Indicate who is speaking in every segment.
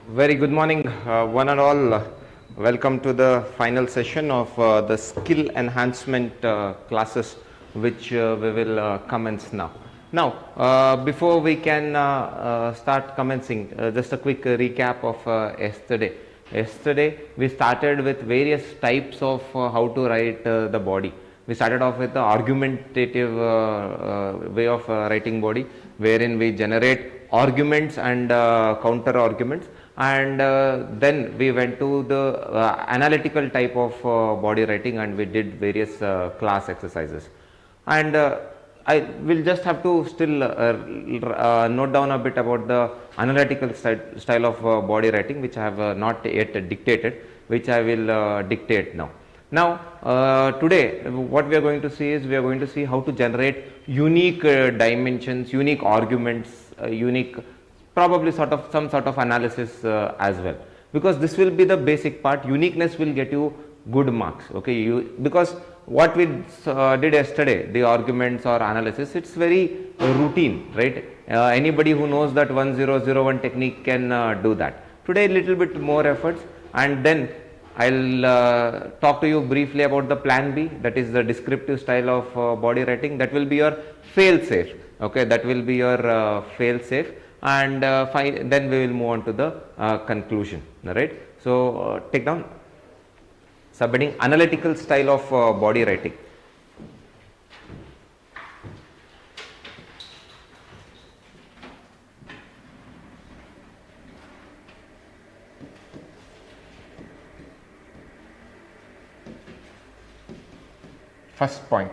Speaker 1: Very good morning, one and all. Welcome to the final session of the skill enhancement classes, which we will commence now. Now, before we can start commencing, just a quick recap of yesterday. Yesterday, we started with various types of how to write the body. We started off with the argumentative way of writing body, wherein we generate arguments and counter arguments, and then we went to the analytical type of body writing, and we did various class exercises. And I will just have to still note down a bit about the analytical style of body writing, which I have not yet dictated, which I will dictate now. Now, today what we are going to see is we are going to see how to generate unique dimensions, unique arguments, unique, probably some sort of analysis as well, because this will be the basic part. Uniqueness will get you good marks, okay? Because what we did yesterday, the arguments or analysis, it's very routine, right? Anybody who knows that 1001 technique can do that. Today, a little bit more efforts, and then I'll talk to you briefly about the plan B, that is the descriptive style of body writing. That will be your fail safe, okay? That will be your fail safe, and then we will move on to the conclusion, right? So take down subheading analytical style of body writing. First point.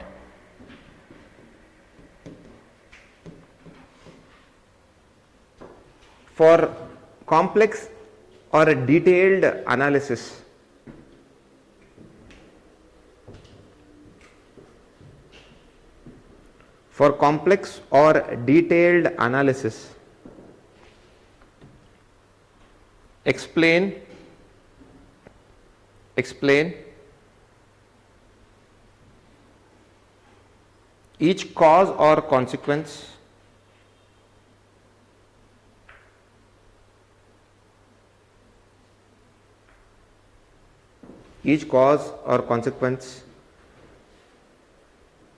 Speaker 1: For complex or a detailed analysis, explain each cause or consequence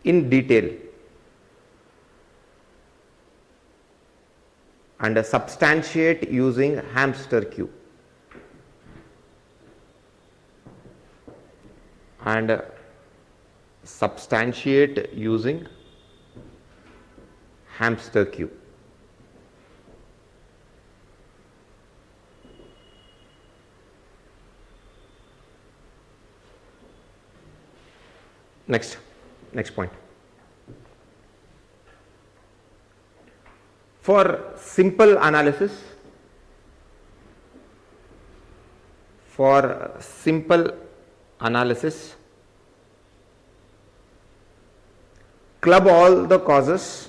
Speaker 1: in detail and substantiate using hamster cue. Next point. For simple analysis, club all the causes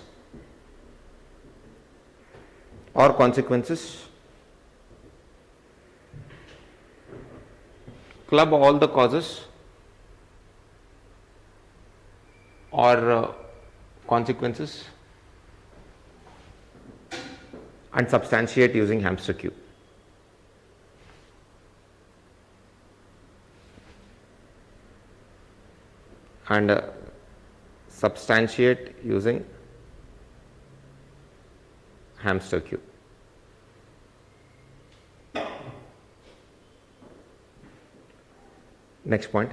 Speaker 1: or consequences, and substantiate using hamster cue. Next point.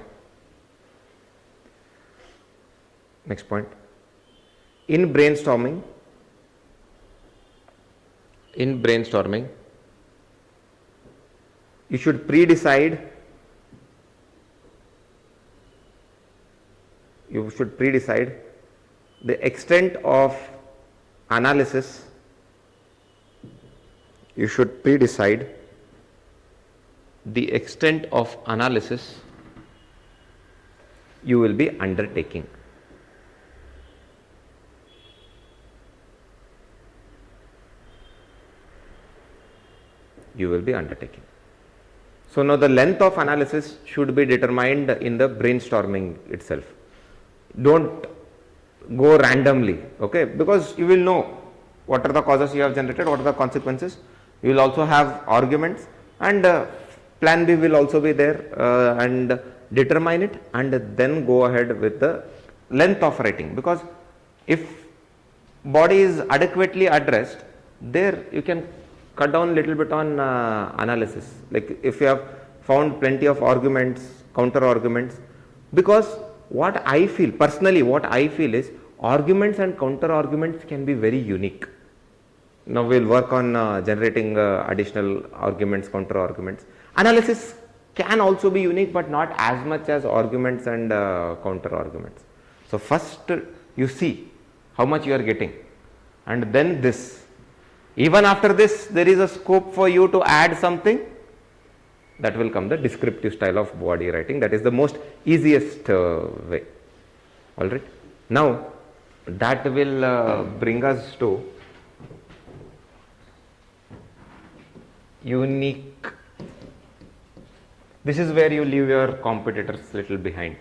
Speaker 1: In brainstorming, you should pre-decide the extent of analysis. You will be undertaking. So now the length of analysis should be determined in the brainstorming itself. Don't go randomly, okay? Because you will know what are the causes you have generated, what are the consequences. You will also have arguments, and plan B will also be there, and determine it and then go ahead with the length of writing, because if body is adequately addressed, there you can cut down little bit on analysis. Like if you have found plenty of arguments, counter arguments, because what I feel personally, what I feel is arguments and counter arguments can be very unique. Now we will work on generating additional arguments, counter arguments. Analysis can also be unique, but not as much as arguments and counter arguments. So first you see how much you are getting, and then this. Even after this, there is a scope for you to add something. That will come the descriptive style of body writing. That is the most easiest way. All right. Now that will bring us to unique. This is where you leave your competitors little behind.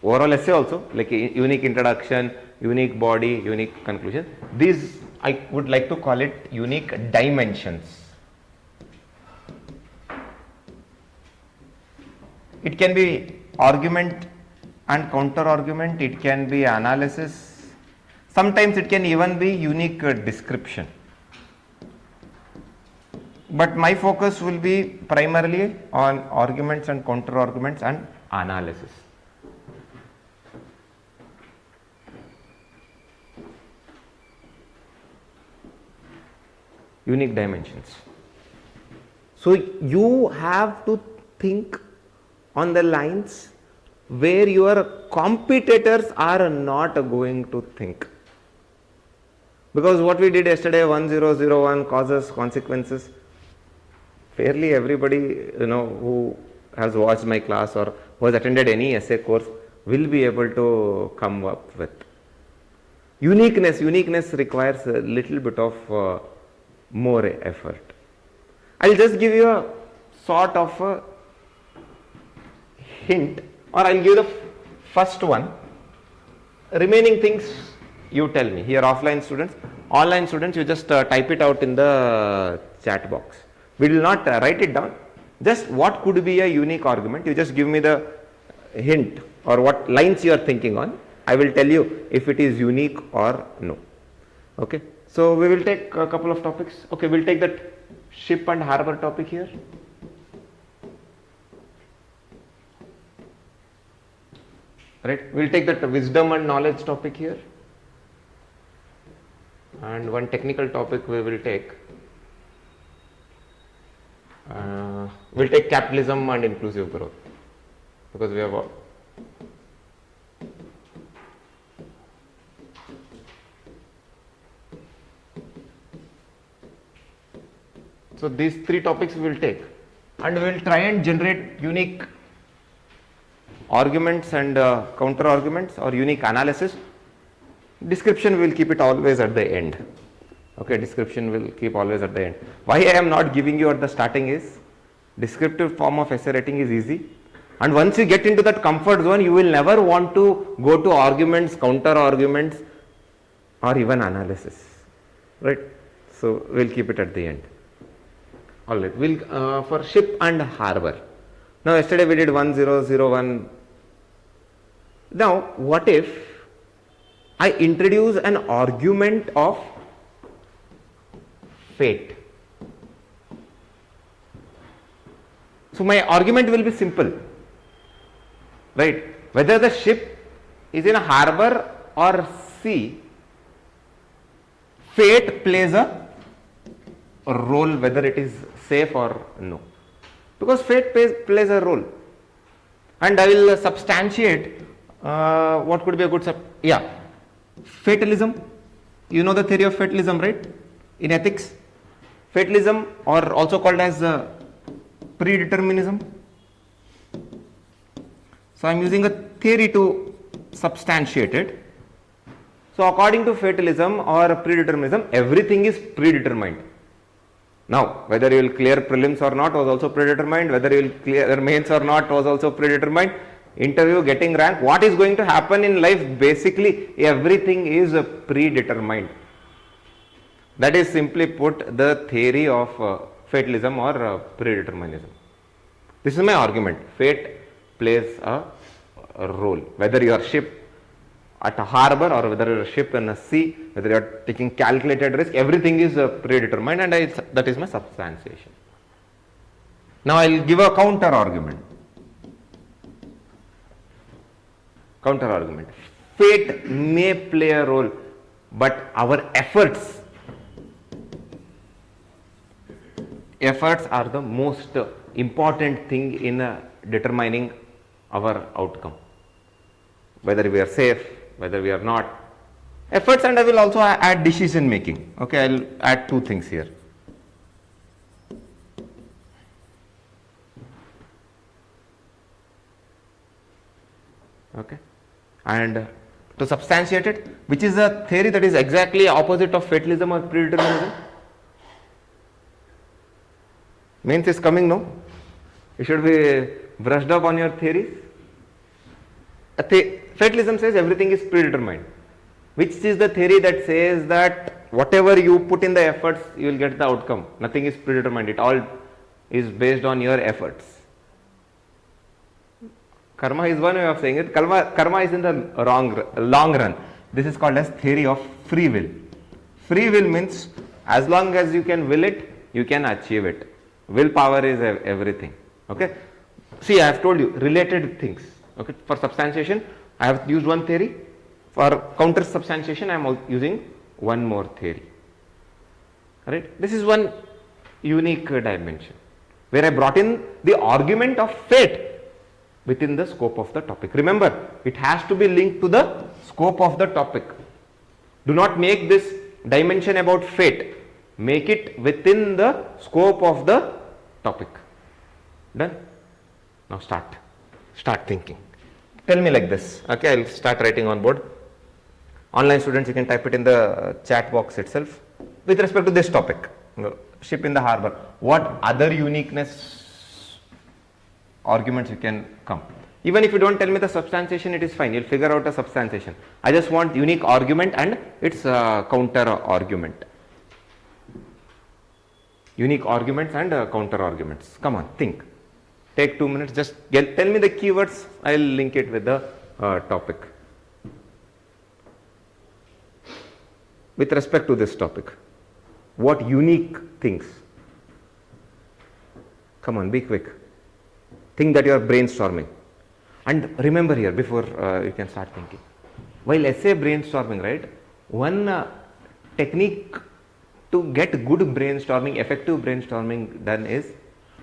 Speaker 1: Overall essay also, like unique introduction, unique body, unique conclusion. These I would like to call it unique dimensions. It can be argument and counter argument, it can be analysis, sometimes it can even be unique description. But my focus will be primarily on arguments and counter arguments and analysis. Unique dimensions. So you have to think on the lines where your competitors are not going to think. Because what we did yesterday, 1001 causes, consequences, fairly everybody who has watched my class or who has attended any essay course will be able to come up with. Uniqueness requires a little bit of more effort. I will just give you a sort of a hint, or I will give the first one. Remaining things you tell me. Here offline students, online students, you just type it out in the chat box. We will not write it down. Just what could be a unique argument. You just give me the hint or what lines you are thinking on. I will tell you if it is unique or no. Okay. So we will take a couple of topics. Okay, we will take that ship and harbor topic here. Right. We will take that wisdom and knowledge topic here. And one technical topic we will take. We will take capitalism and inclusive growth, because we have all. So these three topics we will take, and we will try and generate unique arguments and counter arguments or unique analysis. Description we will keep it always at the end. Okay, description will keep always at the end. Why I am not giving you at the starting is descriptive form of essay writing is easy, and once you get into that comfort zone, you will never want to go to arguments, counter arguments, or even analysis. Right? So we will keep it at the end. All right. We'll for ship and harbor. Now yesterday we did 1001. Now what if I introduce an argument of fate? So my argument will be simple, right? Whether the ship is in a harbor or sea, fate plays a role whether it is safe or no, because fate plays a role. And I will substantiate what could be a good fatalism. You know the theory of fatalism, right? In ethics, fatalism, or also called as predeterminism. So I am using a theory to substantiate it. So according to fatalism or predeterminism, everything is predetermined. Now whether you will clear prelims or not was also predetermined, whether you will clear mains or not was also predetermined, interview, getting rank, what is going to happen in life, basically everything is predetermined. That is simply put the theory of fatalism or predeterminism. This is my argument. Fate plays a role. Whether you are ship at a harbor or whether you are a ship in a sea, whether you are taking calculated risk, everything is predetermined, and that is my substantiation. Now I will give a counter argument. Counter argument. Fate may play a role, but our efforts are the most important thing in determining our outcome. Whether we are safe, whether we are not. Efforts, and I will also add decision making. Okay, I will add two things here. Okay, and to substantiate it, which is a theory that is exactly opposite of fatalism or predeterminism? Means is coming, no? You should be brushed up on your theories. Fatalism says everything is predetermined, which is the theory that says that whatever you put in the efforts, you will get the outcome. Nothing is predetermined. It all is based on your efforts. Karma is one way of saying it. Karma is in the long run. This is called as theory of free will. Free will means as long as you can will it, you can achieve it. Willpower is everything. Okay. See, I have told you related things. Okay. For substantiation, I have used one theory. For counter substantiation, I am using one more theory. Right. This is one unique dimension where I brought in the argument of fate within the scope of the topic. Remember, it has to be linked to the scope of the topic. Do not make this dimension about fate. Make it within the scope of the topic. Done? Now start thinking. Tell me like this. Okay, I will start writing on board. Online students, you can type it in the chat box itself. With respect to this topic, ship in the harbor, what other uniqueness arguments you can come? Even if you don't tell me the substantiation, it is fine. You'll figure out a substantiation. I just want unique argument and its counter argument. Unique arguments and counter arguments. Come on, think. Take 2 minutes. Just tell me the keywords. I'll link it with the topic. With respect to this topic, what unique things? Come on, be quick. Think that you are brainstorming. And remember here, before you can start thinking, while essay brainstorming, right, one technique to get good brainstorming, effective brainstorming done is,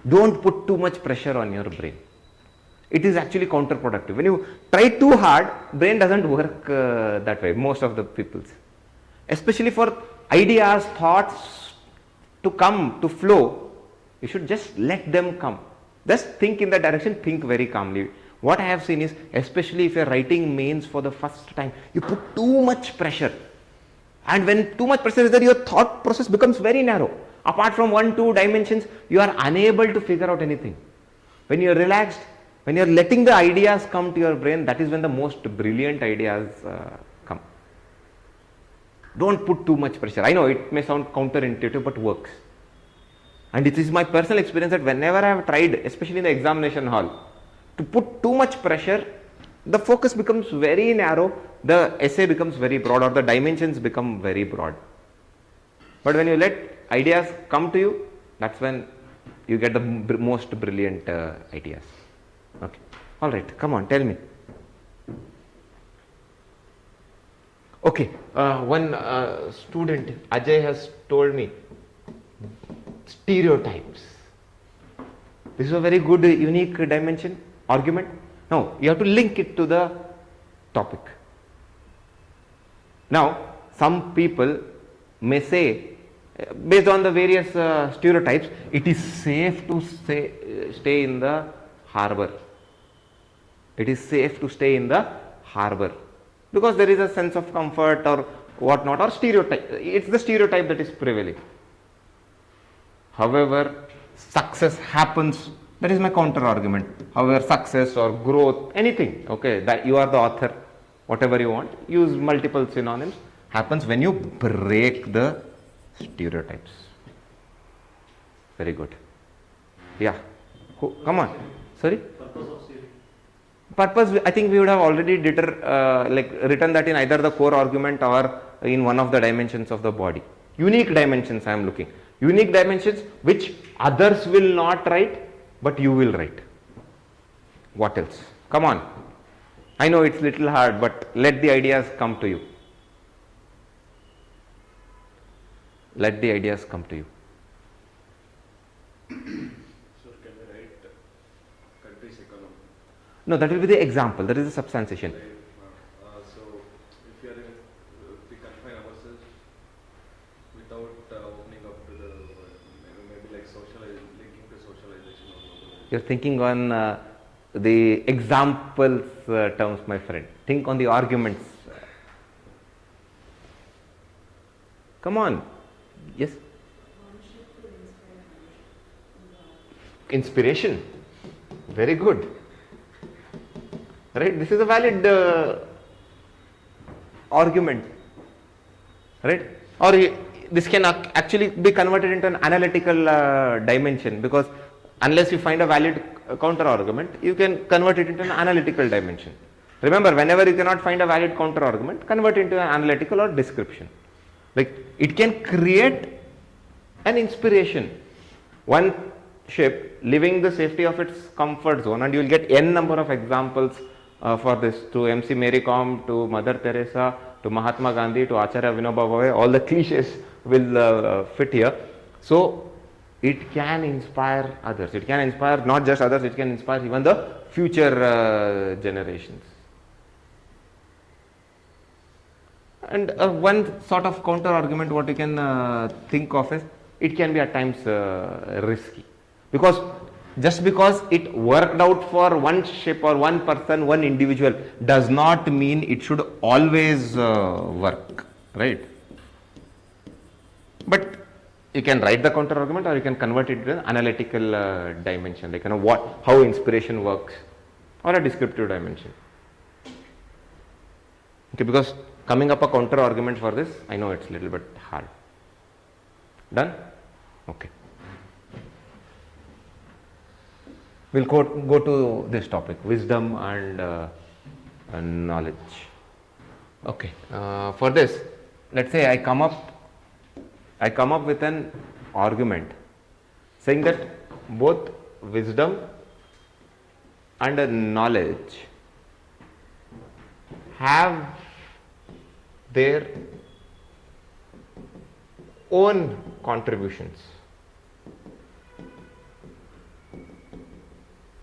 Speaker 1: don't put too much pressure on your brain. It is actually counterproductive. When you try too hard, brain doesn't work that way, most of the people's. Especially for ideas, thoughts to come, to flow, you should just let them come. Just think in that direction, think very calmly. What I have seen is, especially if you are writing mains for the first time, you put too much pressure. And when too much pressure is there, your thought process becomes very narrow. Apart from 1-2 dimensions, you are unable to figure out anything. When you are relaxed, when you are letting the ideas come to your brain, that is when the most brilliant ideas come. Don't put too much pressure. I know it may sound counterintuitive, but works. And it is my personal experience that whenever I have tried, especially in the examination hall, to put too much pressure, the focus becomes very narrow, the essay becomes very broad, or the dimensions become very broad. But when you let ideas come to you, that's when you get the most brilliant ideas. Okay. Alright, come on, tell me. Okay, one student, Ajay, has told me stereotypes. This is a very good, unique dimension, argument. Now, you have to link it to the topic. Now, some people may say, based on the various stereotypes, it is safe to stay in the harbor. It is safe to stay in the harbor because there is a sense of comfort or whatnot, or stereotype. It's the stereotype that is prevailing. However, success happens. That is my counter argument. However, success or growth, anything, okay, that you are the author, whatever you want, use multiple synonyms, happens when you break the Stereotypes. Very good. Yeah. Come on. Sorry? Purpose, I think we would have already written that in either the core argument or in one of the dimensions of the body. Unique dimensions I am looking. Unique dimensions which others will not write, but you will write. What else? Come on. I know it's little hard, but let the ideas come to you. Let the ideas come to you.
Speaker 2: So can we write country's economy?
Speaker 1: No, that will be the example. That is the substantiation.
Speaker 2: So if we confine ourselves without opening up to the maybe like linking to socialization or globalization.
Speaker 1: You're thinking on the examples terms, my friend. Think on the arguments. Come on. Yes? Inspiration. Very good. Right? This is a valid argument. Right? Or this can actually be converted into an analytical dimension, because unless you find a valid counter argument, you can convert it into an analytical dimension. Remember, whenever you cannot find a valid counter argument, convert it into an analytical or description. Like, it can create an inspiration. One ship living the safety of its comfort zone, and you will get n number of examples for this, to MC Mary Kom, to Mother Teresa, to Mahatma Gandhi, to Acharya Vinoba Bhave. All the cliches will fit here. So it can inspire others. It can inspire not just others, it can inspire even the future generations. And one sort of counter argument what you can think of is, it can be at times risky, because just because it worked out for one ship or one person, one individual, does not mean it should always work, right? But you can write the counter argument, or you can convert it to an analytical dimension, like how inspiration works, or a descriptive dimension. Okay, because coming up a counter argument for this, I know it's a little bit hard. Done? Okay. We'll go to this topic, wisdom and knowledge. Okay. For this, let's say I come up with an argument saying that both wisdom and knowledge have their own contributions.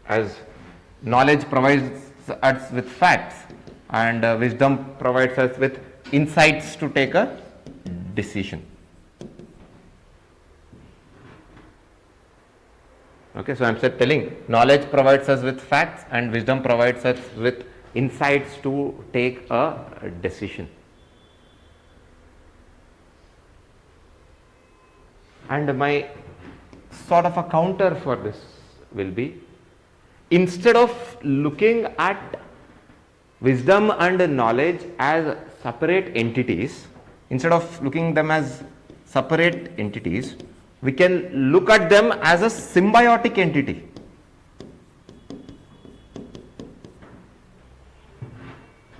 Speaker 1: As knowledge provides us with facts, and wisdom provides us with insights to take a decision. Okay, so I am telling knowledge provides us with facts, and wisdom provides us with insights to take a decision. And my sort of a counter for this will be, instead of looking at wisdom and knowledge as separate entities, instead of looking them as separate entities, we can look at them as a symbiotic entity.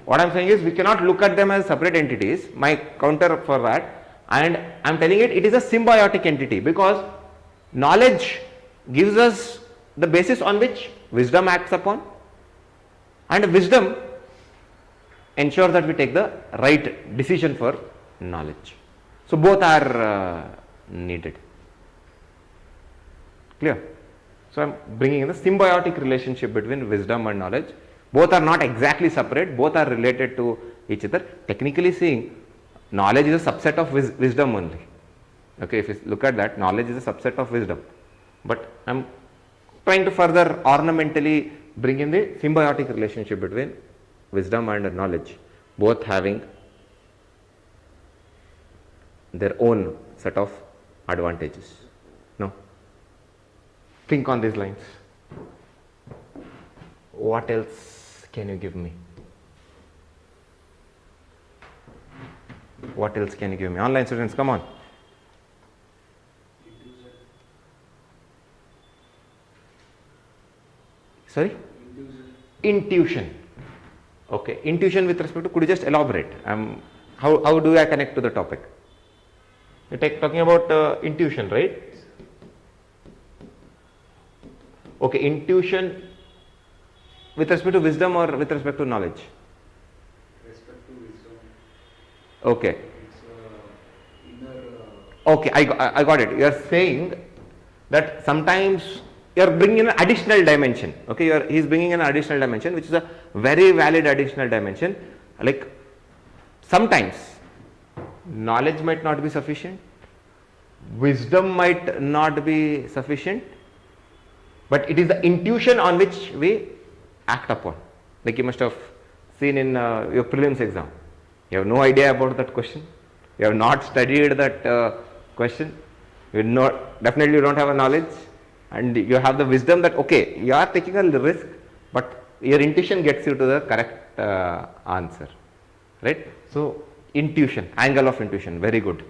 Speaker 1: What I am saying is, we cannot look at them as separate entities. My counter for that, and I am telling it is a symbiotic entity, because knowledge gives us the basis on which wisdom acts upon, and wisdom ensures that we take the right decision for knowledge. So both are needed. Clear? So I am bringing in the symbiotic relationship between wisdom and knowledge. Both are not exactly separate, both are related to each other. Technically seeing, knowledge is a subset of wisdom only. Okay, if you look at that, knowledge is a subset of wisdom. But I am trying to further ornamentally bring in the symbiotic relationship between wisdom and knowledge, both having their own set of advantages. No? Think on these lines. What else can you give me? What else can you give me? Online students, come on. Sorry? Intuition. Okay, intuition with respect to, could you just elaborate? How do I connect to the topic? You're talking about intuition, right? Okay, intuition with respect to wisdom or with respect to knowledge?
Speaker 2: Respect to wisdom.
Speaker 1: Okay.
Speaker 2: It's inner.
Speaker 1: Okay, I got it. You are saying that sometimes you are bringing an additional dimension. Okay, he is bringing an additional dimension, which is a very valid additional dimension. Like sometimes knowledge might not be sufficient, wisdom might not be sufficient, but it is the intuition on which we act upon. Like you must have seen in your prelims exam. You have no idea about that question. You have not studied that question. You definitely don't have a knowledge, and you have the wisdom that okay, you are taking a risk, but your intuition gets you to the correct answer, right? So intuition, angle of intuition, very good.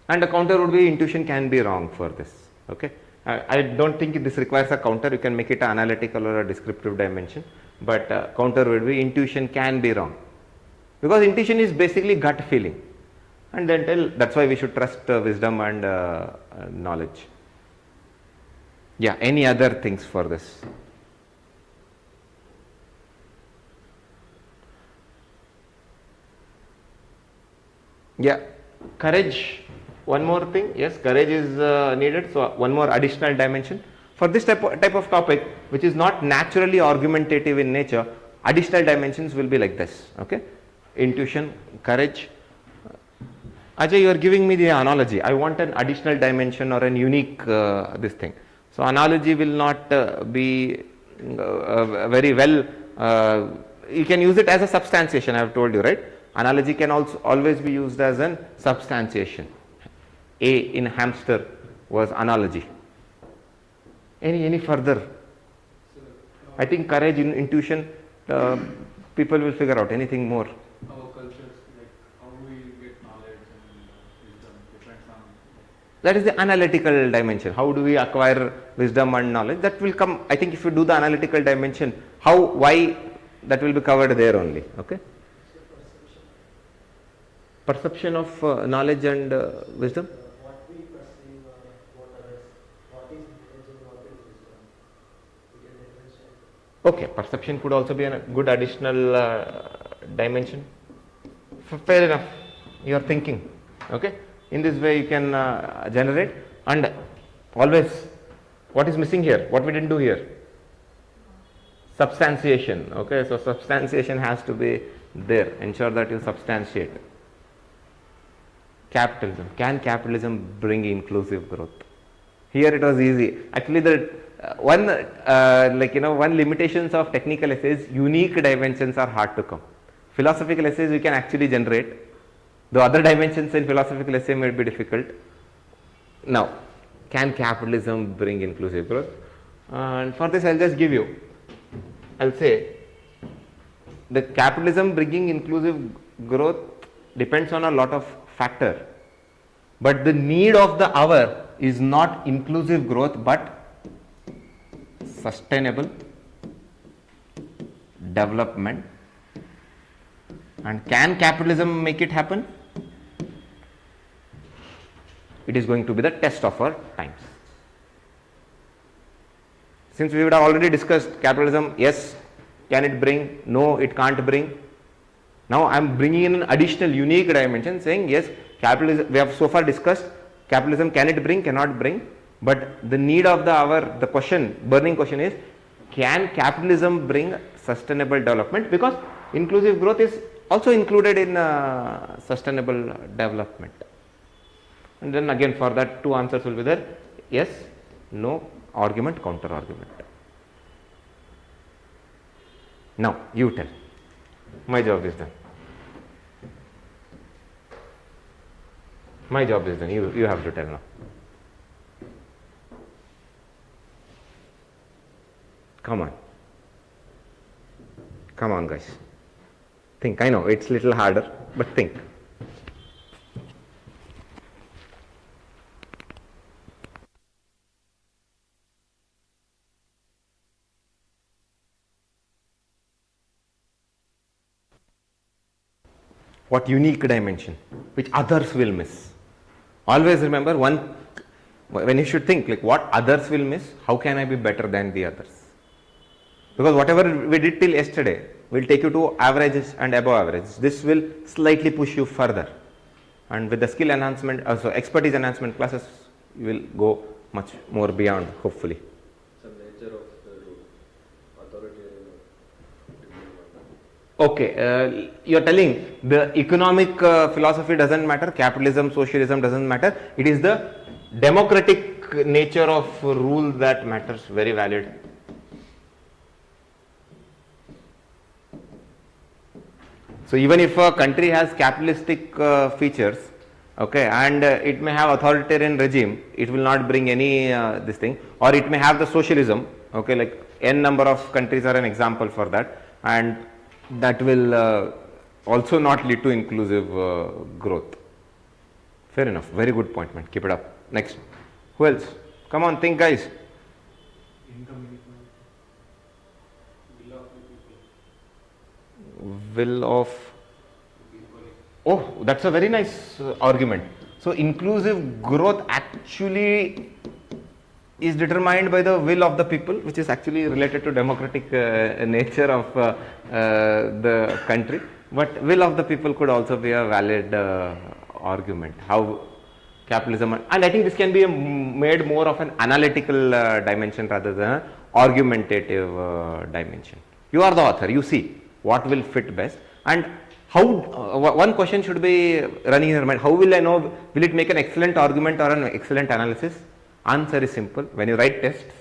Speaker 1: And the counter would be intuition can be wrong for this. Okay, I don't think this requires a counter. You can make it an analytical or a descriptive dimension, but counter would be intuition can be wrong, because intuition is basically gut feeling, and then that's why we should trust wisdom and knowledge. Yeah, any other things for this? Yeah, courage. One more thing, yes, courage is needed. So one more additional dimension for this type of topic, which is not naturally argumentative in nature. Additional dimensions will be like this. Okay, intuition, courage. Ajay, you are giving me the analogy. I want an additional dimension or an unique this thing. So analogy will not be very well. You can use it as a substantiation. I have told you, right? Analogy can also always be used as an substantiation. A in hamster was analogy. Any further? I think courage, intuition, people will figure out. Anything more?
Speaker 2: Our cultures, like how we get knowledge and wisdom, depends on.
Speaker 1: That is the analytical dimension. How do we acquire wisdom and knowledge? That will come. I think if you do the analytical dimension, how, why, that will be covered there only. Okay. Perception of knowledge and wisdom.
Speaker 3: What we perceive, what others, what is knowledge and what is wisdom. We can differentiate.
Speaker 1: Okay, perception could also be a good additional dimension. Fair enough. You are thinking. Okay. In this way, you can generate, and always, what is missing here? What we didn't do here? Substantiation. Okay, so substantiation has to be there. Ensure that you substantiate. Capitalism. Can capitalism bring inclusive growth? Here it was easy. Actually, the one limitations of technical essays, unique dimensions are hard to come. Philosophical essays we can actually generate. The other dimensions in philosophical essay may be difficult. Now, can capitalism bring inclusive growth? And for this, I'll just give you. I'll say the capitalism bringing inclusive growth depends on a lot of factor, but the need of the hour is not inclusive growth but sustainable development. And can capitalism make it happen? It is going to be the test of our times. Since we would have already discussed capitalism, yes, can it bring? No, it can't bring. Now I am bringing in an additional unique dimension, saying yes, capitalism, we have so far discussed capitalism, can it bring, cannot bring, but the need of the hour, the question, burning question is, can capitalism bring sustainable development? Because inclusive growth is also included in sustainable development. And then again for that two answers will be there, yes, no, argument, counter argument. Now you tell. My job is done. My job is done. You have to tell now. Come on. Come on, guys. Think. I know it's little harder, but think. What unique dimension which others will miss? Always remember one, when you should think like what others will miss, how can I be better than the others? Because whatever we did till yesterday will take you to averages and above average. This will slightly push you further, and with the skill enhancement, also expertise enhancement classes, you will go much more beyond, hopefully.
Speaker 2: The nature of the role, authoritarian.
Speaker 1: Okay, you are telling the economic philosophy doesn't matter, capitalism, socialism doesn't matter, it is the democratic nature of rule that matters. Very valid. So even if a country has capitalistic features, okay, and it may have authoritarian regime, it will not bring any this thing, or it may have the socialism, okay, like n number of countries are an example for that, and that will also not lead to inclusive growth. Fair enough. Very good point, man. Keep it up. Next. Who else? Come on, think, guys.
Speaker 2: Income inequality. Will of the people.
Speaker 1: Will of. Oh, that's a very nice argument. So inclusive growth actually is determined by the will of the people, which is actually related to democratic nature of the country. But will of the people could also be a valid argument. How capitalism, and I think this can be made more of an analytical dimension rather than an argumentative dimension. You are the author, you see what will fit best, and how one question should be running in your mind: how will I know, will it make an excellent argument or an excellent analysis? Answer is simple. When you write tests,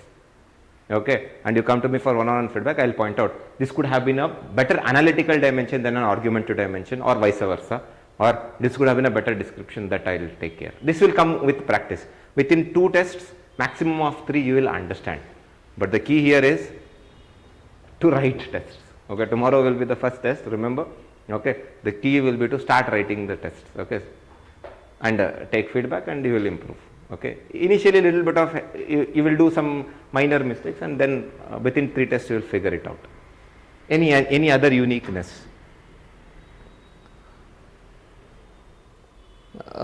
Speaker 1: okay, and you come to me for one-on-one feedback, I will point out this could have been a better analytical dimension than an argumentative dimension, or vice versa, or this could have been a better description, that I will take care. This will come with practice. Within 2 tests, maximum of 3 you will understand. But the key here is to write tests. Okay, tomorrow will be the first test, remember. Okay, the key will be to start writing the tests. Okay, and take feedback, and you will improve. Okay, initially a little bit of you will do some minor mistakes, and then within 3 tests you will figure it out. Any other uniqueness?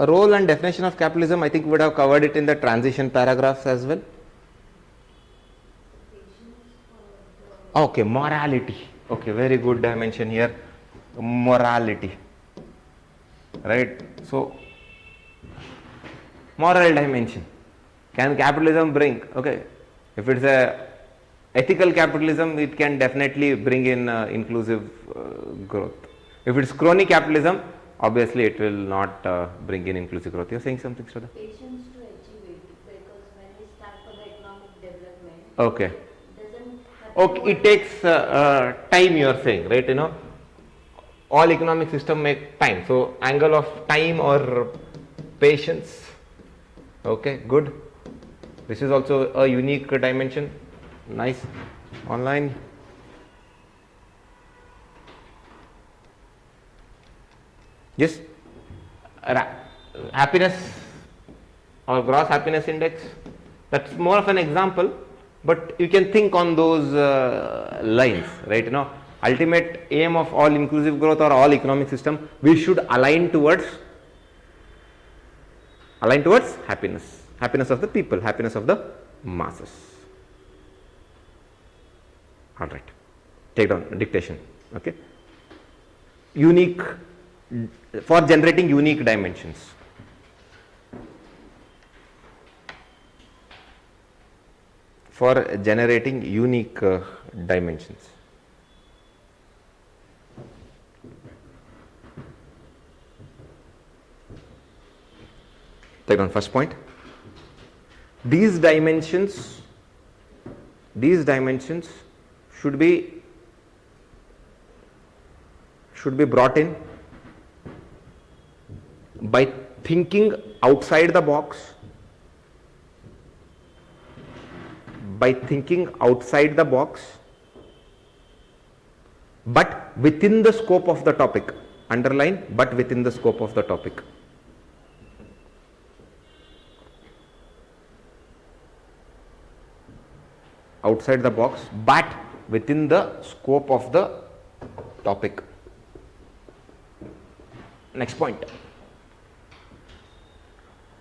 Speaker 1: Role and definition of capitalism, I think we would have covered it in the transition paragraphs as well. Okay, morality. Okay, very good dimension here. Morality. Right. So, moral dimension. Can capitalism bring? Okay, if it's a ethical capitalism, it can definitely bring in inclusive growth. If it's crony capitalism, obviously it will not bring in inclusive growth. You're saying something, Shraddha?
Speaker 4: Patience to achieve it, because when we start for the economic development,
Speaker 1: Okay.
Speaker 4: doesn't happen.
Speaker 1: Okay, it takes time, you are saying, right? You know, all economic system make time. So angle of time or patience. Okay, good. This is also a unique dimension. Nice. Online. Yes. Happiness or gross happiness index. That's more of an example, but you can think on those lines, right? You know, ultimate aim of all inclusive growth or all economic system, we should align towards happiness, happiness of the people, happiness of the masses. All right, take down dictation. Okay, unique, for generating unique dimensions. For generating unique dimensions. Take on first point. These dimensions should be brought in by thinking outside the box, but within the scope of the topic. Underline, but within the scope of the topic. Outside the box, but within the scope of the topic. Next point.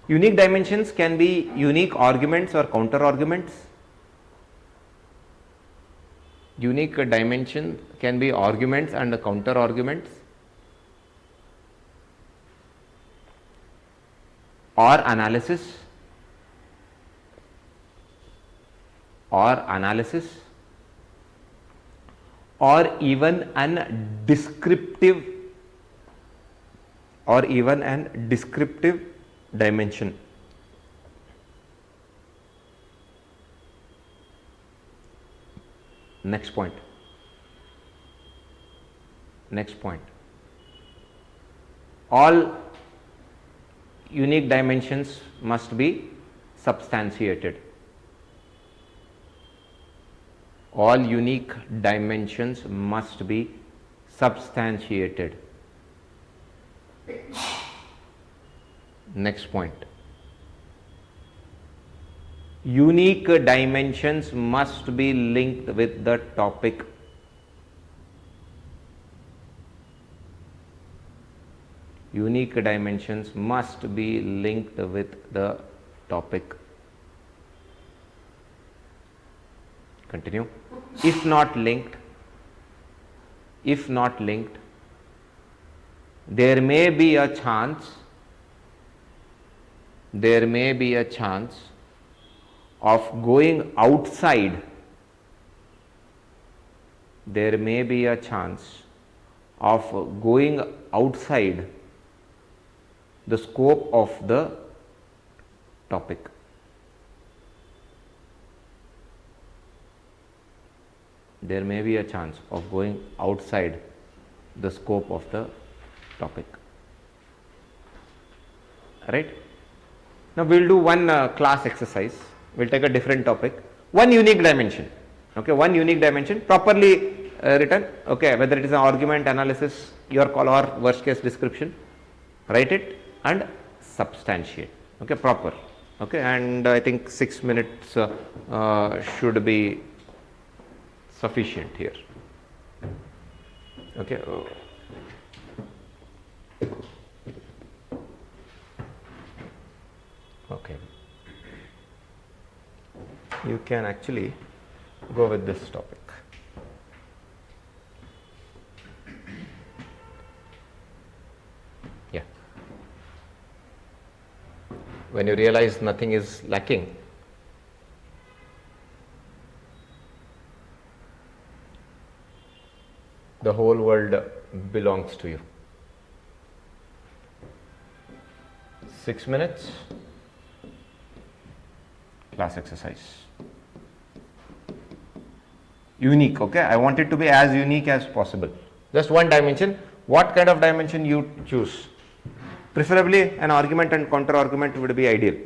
Speaker 1: Unique dimensions can be unique arguments or counter arguments. Unique dimension can be arguments and counter arguments, or analysis, or even an descriptive dimension. Next point. All unique dimensions must be substantiated. All unique dimensions must be substantiated. Next point. Unique dimensions must be linked with the topic. Unique dimensions must be linked with the topic. Continue. If not linked, there may be a chance of going outside. There may be a chance of going outside the scope of the topic. There may be a chance of going outside the scope of the topic. Right? Now we will do one class exercise. We will take a different topic. One unique dimension. Okay, one unique dimension properly written. Okay, whether it is an argument, analysis, your call, or worst case description. Write it and substantiate. Okay, proper. Okay, and I think 6 minutes should be sufficient here. Okay. Okay. You can actually go with this topic. Yeah. When you realize nothing is lacking, the whole world belongs to you. 6 minutes. Class exercise. Unique, okay? I want it to be as unique as possible. Just one dimension. What kind of dimension you choose? Preferably an argument and counter argument would be ideal.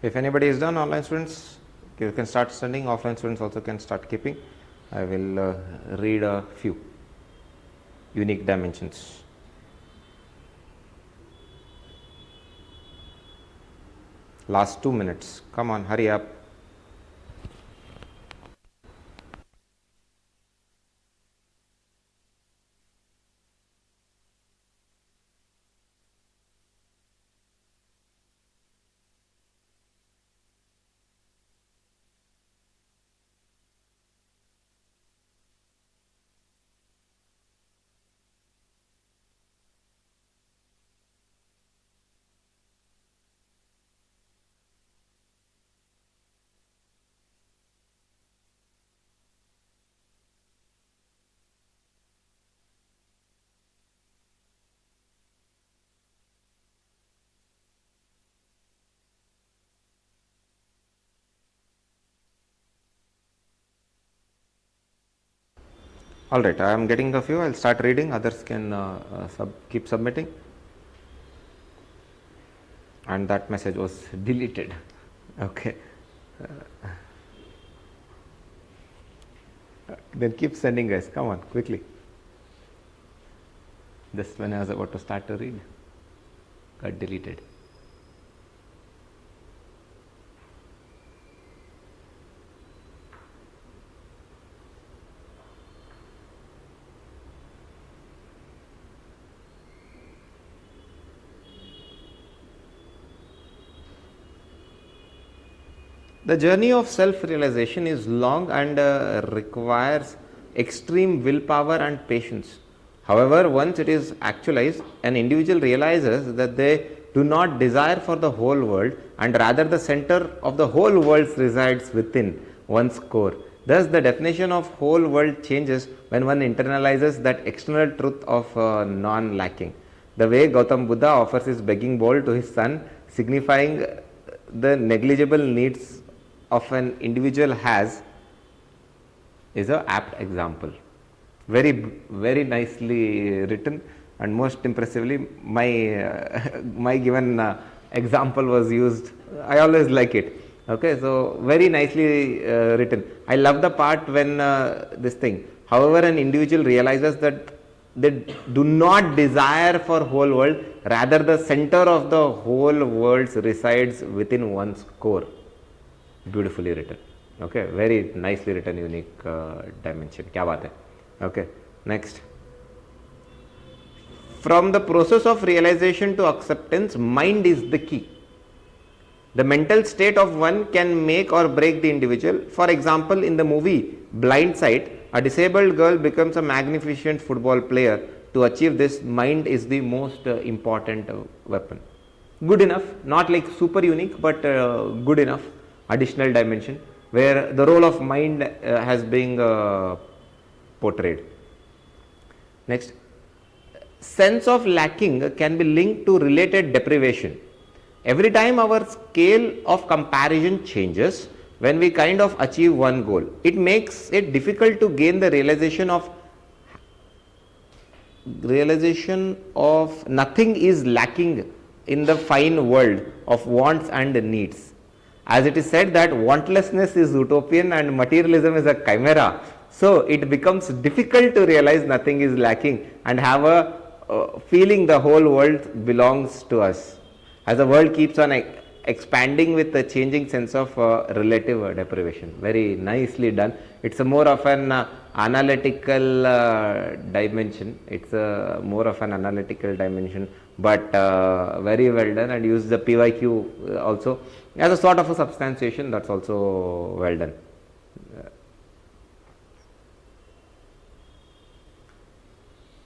Speaker 1: If anybody is done, online students, you can start sending, offline students also can start keeping. I will read a few unique dimensions. Last 2 minutes, come on, hurry up. All right, I am getting a few. I'll start reading. Others can keep submitting. And that message was deleted. Okay. Then keep sending, guys. Come on, quickly. Just when I was about to start to read, got deleted. The journey of self-realization is long and requires extreme willpower and patience. However, once it is actualized, an individual realizes that they do not desire for the whole world, and rather the center of the whole world resides within one's core. Thus, the definition of whole world changes when one internalizes that external truth of non-lacking. The way Gautam Buddha offers his begging bowl to his son, signifying the negligible needs of an individual has, is a apt example. Very, very nicely written, and most impressively, my given example was used. I always like it. Okay, so very nicely written. I love the part when this thing. However, an individual realizes that they do not desire for whole world, rather the center of the whole world resides within one's core. Beautifully written. Okay, very nicely written, unique dimension. Kya baat hai? Okay, next. From the process of realization to acceptance, mind is the key. The mental state of one can make or break the individual. For example, in the movie Blind Sight, a disabled girl becomes a magnificent football player. To achieve this, mind is the most important weapon. Good enough, not like super unique, but good enough. Additional dimension where the role of mind has been portrayed. Next, sense of lacking can be linked to related deprivation. Every time our scale of comparison changes, when we kind of achieve one goal, it makes it difficult to gain the realization of nothing is lacking in the fine world of wants and needs. As it is said that wantlessness is utopian and materialism is a chimera, so it becomes difficult to realize nothing is lacking and have a feeling the whole world belongs to us. As the world keeps on expanding with the changing sense of relative deprivation. Very nicely done. It's a more of an analytical dimension. It's more of an analytical dimension, but very well done, and use the PYQ also as a sort of a substantiation. That's also well done.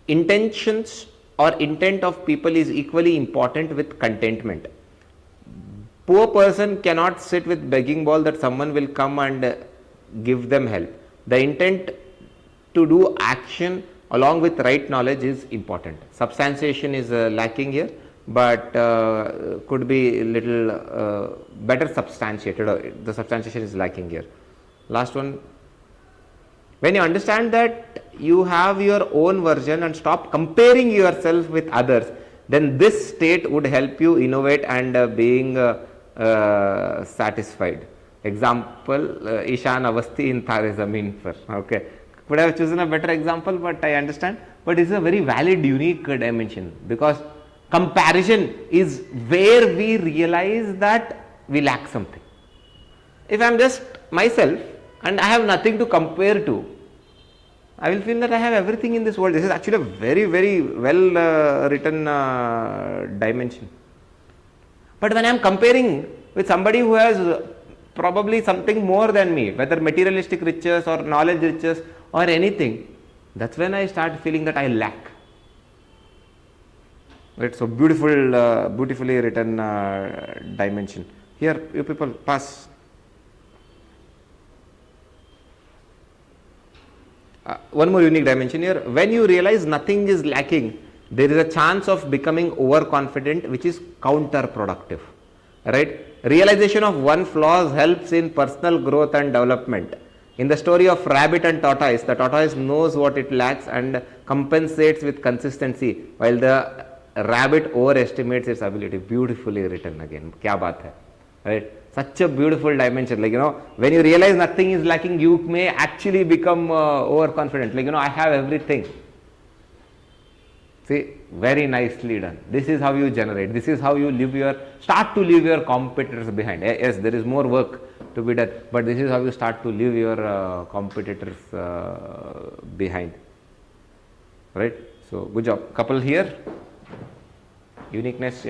Speaker 1: Intentions or intent of people is equally important with contentment. Poor person cannot sit with begging bowl that someone will come and give them help. The intent to do action along with right knowledge is important. Substantiation is lacking here, but could be little better substantiated. The substantiation is lacking here. Last one. When you understand that you have your own version and stop comparing yourself with others, then this state would help you innovate and being satisfied. Example, Ishan Avasti in Tare Zameen Par. Okay. Could I have chosen a better example, but I understand. But it's a very valid, unique dimension, because comparison is where we realize that we lack something. If I am just myself and I have nothing to compare to, I will feel that I have everything in this world. This is actually a very, very well written dimension. But when I am comparing with somebody who has probably something more than me, whether materialistic riches or knowledge riches or anything, that's when I start feeling that I lack. Right, so beautiful, beautifully written dimension. Here, you people pass. One more unique dimension here. When you realize nothing is lacking, there is a chance of becoming overconfident, which is counterproductive. Right? Realization of one flaws helps in personal growth and development. In the story of rabbit and tortoise, the tortoise knows what it lacks and compensates with consistency, while the rabbit overestimates its ability. Beautifully written again. Kya baat hai? Right? Such a beautiful dimension. Like, when you realize nothing is lacking, you may actually become overconfident. Like, I have everything. See, very nicely done. This is how you generate. This is how you start to leave your competitors behind. Yes, there is more work to be done, but this is how you start to leave your competitors behind. Right? So, good job. Couple here. Uniqueness.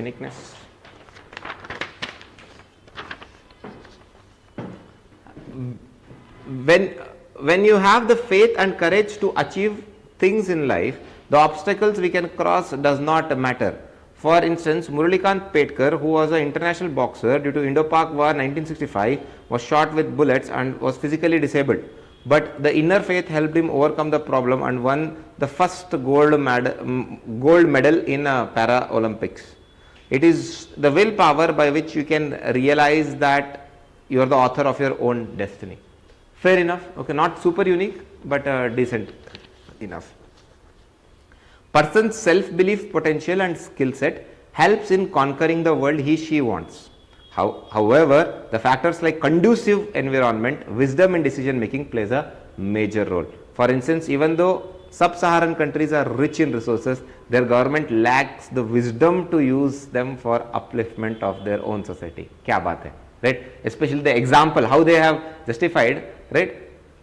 Speaker 1: When you have the faith and courage to achieve things in life, the obstacles we can cross does not matter. For instance, Murlikant Petkar, who was an international boxer, due to Indo-Pak War 1965, was shot with bullets and was physically disabled. But the inner faith helped him overcome the problem and won the first gold medal in Para-Olympics. It is the willpower by which you can realize that you are the author of your own destiny. Fair enough. Okay, not super unique, but decent enough. Person's self-belief, potential and skill set helps in conquering the world he/she wants. However, the factors like conducive environment, wisdom in decision making plays a major role. For instance, even though sub-Saharan countries are rich in resources, their government lacks the wisdom to use them for upliftment of their own society. Kya baat hai? Right? Especially the example, how they have justified, right?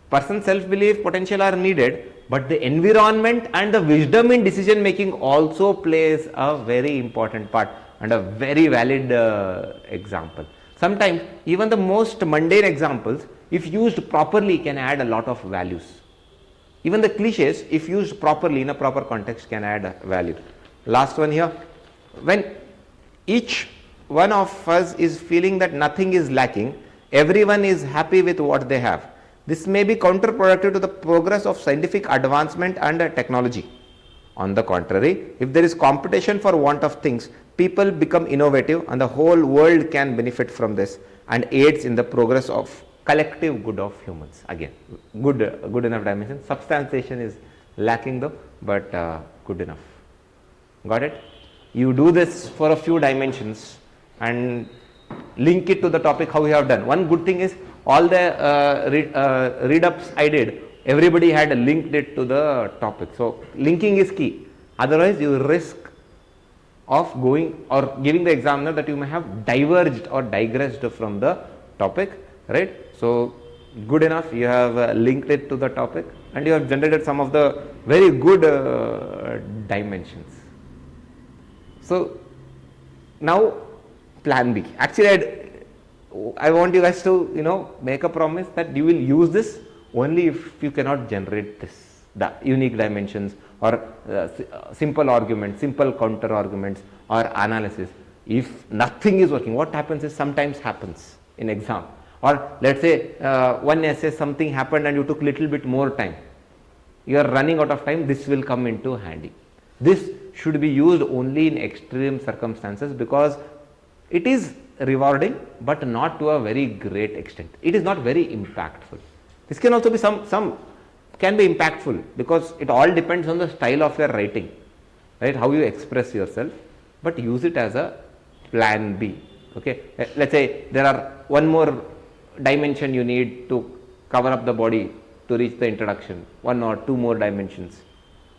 Speaker 1: Person's self-belief, potential are needed, but the environment and the wisdom in decision making also plays a very important part and a very valid example. Sometimes even the most mundane examples, if used properly, can add a lot of values. Even the cliches, if used properly in a proper context, can add value. Last one here. When each one of us is feeling that nothing is lacking, everyone is happy with what they have. This may be counterproductive to the progress of scientific advancement and technology. On the contrary, if there is competition for want of things, people become innovative and the whole world can benefit from this and aids in the progress of collective good of humans. Again, good enough dimension. Substantiation is lacking though, but good enough. Got it? You do this for a few dimensions and link it to the topic how you have done. One good thing is all the read-ups I did, everybody had linked it to the topic. So, linking is key. Otherwise, you risk of going or giving the examiner that you may have diverged or digressed from the topic, right? So, good enough, you have linked it to the topic and you have generated some of the very good dimensions. So, now plan B. Actually, I want you guys to, make a promise that you will use this only if you cannot generate this, the unique dimensions or simple arguments, simple counter arguments or analysis. If nothing is working, what happens is sometimes happens in exam. Or let's say one essay something happened and you took little bit more time. You are running out of time, this will come into handy. This should be used only in extreme circumstances because it is rewarding but not to a very great extent. It is not very impactful. This can also be some can be impactful because it all depends on the style of your writing, right? How you express yourself, but use it as a plan B. Okay, let's say there are one more dimension you need to cover up the body to reach the introduction, one or two more dimensions,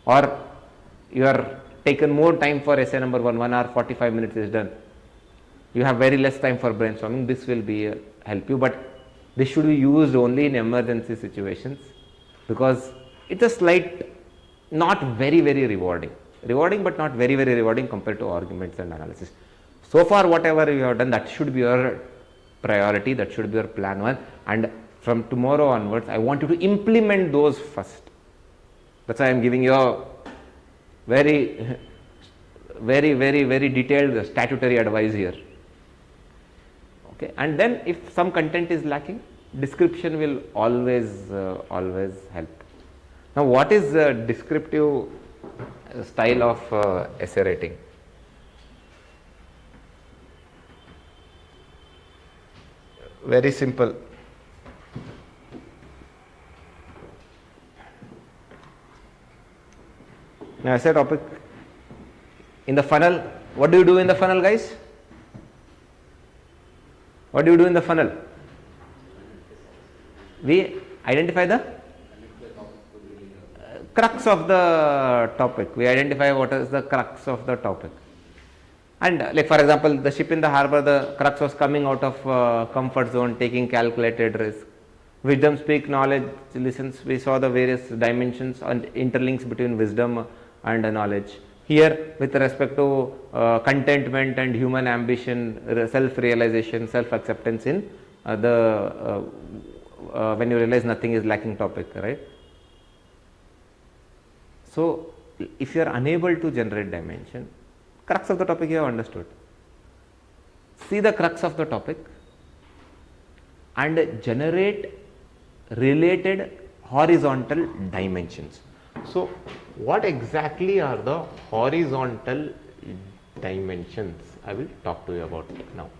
Speaker 1: or you are taken more time for essay number 1 hour 45 minutes is done. You have very less time for brainstorming. This will be help you, but this should be used only in emergency situations, because it's a slight, not very rewarding, but not very rewarding compared to arguments and analysis. So far whatever you have done, that should be your priority, that should be your plan 1, and from tomorrow onwards I want you to implement those first. That's why I am giving you a very detailed statutory advice here. Okay, and then if some content is lacking, description will always help. Now, what is the descriptive style of essay writing? Very simple. Now, essay topic in the funnel. What do you do in the funnel, guys? What do you do in the funnel? We identify the crux of the topic. We identify what is the crux of the topic. And like for example, the ship in the harbor, the crux was coming out of comfort zone, taking calculated risk. Wisdom speak, knowledge listens. We saw the various dimensions and interlinks between wisdom and knowledge. Here, with respect to contentment and human ambition, self-realization, self-acceptance in when you realize nothing is lacking topic, right? So, if you are unable to generate dimension, crux of the topic you have understood. See the crux of the topic and generate related horizontal dimensions. So, what exactly are the horizontal dimensions? I will talk to you about it now.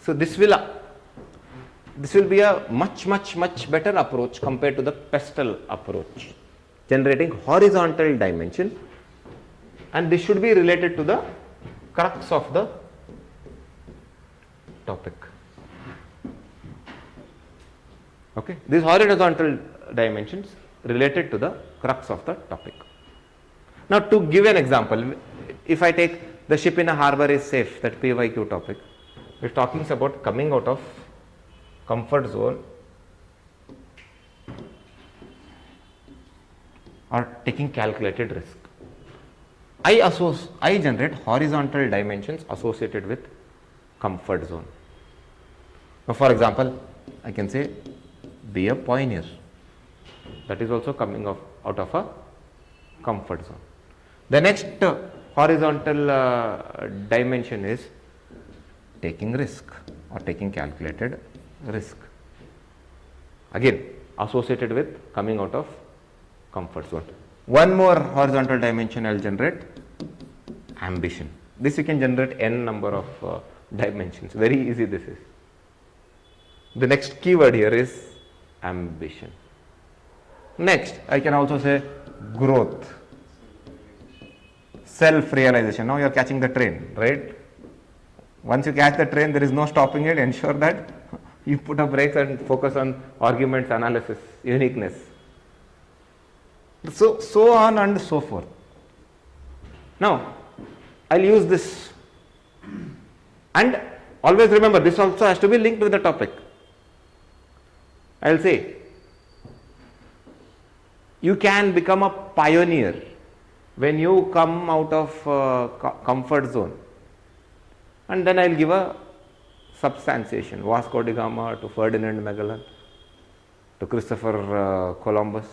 Speaker 1: So, this will be a much better approach compared to the pestle approach, generating horizontal dimension, and this should be related to the crux of the topic. Okay, these horizontal dimensions related to the crux of the topic. Now, to give an example, if I take the ship in a harbor is safe, that PYQ topic, we are talking about coming out of comfort zone or taking calculated risk. I generate horizontal dimensions associated with comfort zone. Now, for example, I can say be a pioneer. That is also coming out of a comfort zone. The next horizontal dimension is taking risk or taking calculated risk. Again, associated with coming out of comfort zone. One more horizontal dimension I will generate, ambition. This you can generate n number of dimensions. Very easy this is. The next keyword here is ambition. Next, I can also say growth, self-realization. Now you are catching the train, right? Once you catch the train, there is no stopping it. Ensure that you put a brakes and focus on arguments, analysis, uniqueness. So on and so forth. Now, I'll use this, and always remember this also has to be linked with the topic. I'll say you can become a pioneer when you come out of comfort zone, and then I'll give a substantiation, Vasco da Gama to Ferdinand Magellan to Christopher Columbus.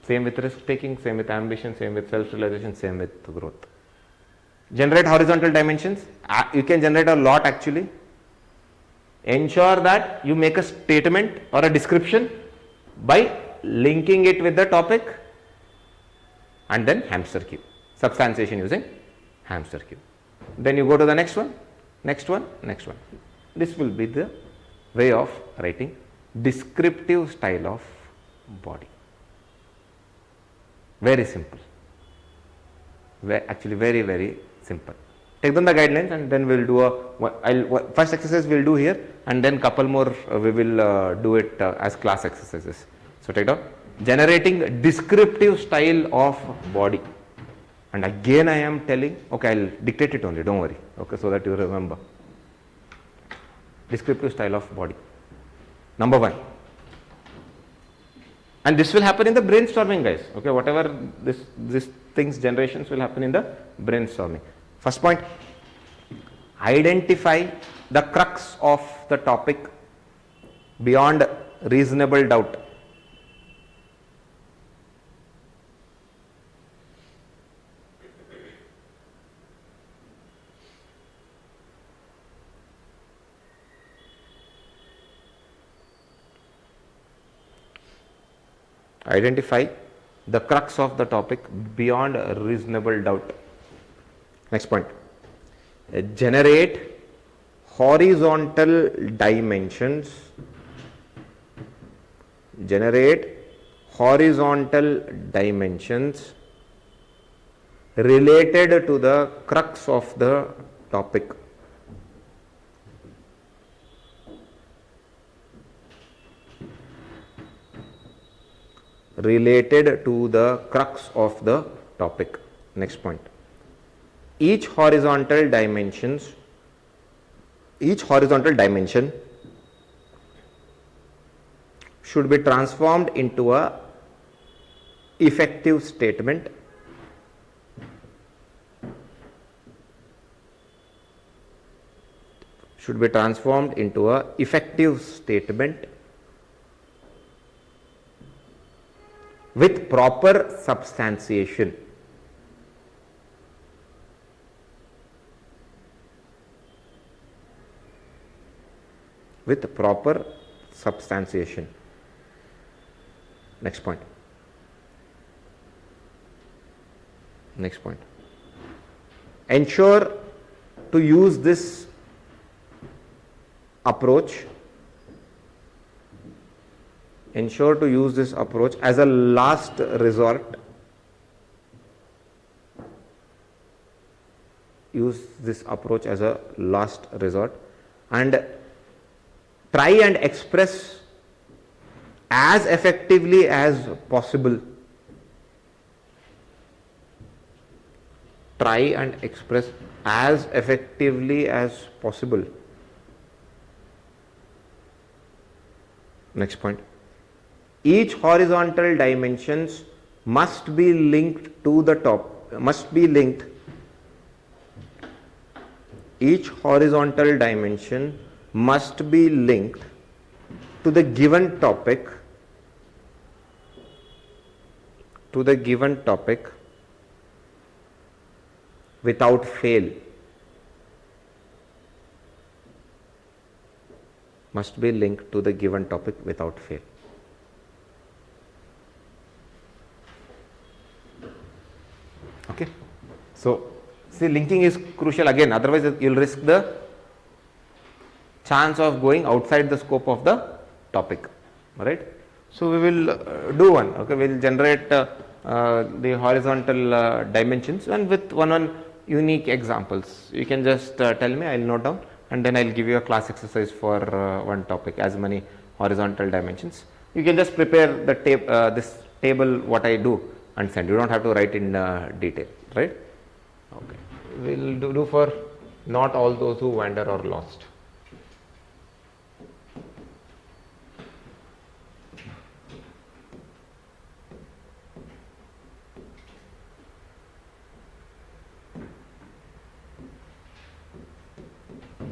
Speaker 1: Same with risk taking, same with ambition, same with self-realization, same with growth. Generate horizontal dimensions. You can generate a lot actually. Ensure that you make a statement or a description by linking it with the topic, and then hamster cube. Substantiation using hamster cube. Then you go to the next one, next one, next one. This will be the way of writing descriptive style of body. Very simple. Actually very, very simple. Take down the guidelines and then we'll do first exercise we'll do here, and then couple more we will do it as class exercises. So take down generating descriptive style of body, and again I am telling, okay, I'll dictate it only, don't worry, okay, so that you remember. Descriptive style of body, number 1. And this will happen in the brainstorming, guys, okay, whatever this things generations will happen in the brainstorming. First point, identify the crux of the topic beyond reasonable doubt. Identify the crux of the topic beyond reasonable doubt. Next point, generate horizontal dimensions. Generate horizontal dimensions related to the crux of the topic. Related to the crux of the topic. Next point, each horizontal dimension should be transformed into a effective statement. Should be transformed into a effective statement with proper substantiation. With proper substantiation. Next point. Next point. Ensure to use this approach. Ensure to use this approach as a last resort. Use this approach as a last resort, and try and express as effectively as possible. Try and express as effectively as possible. Next point. Each horizontal dimensions must be linked to the top. Each horizontal dimension must be linked to the given topic. Without fail. Must be linked to the given topic without fail. Okay. So, see, linking is crucial again, otherwise you will risk the chance of going outside the scope of the topic, right? So, we will do one, okay, we will generate the horizontal dimensions, and with one unique examples. You can just tell me, I will note down, and then I will give you a class exercise for one topic, as many horizontal dimensions. You can just prepare the this table what I do and send. You don't have to write in detail, right? Okay. We will do for not all those who wander or lost.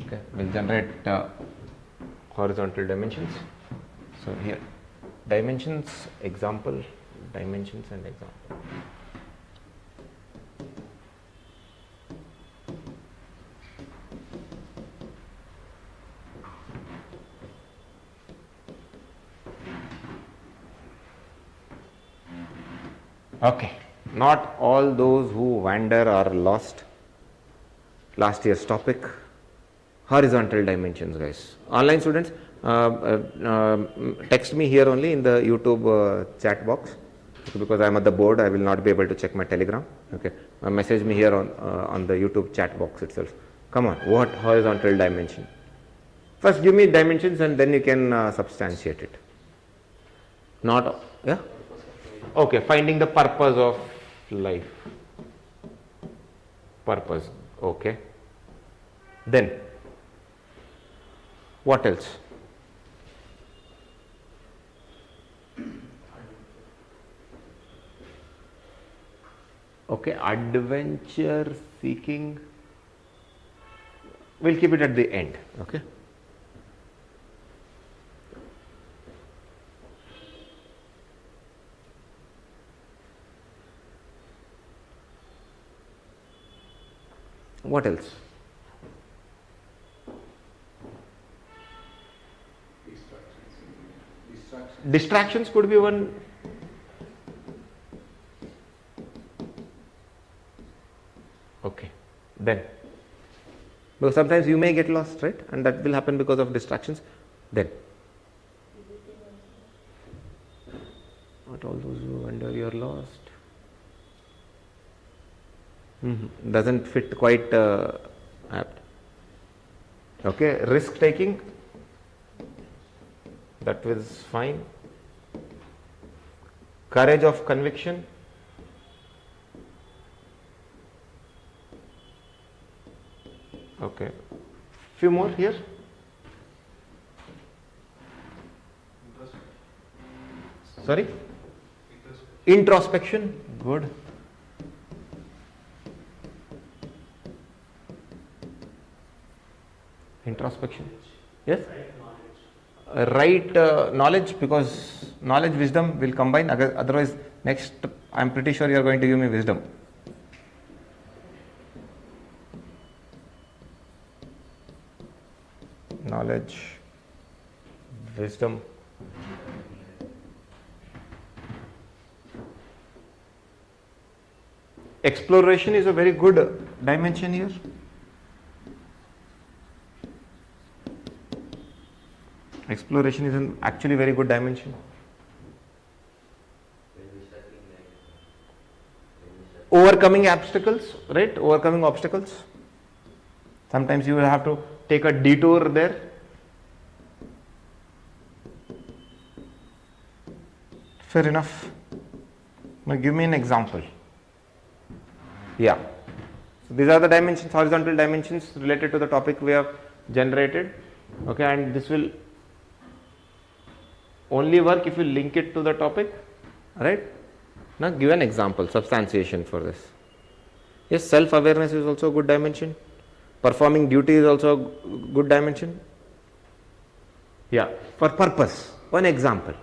Speaker 1: Okay, we'll generate horizontal dimensions. So here, dimensions, example, dimensions and example. Okay, not all those who wander are lost. Last year's topic, horizontal dimensions, guys. Online students, text me here only in the YouTube chat box. because I am at the board, I will not be able to check my Telegram. Okay, message me here on the YouTube chat box itself. Come on, what horizontal dimension? First give me dimensions and then you can substantiate it. Not, yeah? Okay, finding the purpose of life. Purpose, okay. Then, what else? Okay, adventure seeking. We'll keep it at the end, okay. What else? Distractions could be one. Okay, then. Because sometimes you may get lost, right? And that will happen because of distractions. Then. Not all those who wonder you're lost. Doesn't fit quite apt. Okay, risk taking. That was fine. Courage of conviction. Okay. Few more here. Sorry? Introspection. Good. Introspection. Yes? Right knowledge, because knowledge, wisdom will combine. Otherwise, next, I am pretty sure you are going to give me wisdom. Knowledge, wisdom. Exploration is a very good dimension here. Exploration is an actually very good dimension. Overcoming obstacles, right? Overcoming obstacles. Sometimes you will have to take a detour there. Fair enough. Now give me an example. Yeah. So these are the dimensions, horizontal dimensions related to the topic we have generated. Okay, and this will only work if you link it to the topic, right? Now give an example, substantiation for this. Yes, self-awareness is also a good dimension. Performing duty is also a good dimension. Yeah, for purpose, one example.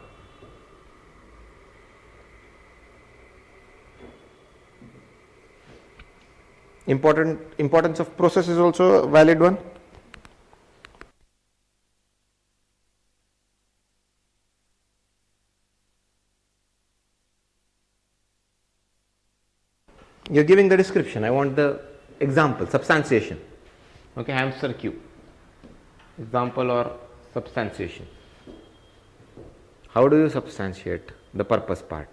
Speaker 1: Importance of process is also a valid one. You're giving the description. I want the example, substantiation. Okay, hamster cube. Example or substantiation. How do you substantiate the purpose part?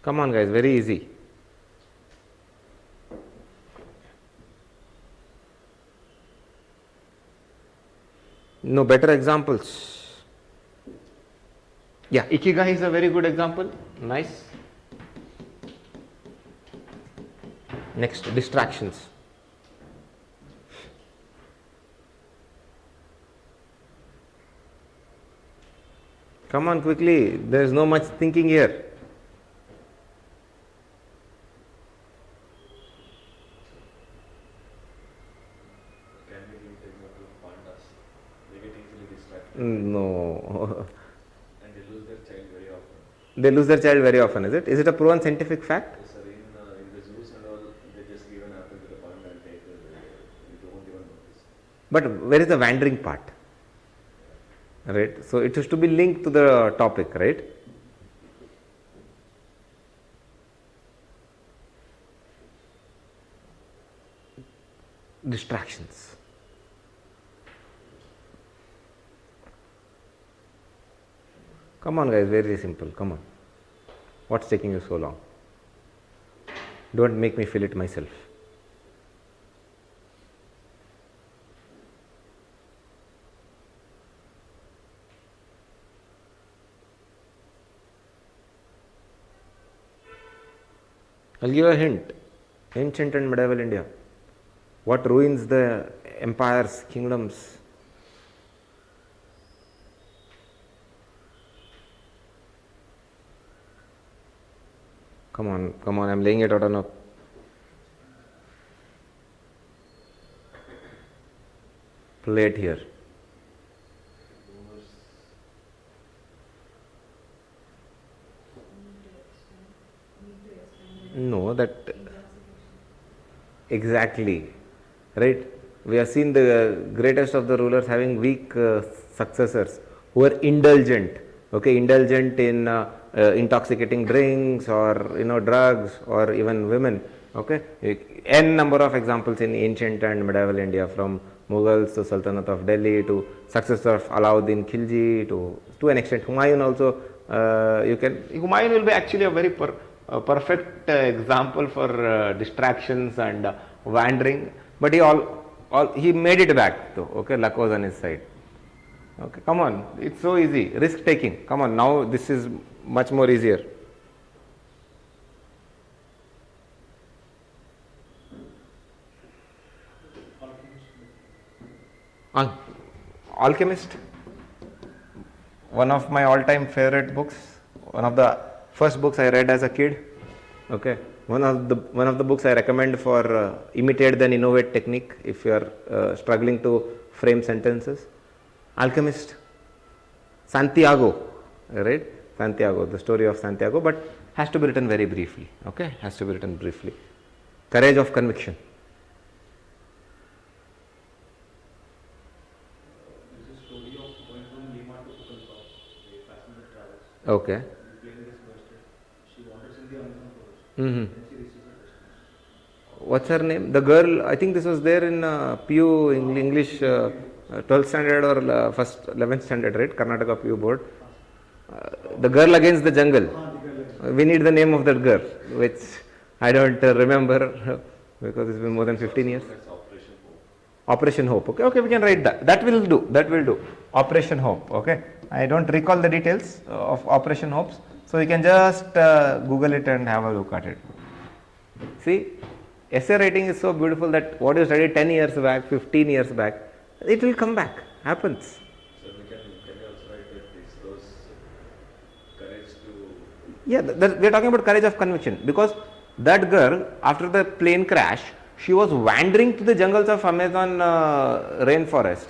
Speaker 1: Come on guys, very easy. No better examples. Yeah, Ikigai is a very good example. Nice. Next, distractions. Come on quickly, there is no much thinking here. No.
Speaker 2: And they lose their child very often.
Speaker 1: They lose their child very often, is it? Is it a proven scientific fact?
Speaker 2: Yes, sir. In the zoos and all, they just give an apple to the panda and take it. You don't even notice.
Speaker 1: But where is the wandering part? Right? So it has to be linked to the topic, right? Distractions. Come on guys, very simple, come on. What's taking you so long? Don't make me feel it myself. I'll give a hint. Ancient and medieval India. What ruins the empires, kingdoms? Come on, I'm laying it out on a plate here. No, that exactly, right? We have seen the greatest of the rulers having weak successors who were indulgent, okay, indulgent in intoxicating drinks or drugs or even women, okay. N number of examples in ancient and medieval India, from Mughals to Sultanate of Delhi to successor of Alauddin Khilji to an extent Humayun also. Humayun will be actually a very perfect example for distractions and wandering, but he made it back though, okay. Luck was on his side, okay. Come on, it's so easy, risk taking. Come on, now this is much more easier. Alchemist, one of my all-time favorite books, one of the first books I read as a kid, okay. One of the books I recommend for imitate then innovate technique if you are struggling to frame sentences. Alchemist, Santiago, right? Santiago, the story of Santiago, but has to be written very briefly, okay? Has to be written briefly. Courage of conviction.
Speaker 2: This is a story of going from Lima to Pukalpa, a passenger travels.
Speaker 1: Okay.
Speaker 2: The plane gets busted. She wanders in the unknown forest.
Speaker 1: Mm-hmm.
Speaker 2: Then she reaches her destination.
Speaker 1: What's her name? The girl, I think this was there in PU English 12th standard or first 11th standard, right? Karnataka PU board. The girl against the jungle. We need the name of that girl, which I don't remember because it's been more than 15 years.
Speaker 2: That's Operation Hope.
Speaker 1: Operation Hope. Okay, we can write that. That will do. Operation Hope. Okay. I don't recall the details of Operation Hope, so you can just Google it and have a look at it. See, essay writing is so beautiful that what you studied 10 years back, 15 years back, it will come back. Happens.
Speaker 2: So can you also write that it's those courage to...
Speaker 1: Yeah, we are talking about courage of conviction, because that girl, after the plane crash, she was wandering to the jungles of Amazon rainforest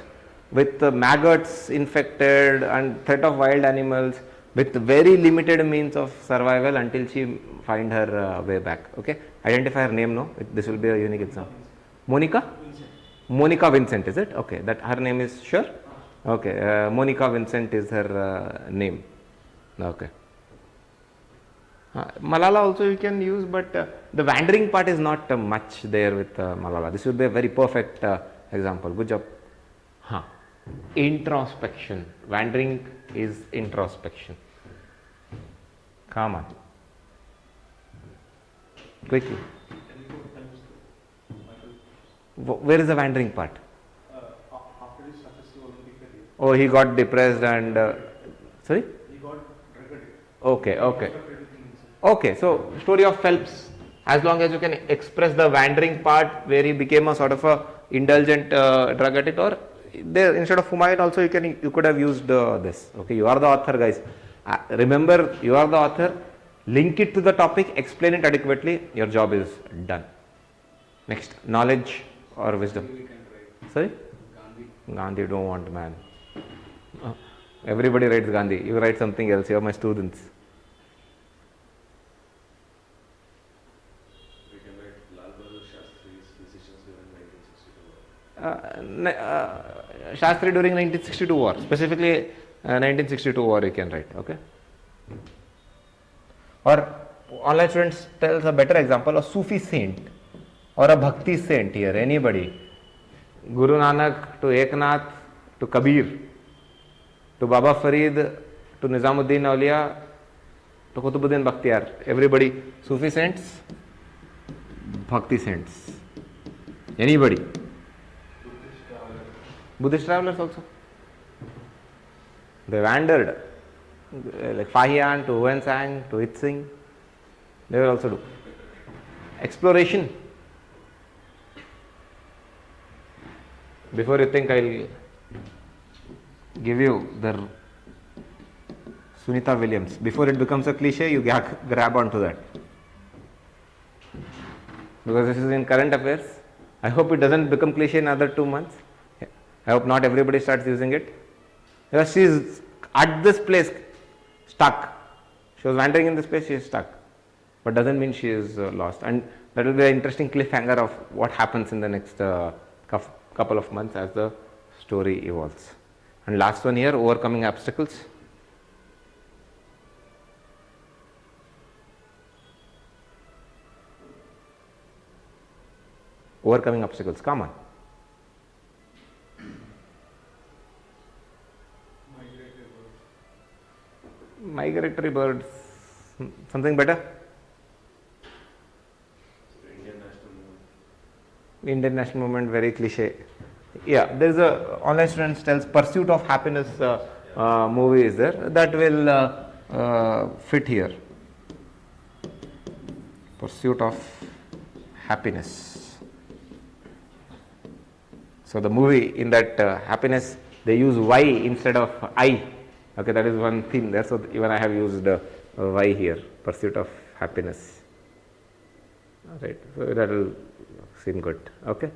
Speaker 1: with maggots infected and threat of wild animals, with very limited means of survival until she find her way back. Okay, identify her name. No, this will be a unique example. Monica Vincent, is it? Okay, that her name is sure. Okay, Monica Vincent is her name. Okay. Malala also you can use, but the wandering part is not much there with Malala. This will be a very perfect example. Good job. Introspection. Wandering is introspection. Come on. Quickly. Where is the wandering part?
Speaker 2: After his successful Olympic career,
Speaker 1: Oh, he got depressed and sorry.
Speaker 2: he got rugged.
Speaker 1: Okay, so story of Phelps. As long as you can express the wandering part where he became a sort of a indulgent drug addict, or there instead of Humayun also you could have used this. Okay, you are the author, guys. Remember, you are the author. Link it to the topic, explain it adequately. Your job is done. Next, knowledge or wisdom.
Speaker 2: We can write
Speaker 1: Sorry, Gandhi don't want, man. Everybody writes Gandhi. You write something else. You are my students.
Speaker 2: We can write Lal Bahadur Shastri's decisions during 1962 war.
Speaker 1: Shastri during 1962 war, specifically 1962 war you can write, okay. Or online students tells a better example, a Sufi saint or a Bhakti saint here, anybody. Guru Nanak to Eknath to Kabir to Baba Farid to to Nizamuddin Auliya to Qutbuddin Bakhtiyar. Everybody, Sufi saints, Bhakti saints. Anybody? Buddhist travelers also. They wandered like Fahian to Huensang to Itzing. They will also do. Exploration. Before you think, I'll give you the Sunita Williams. Before it becomes a cliche, you grab onto that. Because this is in current affairs. I hope it doesn't become cliche in another 2 months. I hope not everybody starts using it. Because she is at this place stuck. She was wandering in this place, she is stuck. But doesn't mean she is lost. And that will be an interesting cliffhanger of what happens in the next couple of months as the story evolves. And last one here, overcoming obstacles. Overcoming obstacles, come on. Migratory birds, something better? Indian national movement, very cliche. Yeah, there is a online student tells Pursuit of Happiness movie is there that will fit here. Pursuit of Happiness. So the movie, in that happiness, they use Y instead of I. Okay, that is one theme there. So even I have used Y here. Pursuit of Happiness. Right. So that will seem good. Okay.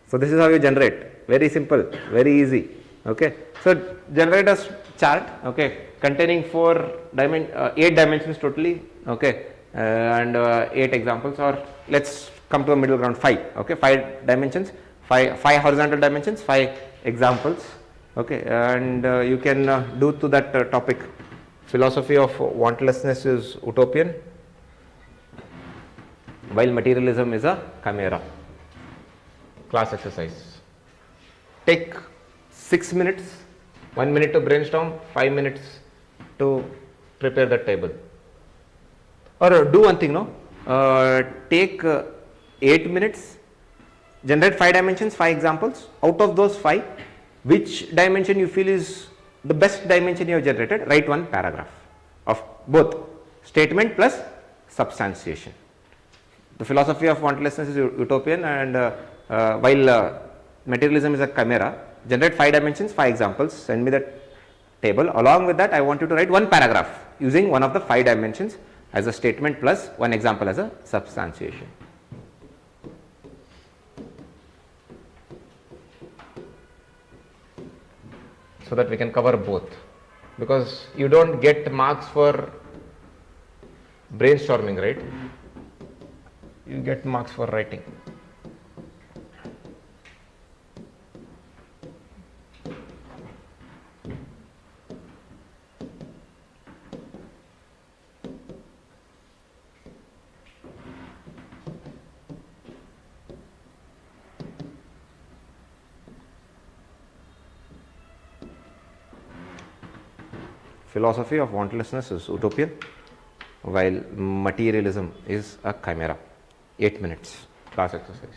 Speaker 1: So this is how you generate. Very simple, very easy. Okay. So generate a chart. Okay, containing 8 dimensions totally. Okay, and 8 examples. Or let's come to a middle ground, 5. Okay, 5 dimensions, 5 horizontal dimensions, 5 examples. Okay, and you can do to that topic. Philosophy of wantlessness is utopian, while materialism is a chimera. Class exercise. Take 6 minutes, 1 minute to brainstorm, 5 minutes to prepare the table. Or do one thing, no? Take 8 minutes, generate 5 dimensions, 5 examples. Out of those 5, which dimension you feel is the best dimension you have generated, write one paragraph of both statement plus substantiation. The philosophy of wantlessness is utopian, and while materialism is a chimera. Generate 5 dimensions, 5 examples, send me that table. Along with that, I want you to write one paragraph using one of the 5 dimensions as a statement plus one example as a substantiation. So that we can cover both, because you don't get marks for brainstorming, right? You get marks for writing. Philosophy of wantlessness is utopian, while materialism is a chimera. 8 minutes, class exercise.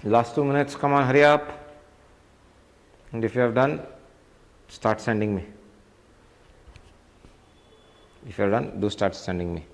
Speaker 1: Last 2 minutes, come on, hurry up. And if you have done, start sending me. If you have done, do start sending me.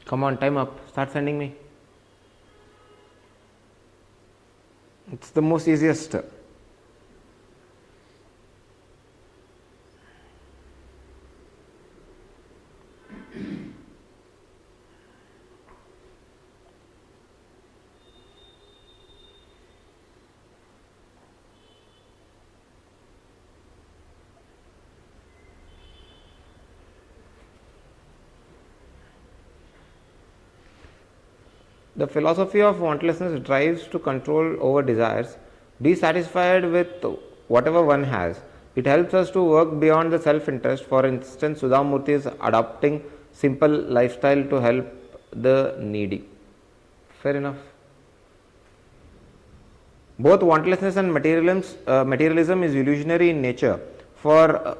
Speaker 1: Come on, time up. Start sending me. It's the most easiest. The philosophy of wantlessness drives to control over desires. Be satisfied with whatever one has. It helps us to work beyond the self-interest. For instance, Sudhamurthy is adopting simple lifestyle to help the needy. Fair enough. Both wantlessness and materialism is illusionary in nature. Both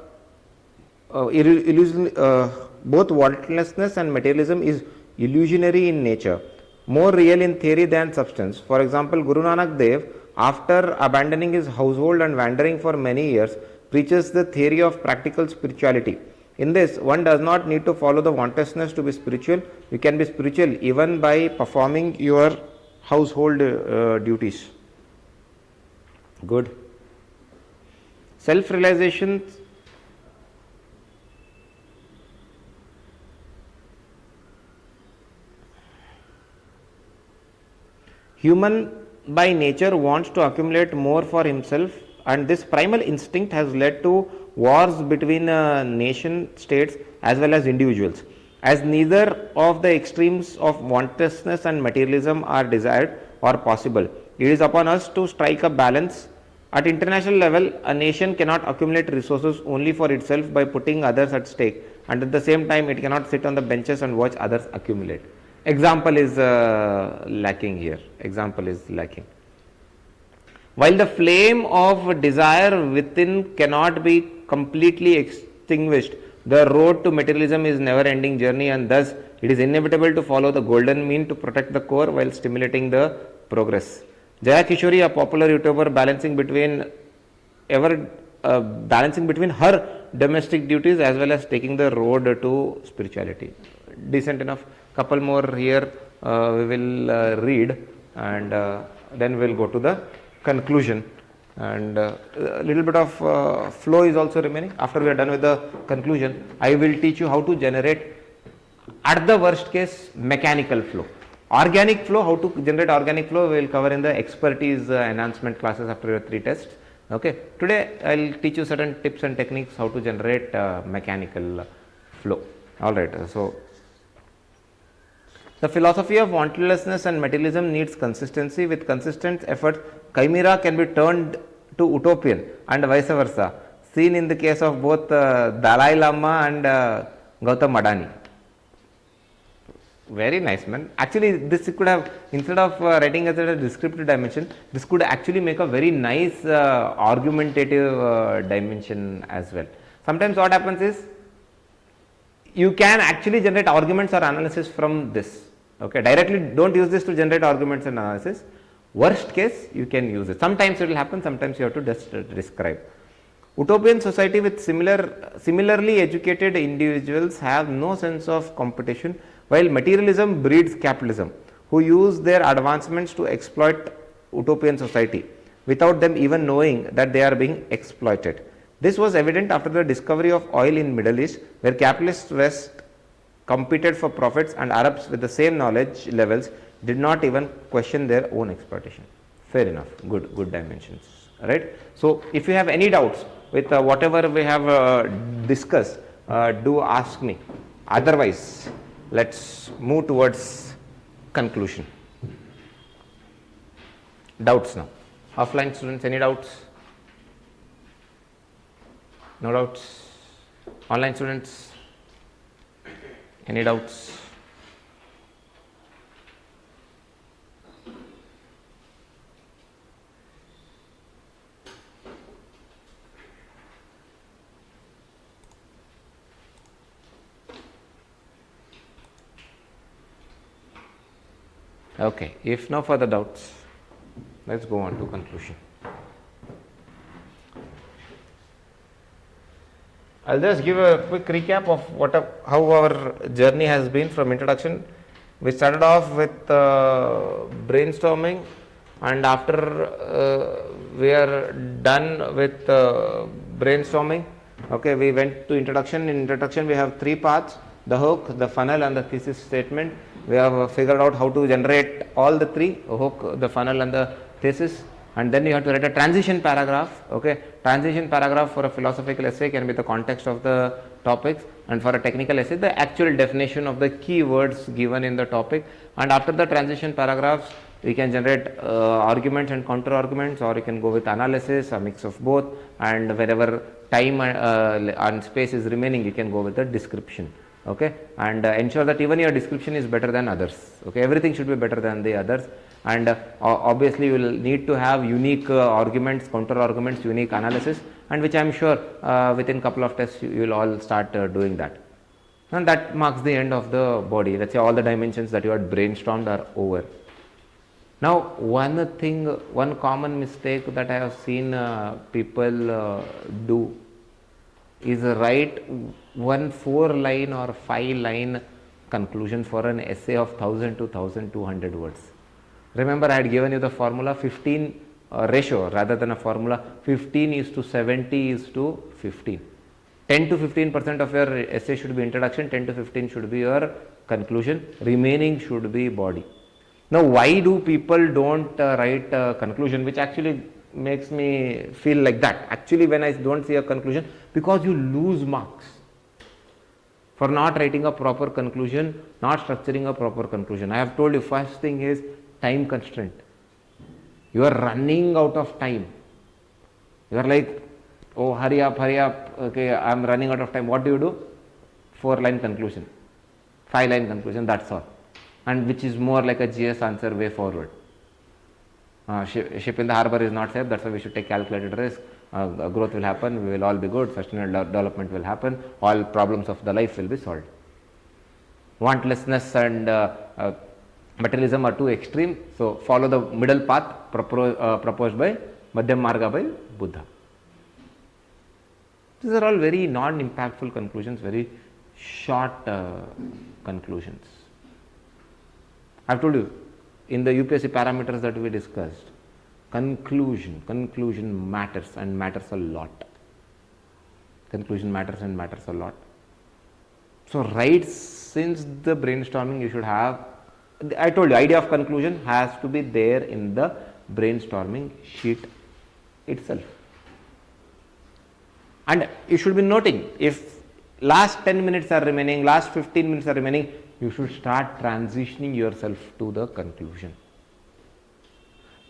Speaker 1: wantlessness and materialism is illusionary in nature, more real in theory than substance. For example, Guru Nanak Dev, after abandoning his household and wandering for many years, preaches the theory of practical spirituality. In this, one does not need to follow the wantlessness to be spiritual. You can be spiritual even by performing your household duties. Good. Self-realization. Human by nature wants to accumulate more for himself, and this primal instinct has led to wars between nation states as well as individuals. As neither of the extremes of wantlessness and materialism are desired or possible, it is upon us to strike a balance. At international level, a nation cannot accumulate resources only for itself by putting others at stake, and at the same time it cannot sit on the benches and watch others accumulate. Example is lacking here. While the flame of desire within cannot be completely extinguished, the road to materialism is never ending journey, and thus it is inevitable to follow the golden mean to protect the core while stimulating the progress. Jaya Kishori, a popular YouTuber, balancing between her domestic duties as well as taking the road to spirituality. Decent enough. Couple more here we will read, and then we will go to the conclusion, and a little bit of flow is also remaining. After we are done with the conclusion, I will teach you how to generate, at the worst case, mechanical flow. Organic flow, how to generate organic flow, we will cover in the expertise enhancement classes after your 3 tests. Okay. Today I will teach you certain tips and techniques how to generate mechanical flow. Alright, so the philosophy of wantlessness and materialism needs consistency. With consistent effort, chimera can be turned to utopian and vice versa, seen in the case of both Dalai Lama and Gautam Adani. Very nice, man. Actually, this could have, instead of writing as a descriptive dimension, this could actually make a very nice argumentative dimension as well. Sometimes what happens is, you can actually generate arguments or analysis from this. Okay, directly don't use this to generate arguments and analysis. Worst case, you can use it. Sometimes it will happen, sometimes you have to just describe. Utopian society with similarly educated individuals have no sense of competition, while materialism breeds capitalism, who use their advancements to exploit utopian society without them even knowing that they are being exploited. This was evident after the discovery of oil in Middle East, where capitalist West competed for profits and Arabs with the same knowledge levels did not even question their own exploitation. Fair enough, good dimensions, right? So if you have any doubts with whatever we have discussed, do ask me. Otherwise, let's move towards conclusion. Doubts now. Offline students, any doubts? No doubts? Online students, any doubts? Okay, if no further doubts, let's go on to conclusion. I'll just give a quick recap of how our journey has been from introduction. We started off with brainstorming, and after we are done with brainstorming, okay, we went to introduction. In introduction, we have three parts: the hook, the funnel, and the thesis statement. We have figured out how to generate all the three: the hook, the funnel, and the thesis. And then you have to write a transition paragraph. Okay, transition paragraph for a philosophical essay can be the context of the topics, and for a technical essay, the actual definition of the keywords given in the topic. And after the transition paragraphs, we can generate arguments and counter arguments, or you can go with analysis, a mix of both. And wherever time and space is remaining, you can go with the description. Okay, and ensure that even your description is better than others. Okay, everything should be better than the others. And obviously you will need to have unique arguments, counter arguments, unique analysis, and which I am sure within couple of tests you will all start doing that. And that marks the end of the body. Let's say all the dimensions that you had brainstormed are over. Now one common mistake that I have seen people do is write one 4-line or 5-line conclusion for an essay of 1000 to 1200 words. Remember, I had given you the formula 15 ratio rather than a formula 15:70:15. 10 to 15% of your essay should be introduction, 10 to 15 should be your conclusion, remaining should be body. Now, why do people don't write a conclusion, which actually makes me feel like that? Actually, when I don't see a conclusion, because you lose marks for not writing a proper conclusion, not structuring a proper conclusion. I have told you, first thing is time constraint. You are running out of time. You are like, oh, hurry up, okay, I am running out of time. What do? 4-line conclusion, 5-line conclusion, that's all. And which is more like a GS answer way forward. Ship in the harbor is not safe, that's why we should take calculated risk. Growth will happen, we will all be good, sustainable development will happen, all problems of the life will be solved. Wantlessness and materialism are too extreme, so follow the middle path proposed by Madhyam Marga by Buddha. These are all very non-impactful conclusions, very short conclusions. I have told you, in the UPSC parameters that we discussed, conclusion matters and matters a lot. Conclusion matters and matters a lot. So right since the brainstorming you should have, I told you, idea of conclusion has to be there in the brainstorming sheet itself. And you should be noting, if last 10 minutes are remaining, last 15 minutes are remaining, you should start transitioning yourself to the conclusion.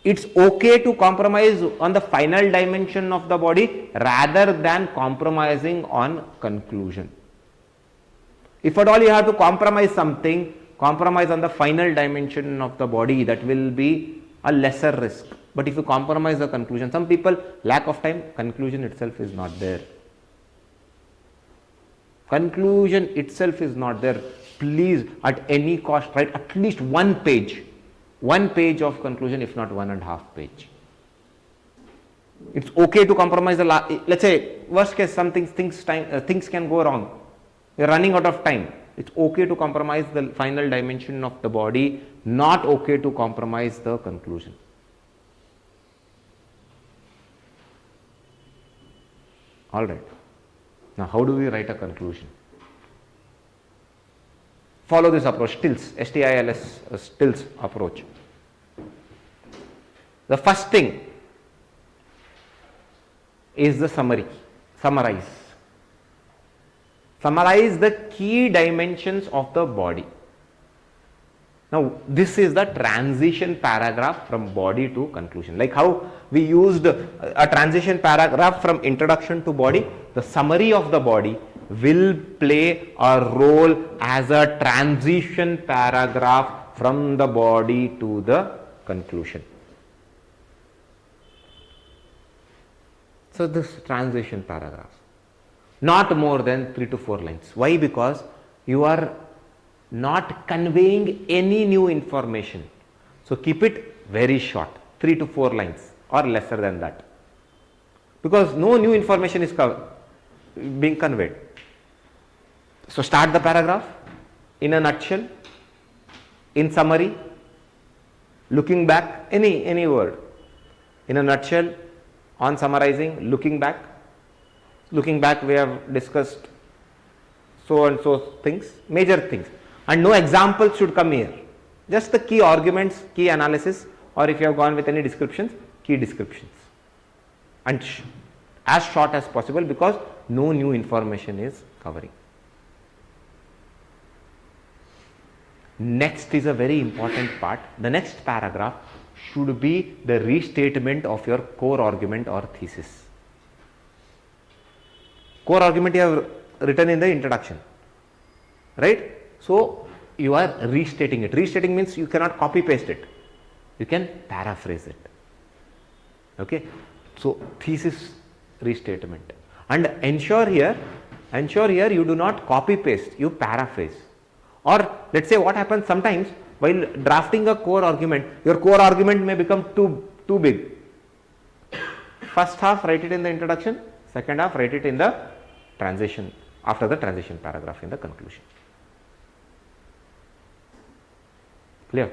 Speaker 1: It's okay to compromise on the final dimension of the body rather than compromising on conclusion. If at all you have to compromise something, compromise on the final dimension of the body, that will be a lesser risk. But if you compromise the conclusion, some people, lack of time, conclusion itself is not there. Conclusion itself is not there. Please, at any cost, write at least one page one page of conclusion, if not 1.5 page. It's okay to compromise the let's say worst case things can go wrong. You're running out of time. It's okay to compromise the final dimension of the body, not okay to compromise the conclusion. All right. Now, how do we write a conclusion? Follow this approach, STILS, STILS, STILS approach. The first thing is the summary. Summarize the key dimensions of the body. Now, this is the transition paragraph from body to conclusion. Like how we used a transition paragraph from introduction to body, the summary of the body will play a role as a transition paragraph from the body to the conclusion. So, this transition paragraph, not more than 3 to 4 lines. Why? Because you are not conveying any new information. So, keep it very short, 3 to 4 lines or lesser than that, because no new information is being conveyed. So, start the paragraph in a nutshell, in summary, looking back, any word, in a nutshell, on summarizing, looking back. Looking back, we have discussed so and so things, major things, and no examples should come here. Just the key arguments, key analysis, or if you have gone with any descriptions, key descriptions, and as short as possible, because no new information is covering. Next is a very important part. The next paragraph should be the restatement of your core argument or thesis. Core argument you have written in the introduction, right? So, you are restating it. Restating means you cannot copy paste it, you can paraphrase it. Okay. So, thesis restatement, and ensure here you do not copy paste, you paraphrase. Or let us say what happens sometimes while drafting a core argument, your core argument may become too big. First half write it in the introduction, second half write it in the transition, after the transition paragraph in the conclusion. Clear?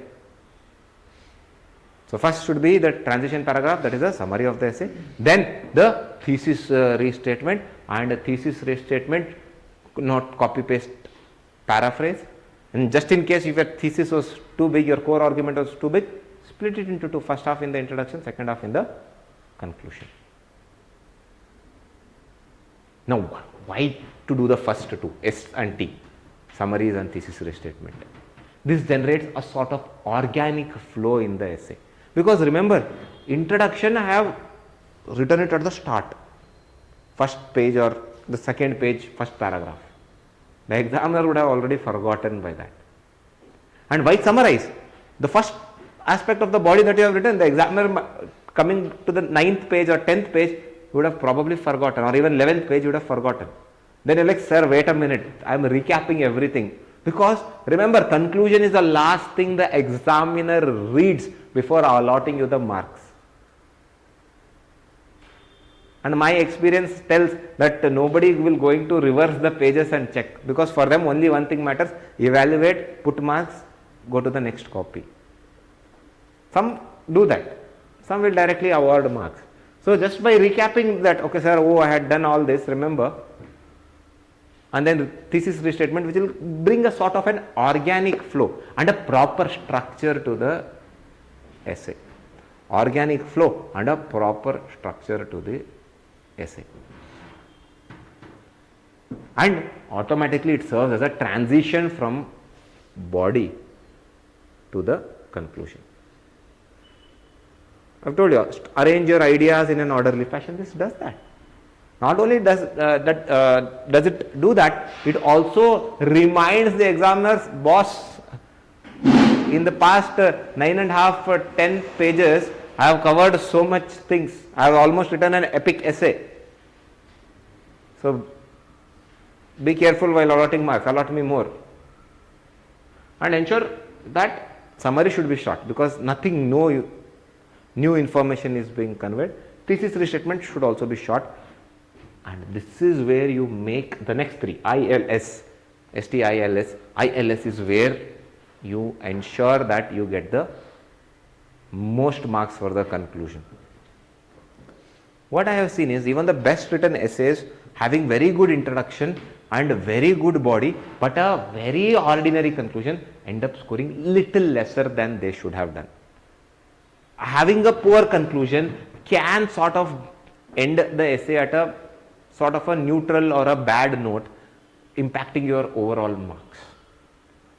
Speaker 1: So, first should be the transition paragraph, that is a summary of the essay, then the thesis restatement, and thesis restatement not copy paste, paraphrase. And just in case if your thesis was too big, your core argument was too big, split it into two, first half in the introduction, second half in the conclusion. Now, why to do the first two, S and T, summaries and thesis restatement? This generates a sort of organic flow in the essay, because remember, introduction I have written it at the start, first page or the second page, first paragraph. The examiner would have already forgotten by that. And why summarize? The first aspect of the body that you have written, the examiner coming to the 9th page or 10th page would have probably forgotten, or even 11th page would have forgotten. Then you are like, sir, wait a minute, I am recapping everything. Because remember, conclusion is the last thing the examiner reads before allotting you the marks. And my experience tells that nobody will going to reverse the pages and check, because for them only one thing matters: evaluate, put marks, go to the next copy. Some do that, some will directly award marks. So, just by recapping that, okay sir, oh I had done all this, remember, and then thesis restatement, which will bring a sort of an organic flow and a proper structure to the essay. Organic flow and a proper structure to the essay, and automatically it serves as a transition from body to the conclusion. I have told you, arrange your ideas in an orderly fashion. This does that. Not only does does it do that, it also reminds the examiner's boss, in the past 9.5 10 pages I have covered so much things, I have almost written an epic essay. So, be careful while allotting marks, allot me more, and ensure that Summary should be short because nothing new information is being conveyed. Thesis restatement should also be short, and this is where you make the next three ILS, STILS. ILS is where you ensure that you get the most marks for the conclusion. What I have seen is even the best written essays having very good introduction and very good body but a very ordinary conclusion end up scoring little lesser than they should have done. Having a poor conclusion can sort of end the essay at a sort of a neutral or a bad note, impacting your overall marks.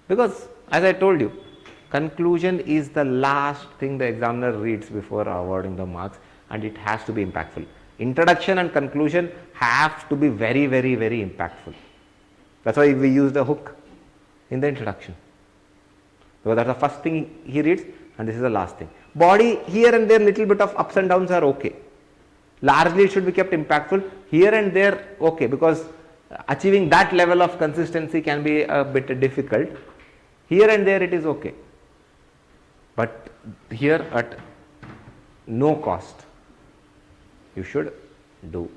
Speaker 1: Because as I told you, conclusion is the last thing the examiner reads before awarding the marks, and it has to be impactful. Introduction and conclusion have to be very, very, very impactful. That's why we use the hook in the introduction, because that's the first thing he reads and this is the last thing. Body, here and there little bit of ups and downs are okay. Largely it should be kept impactful. Here and there okay, because achieving that level of consistency can be a bit difficult. Here and there it is okay, but here at no cost you should do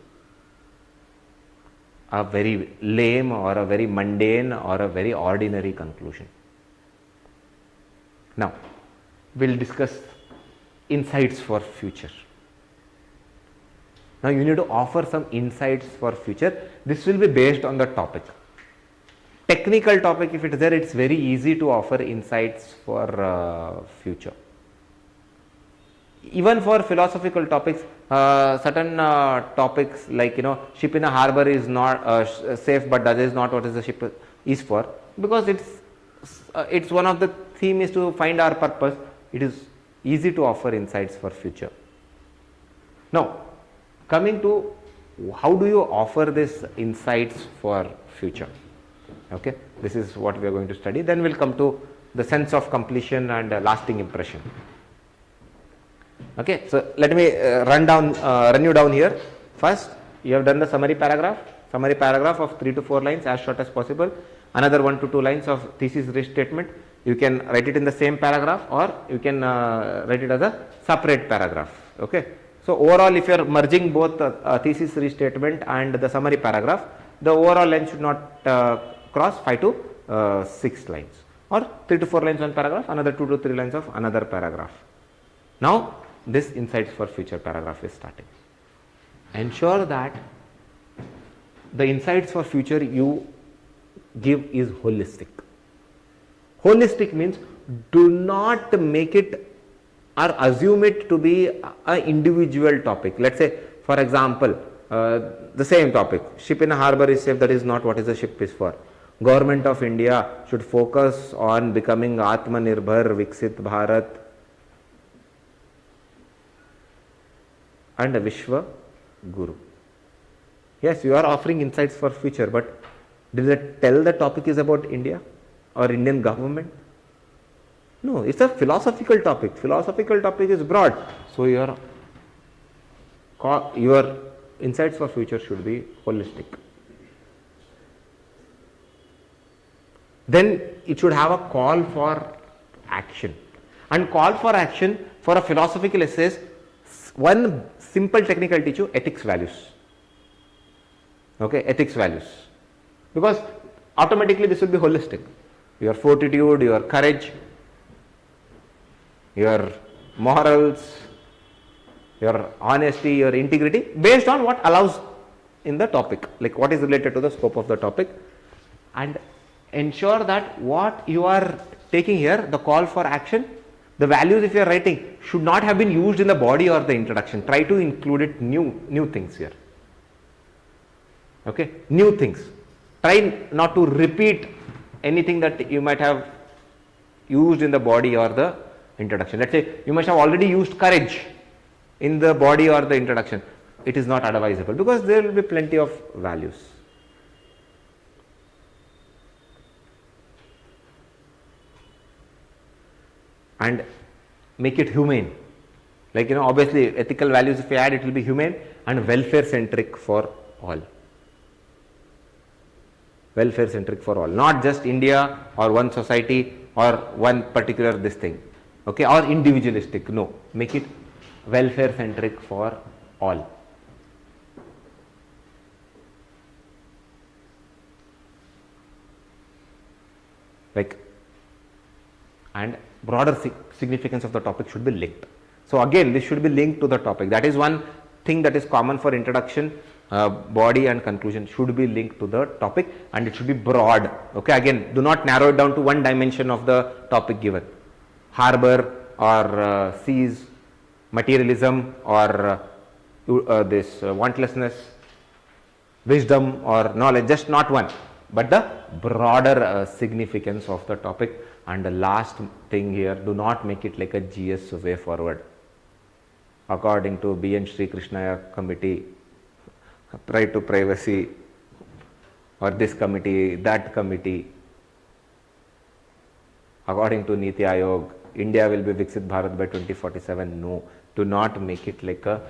Speaker 1: a very lame or a very mundane or a very ordinary conclusion. Now we will discuss insights for future. Now you need to offer some insights for future. This will be based on the topic. Technical topic, if it is there, it's very easy to offer insights for future. Even for philosophical topics, certain topics like ship in a harbor is not safe, but that is not what is the ship is for, because it's one of the theme is to find our purpose. It is easy to offer insights for future. Now coming to how do you offer this insights for future. Okay, this is what we are going to study. Then we'll come to the sense of completion and lasting impression. Okay, so let me run you down here. First, you have done the summary paragraph of 3 to 4 lines, as short as possible. Another 1 to 2 lines of thesis restatement. You can write it in the same paragraph, or you can write it as a separate paragraph. Okay, so overall, if you are merging both thesis restatement and the summary paragraph, the overall length should not cross 5 to 6 lines, or 3 to 4 lines one paragraph, another 2 to 3 lines of another paragraph. Now this insights for future paragraph is starting. Ensure that the insights for future you give is holistic. Holistic means do not make it or assume it to be an individual topic. Let's say, for example, the same topic, ship in a harbor is safe, that is not what is the ship is for. Government of India should focus on becoming Atmanirbhar, Viksit Bharat and Vishwa Guru. Yes, you are offering insights for future, but did it tell the topic is about India or Indian government? No, it's a philosophical topic. Philosophical topic is broad, so your insights for future should be holistic. Then it should have a call for action, and call for action for a philosophical essays, one simple technical teach you ethics values. Okay, ethics values, because automatically this will be holistic. Your fortitude, your courage, your morals, your honesty, your integrity, based on what allows in the topic, like what is related to the scope of the topic. And ensure that what you are taking here, the call for action, the values if you are writing should not have been used in the body or the introduction. Try to include it new things here. Okay, new things. Try not to repeat anything that you might have used in the body or the introduction. Let's say you must have already used courage in the body or the introduction. It is not advisable, because there will be plenty of values. And make it humane. Like, obviously ethical values, if you add, it will be humane and welfare centric for all. Welfare centric for all, not just India or one society or one particular this thing, okay, or individualistic. No, make it welfare centric for all. Like, and broader significance of the topic should be linked. So again, this should be linked to the topic. That is one thing that is common for introduction, body and conclusion should be linked to the topic, and it should be broad. Okay, again, do not narrow it down to one dimension of the topic given. Harbor or seas, materialism or this wantlessness, wisdom or knowledge, just not one, but the broader significance of the topic. And the last thing here, do not make it like a GS way forward. According to B.N. Sri Krishnaya committee, right to privacy, or this committee, that committee. According to Niti Aayog, India will be Viksit Bharat by 2047. No, do not make it like a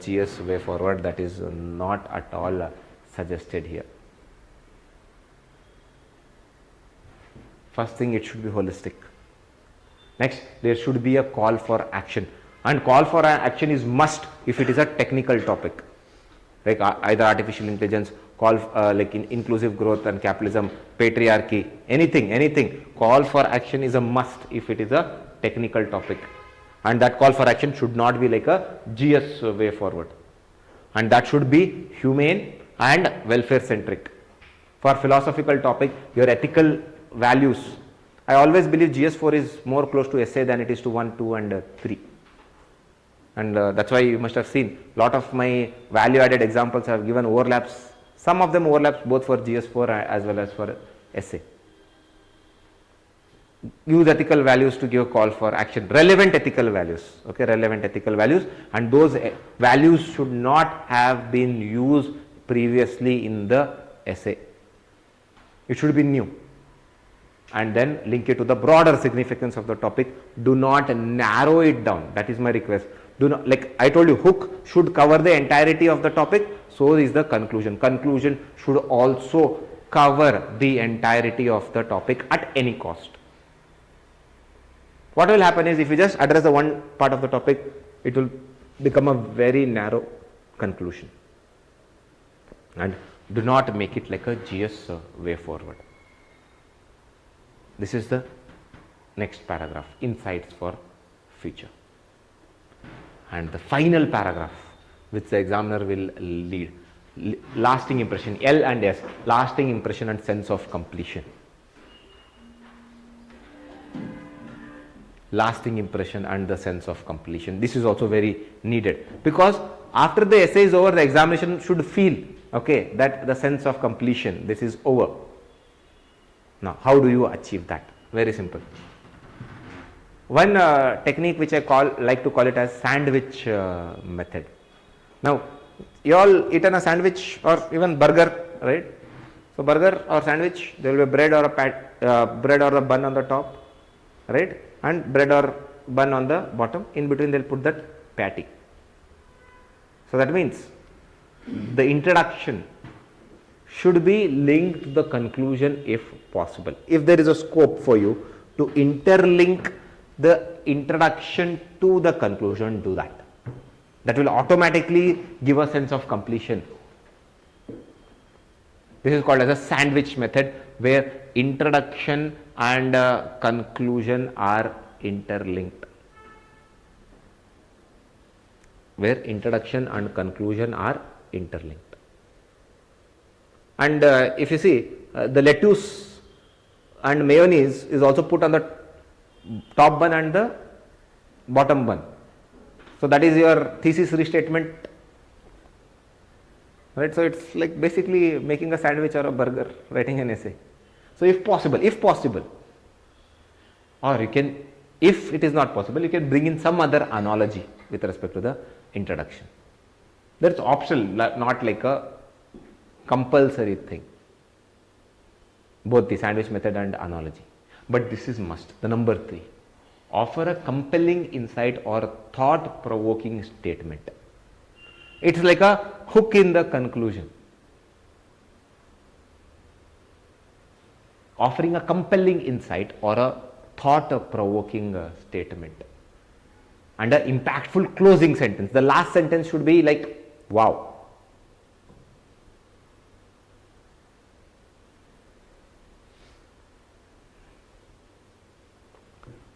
Speaker 1: GS way forward. That is not at all suggested here. First thing, it should be holistic. Next, there should be a call for action, and call for action is must if it is a technical topic, like either artificial intelligence, call like inclusive growth and capitalism, patriarchy, anything. Call for action is a must if it is a technical topic, and that call for action should not be like a GS way forward, and that should be humane and welfare centric. For philosophical topic, your ethical values, I always believe GS4 is more close to essay than it is to 1, 2 and 3, and that's why you must have seen lot of my value added examples have given overlaps. Some of them overlaps both for GS4 as well as for essay. Use ethical values to give call for action, relevant ethical values, okay, relevant ethical values, and those values should not have been used previously in the essay. It should be new. And then link it to the broader significance of the topic. Do not narrow it down. That is my request. Do not, like I told you, hook should cover the entirety of the topic. So is the conclusion. Conclusion should also cover the entirety of the topic at any cost. What will happen is, if you just address the one part of the topic, it will become a very narrow conclusion. And do not make it like a GS way forward. This is the next paragraph, insights for future. And the final paragraph which the examiner will lead, lasting impression, L and S, lasting impression and sense of completion. Lasting impression and the sense of completion. This is also very needed, because after the essay is over, the examination should feel, okay, that the sense of completion, this is over. Now, how do you achieve that? Very simple. One technique which I like to call it as sandwich method. Now, you all eaten a sandwich or even burger, right? So, burger or sandwich, there will be bread or bread or a bun on the top, right? And bread or bun on the bottom. In between, they will put that patty. So, that means the introduction should be linked to the conclusion if possible. If there is a scope for you to interlink the introduction to the conclusion, do that. That will automatically give a sense of completion. This is called as a sandwich method, where introduction and conclusion are interlinked. Where introduction and conclusion are interlinked. And if you see, the lettuce and mayonnaise is also put on the top bun and the bottom bun. So, that is your thesis restatement, right? So, it's like basically making a sandwich or a burger, writing an essay. So, if possible, or you can, if it is not possible, you can bring in some other analogy with respect to the introduction. That's optional, not like a compulsory thing, both the sandwich method and analogy. But this is must. The number 3, offer a compelling insight or thought provoking statement. It's like a hook in the conclusion. Offering a compelling insight or a thought-provoking statement and an impactful closing sentence. The last sentence should be like, wow.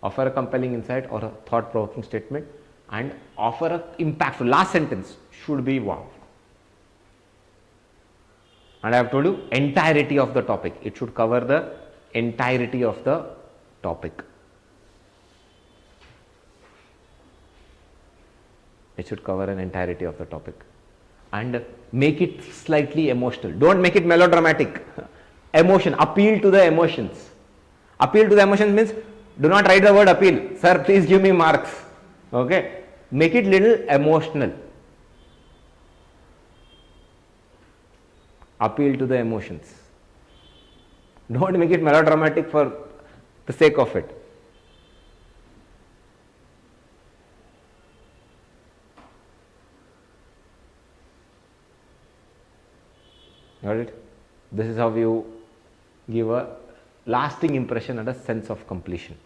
Speaker 1: Offer a compelling insight or a thought-provoking statement and offer a impactful, last sentence should be wow. And I have told you entirety of the topic, it should cover the entirety of the topic. It should cover an entirety of the topic and make it slightly emotional. Don't make it melodramatic. Emotion, appeal to the emotions. Appeal to the emotions means do not write the word appeal. Sir, please give me marks. Okay. Make it little emotional. Appeal to the emotions. Don't make it melodramatic for the sake of it. Got it? This is how you give a lasting impression and a sense of completion,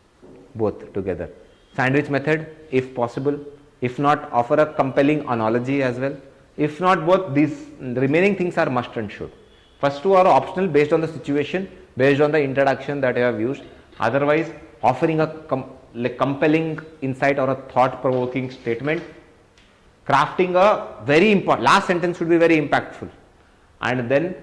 Speaker 1: both together. Sandwich method, if possible. If not, offer a compelling analogy as well. If not both, these remaining things are must and should. First two are optional based on the situation, based on the introduction that you have used. Otherwise, offering a compelling insight or a thought-provoking statement, crafting a very important, last sentence should be very impactful. And then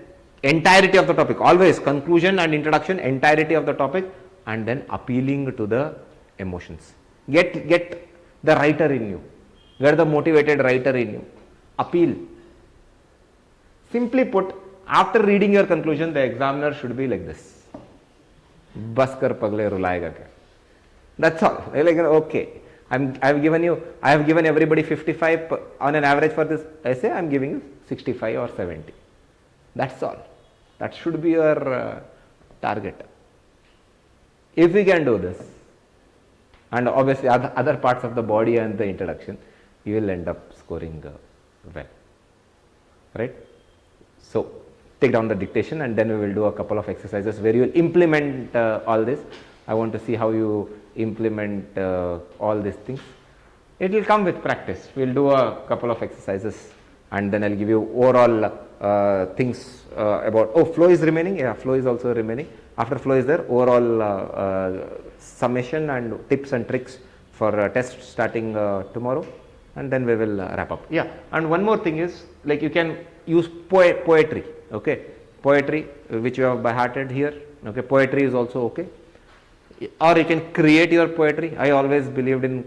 Speaker 1: entirety of the topic, always conclusion and introduction, entirety of the topic, and then appealing to the emotions. Get the writer in you, get the motivated writer in you, appeal. Simply put, after reading your conclusion, the examiner should be like this. Bas kar pagle rulayega kya. That's all. Like, okay, I have given everybody 55 on an average for this essay. I am giving you 65 or 70. That's all. That should be your target. If we can do this, and obviously other parts of the body and the introduction, you will end up scoring well. Right? So, take down the dictation and then we will do a couple of exercises where you will implement all this. I want to see how you implement all these things. It will come with practice. We will do a couple of exercises and then I will give you overall things about, flow is remaining. Yeah, flow is also remaining. After flow is there, overall summation and tips and tricks for test starting tomorrow, and then we will wrap up. Yeah, and one more thing is, like, you can use poetry. Okay, poetry which you have by hearted here. Okay, poetry is also okay. Or you can create your poetry. I always believed in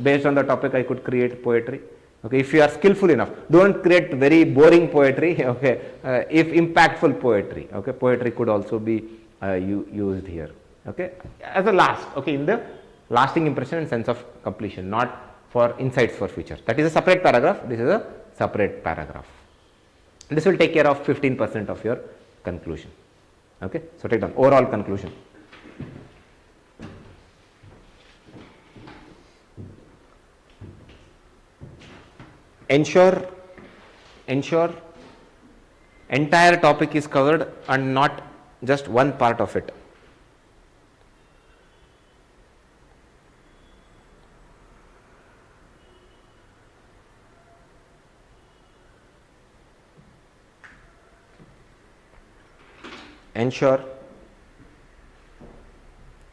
Speaker 1: based on the topic I could create poetry. Okay, if you are skillful enough, don't create very boring poetry. Okay, if impactful poetry. Okay, poetry could also be used here. Okay, as a last. Okay, in the lasting impression and sense of completion, not for insights for future. That is a separate paragraph. This is a separate paragraph. This will take care of 15% of your conclusion. Okay, so take down overall conclusion. Ensure entire topic is covered and not just one part of it. Ensure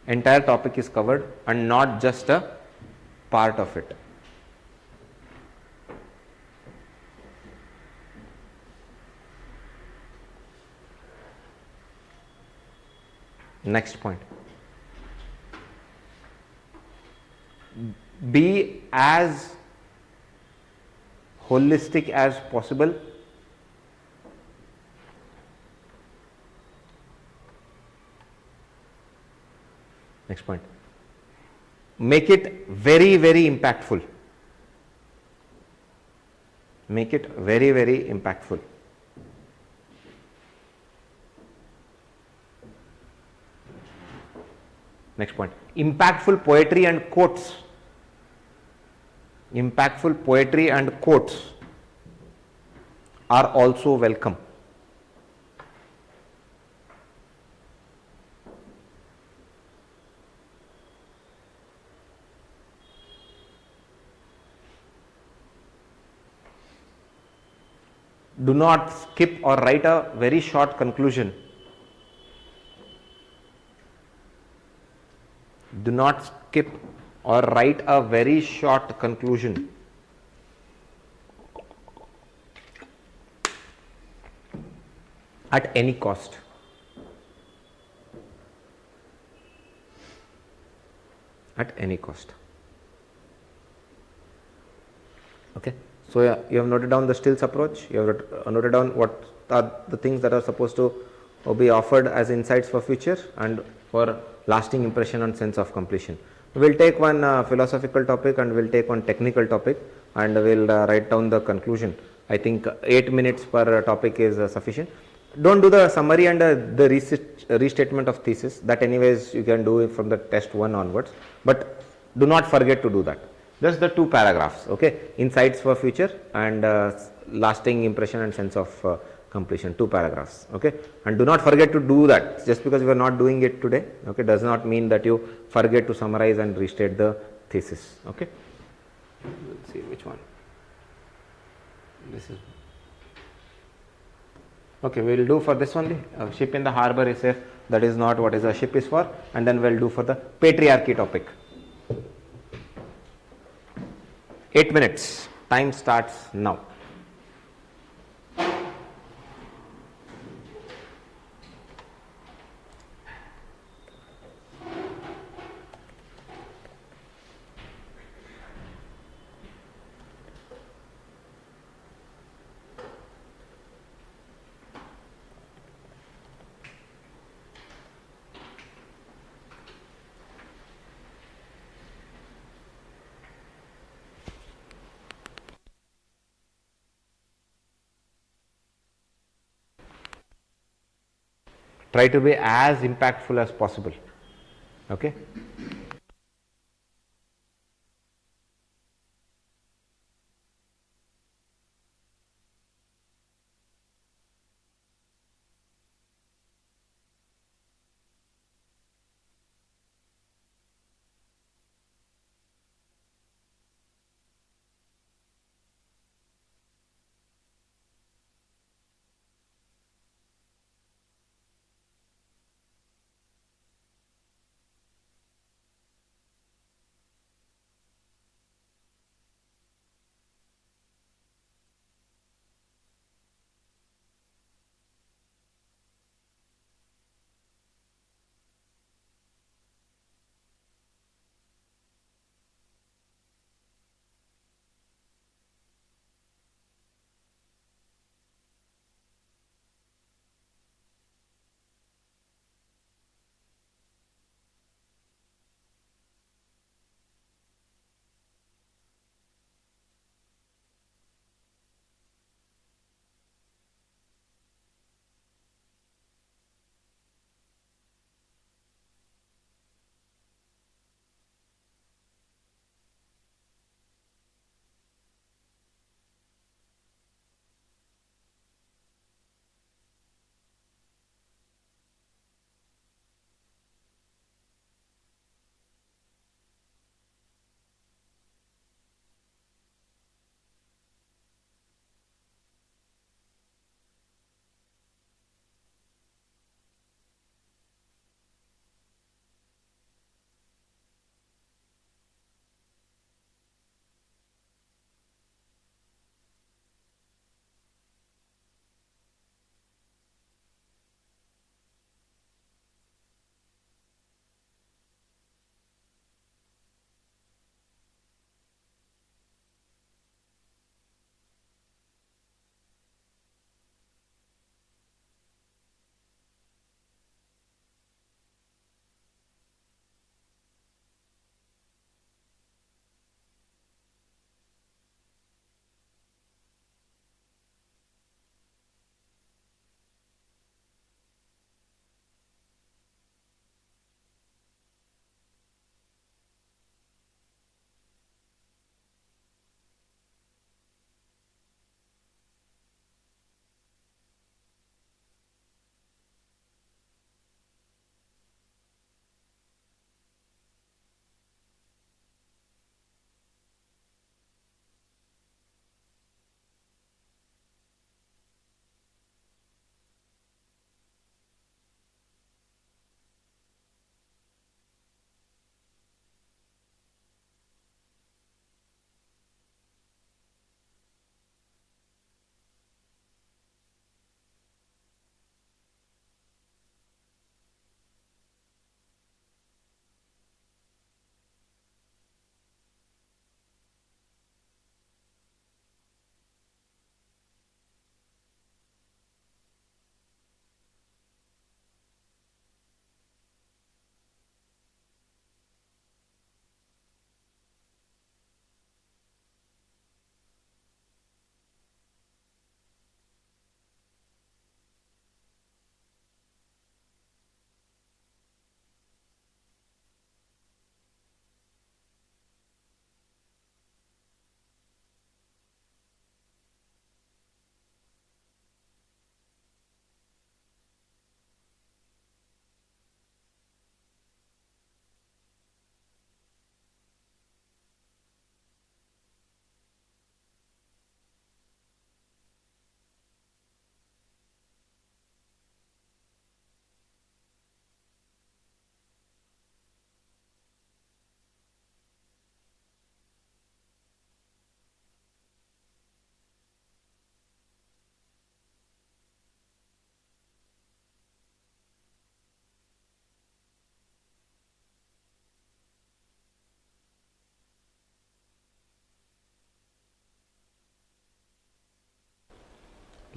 Speaker 1: entire topic is covered and not just a part of it. Next point. Be as holistic as possible. Next point. Make it very, very impactful. Make it very, very impactful. Next point. Impactful poetry and quotes. Impactful poetry and quotes are also welcome. Do not skip or write a very short conclusion. Do not skip or write a very short conclusion. At any cost. At any cost. Okay. So yeah, you have noted down the stills approach. You have noted down what are the things that are supposed to be offered as insights for future and for lasting impression and sense of completion. We will take one philosophical topic and we will take one technical topic and we will write down the conclusion. I think 8 minutes per topic is sufficient. Don't do the summary and the restatement of thesis. That anyways you can do it from the test 1 onwards, but do not forget to do that. Just the 2 paragraphs, okay, insights for future and lasting impression and sense of completion, 2 paragraphs, okay, and do not forget to do that. Just because we are not doing it today, okay, does not mean that you forget to summarize and restate the thesis, okay. Let's see which one. This is okay. We will do for this only. Ship in the harbor is safe. That is not what is a ship is for, and then we will do for the patriarchy topic. 8 minutes. Time starts now. Try to be as impactful as possible, okay.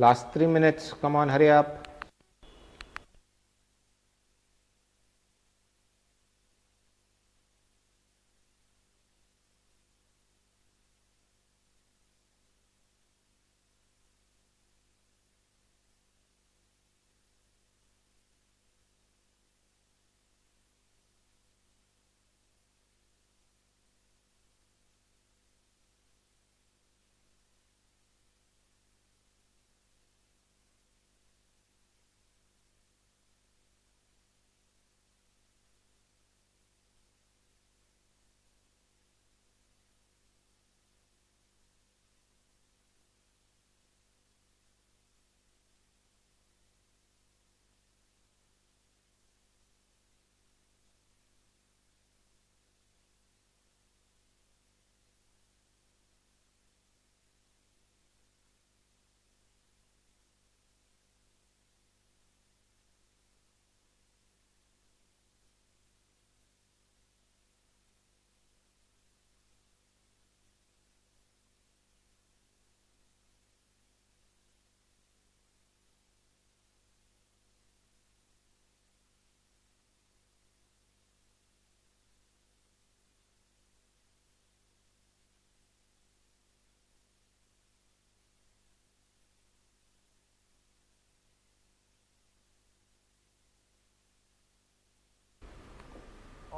Speaker 1: Last 3 minutes, come on, hurry up.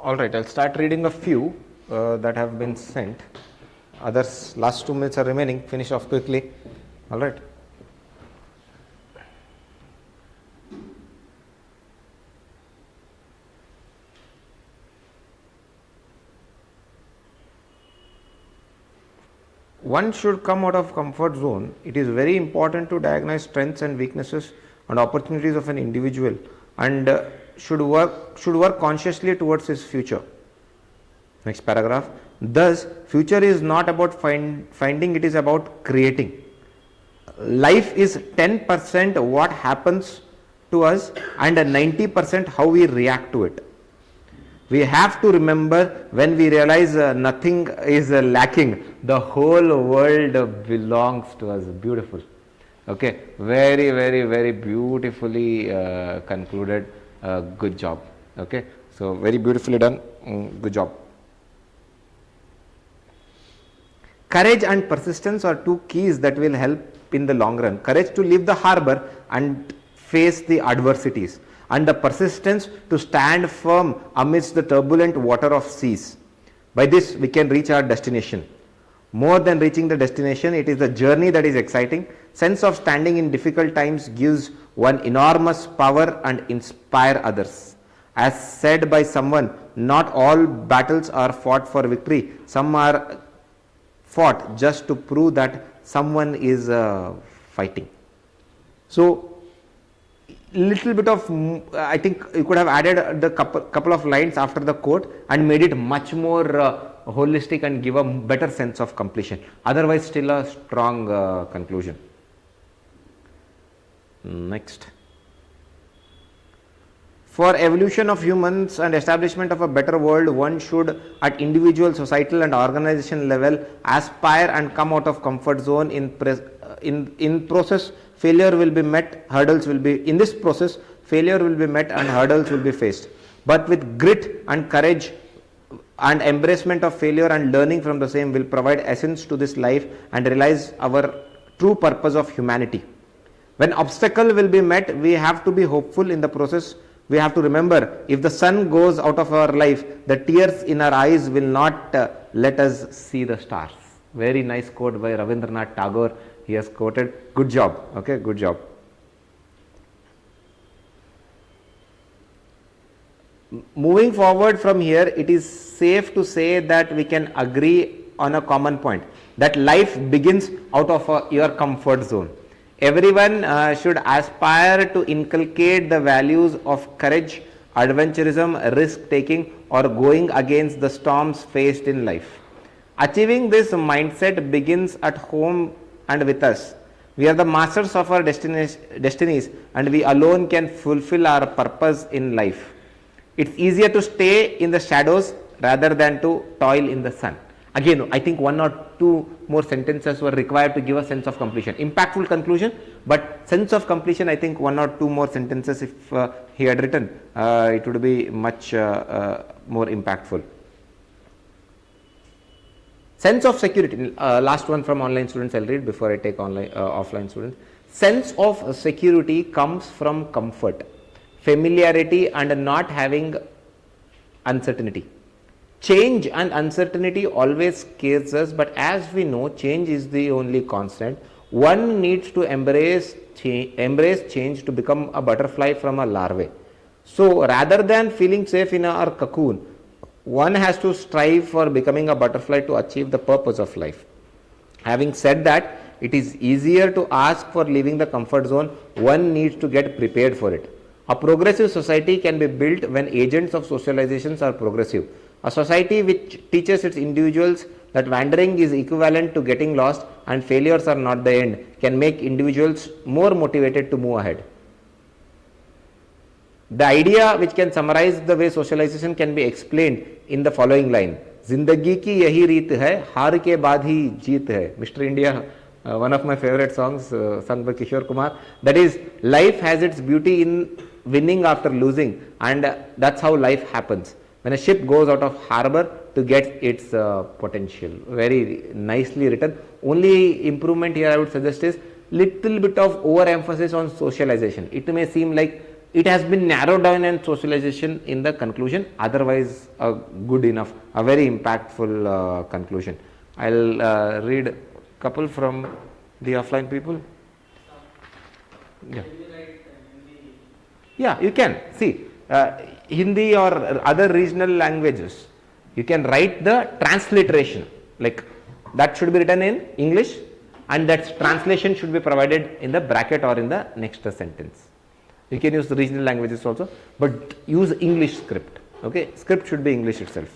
Speaker 1: All right, I'll start reading a few that have been sent. Others, last 2 minutes are remaining. Finish off quickly. All right. One should come out of comfort zone. It is very important to diagnose strengths and weaknesses and opportunities of an individual, and should work consciously towards his future. Next paragraph. Thus, future is not about finding, it is about creating. Life is 10% what happens to us and 90% how we react to it. We have to remember, when we realize nothing is lacking, the whole world belongs to us. Beautiful. Okay, very, very, very beautifully concluded. Good job. Okay, so very beautifully done. Good job. Courage and persistence are two keys that will help in the long run. Courage to leave the harbor and face the adversities, and the persistence to stand firm amidst the turbulent water of seas. By this we can reach our destination. More than reaching the destination, it is the journey that is exciting. Sense of standing in difficult times gives one enormous power and inspire others. As said by someone, not all battles are fought for victory. Some are fought just to prove that someone is fighting. So, little bit of, I think you could have added the couple of lines after the quote and made it much more holistic and give a better sense of completion. Otherwise, still a strong conclusion. Next. For evolution of humans and establishment of a better world, one should at individual, societal and organization level aspire and come out of comfort zone. In process, failure will be met, hurdles will be, in this process, failure will be met and hurdles will be faced. But with grit and courage and embracement of failure and learning from the same will provide essence to this life and realize our true purpose of humanity. When obstacle will be met, we have to be hopeful in the process. We have to remember, if the sun goes out of our life, the tears in our eyes will not let us see the stars. Very nice quote by Rabindranath Tagore. He has quoted. Good job. Okay, good job. Moving forward from here, it is safe to say that we can agree on a common point, that life begins out of your comfort zone. Everyone should aspire to inculcate the values of courage, adventurism, risk taking, or going against the storms faced in life. Achieving this mindset begins at home and with us. We are the masters of our destinies, and we alone can fulfill our purpose in life. It's easier to stay in the shadows rather than to toil in the sun. Again, I think one or two more sentences were required to give a sense of completion. Impactful conclusion, but sense of completion, I think one or two more sentences if he had written, it would be much more impactful. Sense of security, last one from online students I'll read before I take online offline students. Sense of security comes from comfort, familiarity and not having uncertainty. Change and uncertainty always scares us, but as we know, change is the only constant. One needs to embrace change to become a butterfly from a larvae. So rather than feeling safe in our cocoon, one has to strive for becoming a butterfly to achieve the purpose of life. Having said that, it is easier to ask for leaving the comfort zone. One needs to get prepared for it. A progressive society can be built when agents of socializations are progressive. A society which teaches its individuals that wandering is equivalent to getting lost and failures are not the end can make individuals more motivated to move ahead. The idea which can summarize the way socialization can be explained in the following line. Zindagi ki yahi reet hai, haar ke baad hi jeet hai. Mr. India, one of my favorite songs sung by Kishore Kumar. That is, life has its beauty in winning after losing, and that's how life happens. When a ship goes out of harbor to get its potential. Very nicely written. Only improvement here I would suggest is little bit of overemphasis on socialization. It may seem like it has been narrowed down in socialization in the conclusion, otherwise good enough, a very impactful conclusion. I'll read a couple from the offline people. Yeah, you can see Hindi or other regional languages. You can write the transliteration, like that should be written in English and that translation should be provided in the bracket or in the next sentence. You can use the regional languages also, but use English script. Okay, script should be English itself.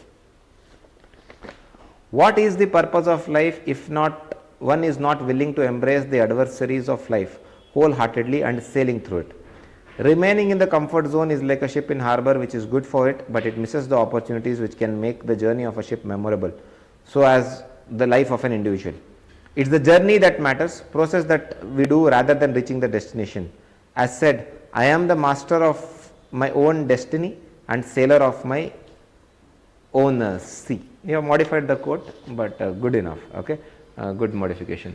Speaker 1: What is the purpose of life if not one is not willing to embrace the adversaries of life wholeheartedly and sailing through it? Remaining in the comfort zone is like a ship in harbor which is good for it, but it misses the opportunities which can make the journey of a ship memorable, so as the life of an individual. It's the journey that matters, process that we do rather than reaching the destination. As said, I am the master of my own destiny and sailor of my own sea. You have modified the quote, but good enough. Okay, good modification.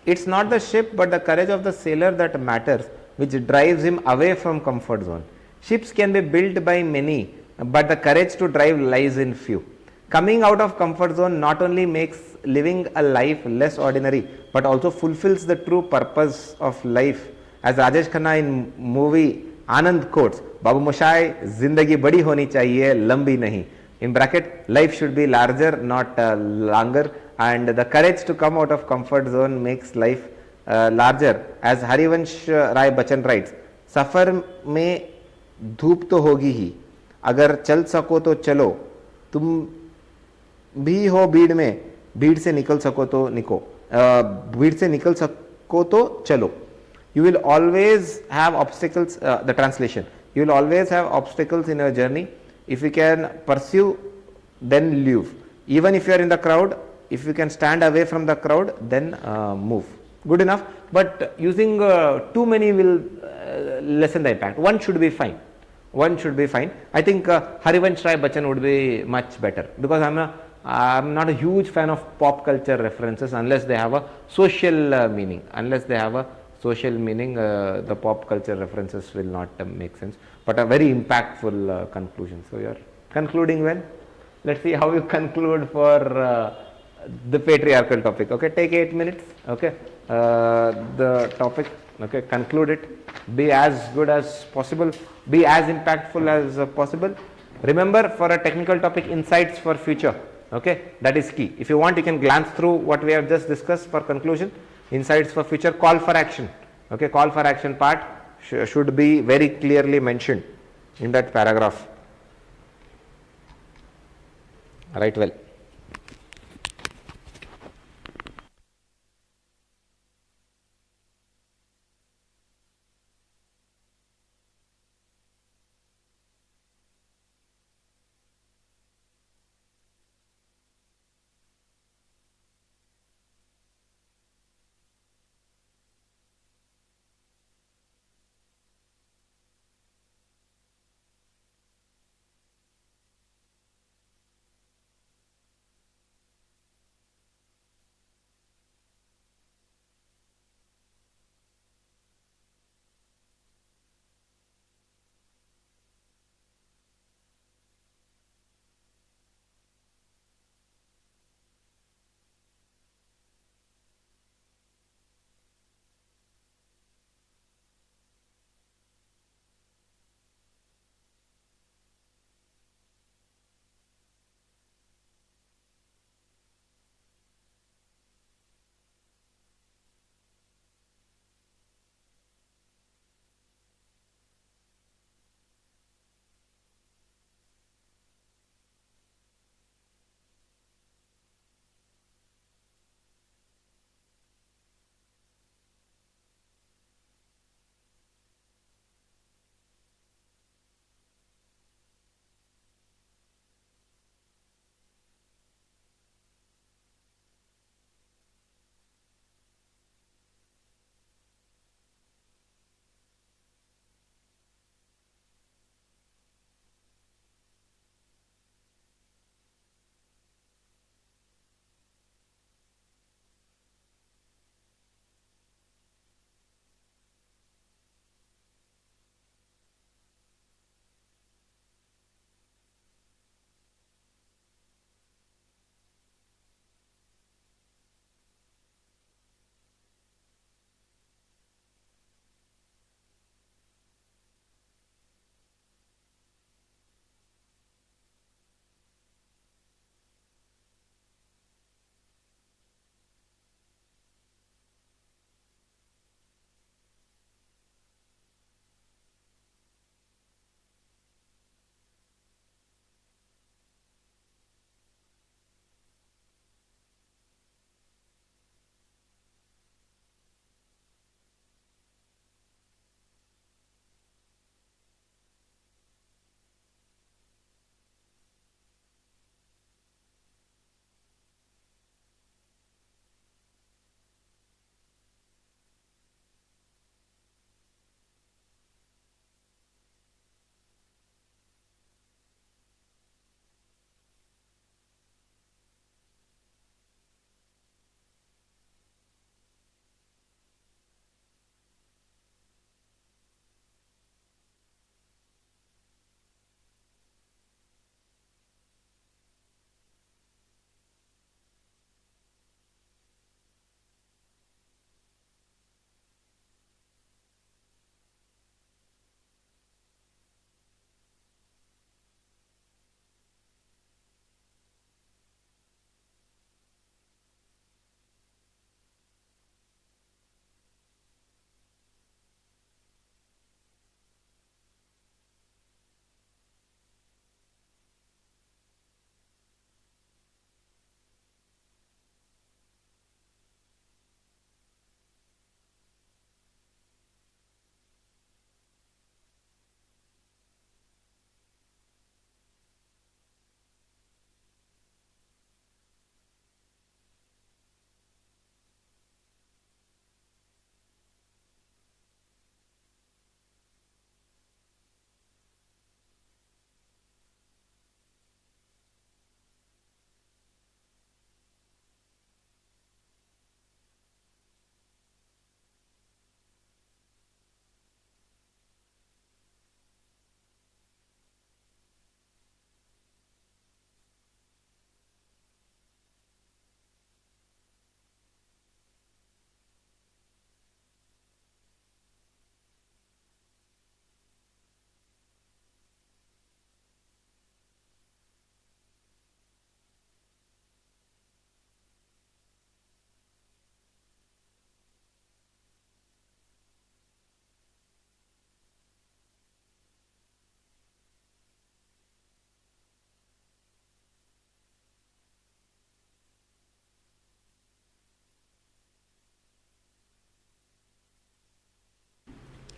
Speaker 1: It's not the ship but the courage of the sailor that matters, which drives him away from comfort zone. Ships can be built by many, but the courage to drive lies in few. Coming out of comfort zone not only makes living a life less ordinary, but also fulfills the true purpose of life. As Rajesh Khanna in movie Anand quotes, Babu Moshai, Zindagi badi honi chahiye, lambi nahi. In bracket, life should be larger, not longer, and the courage to come out of comfort zone makes life larger. As Harivansh Rai Bachchan writes, सफर में धूप तो होगी ही, अगर चल सको तो चलो, तुम भी हो भीड़ में, भीड़ से निकल सको तो भीड़ से निकल सको तो चलो. You will always have obstacles, the translation, you will always have obstacles in your journey. If you can pursue, then leave. Even if you are in the crowd, if you can stand away from the crowd, then move. Good enough, but using too many will lessen the impact. One should be fine. One should be fine. I think Harivansh Rai Bachchan would be much better, because I'm not a huge fan of pop culture references unless they have a social meaning. Unless they have a social meaning, the pop culture references will not make sense. But a very impactful conclusion. So you are concluding well. Let's see how you conclude for the patriarchal topic. Okay, take 8 minutes. Okay, the topic. Okay, conclude it. Be as good as possible. Be as impactful as possible. Remember, for a technical topic, insights for future. Okay, that is key. If you want, you can glance through what we have just discussed for conclusion. Insights for future, call for action. Okay, call for action part should be very clearly mentioned in that paragraph. Right, well.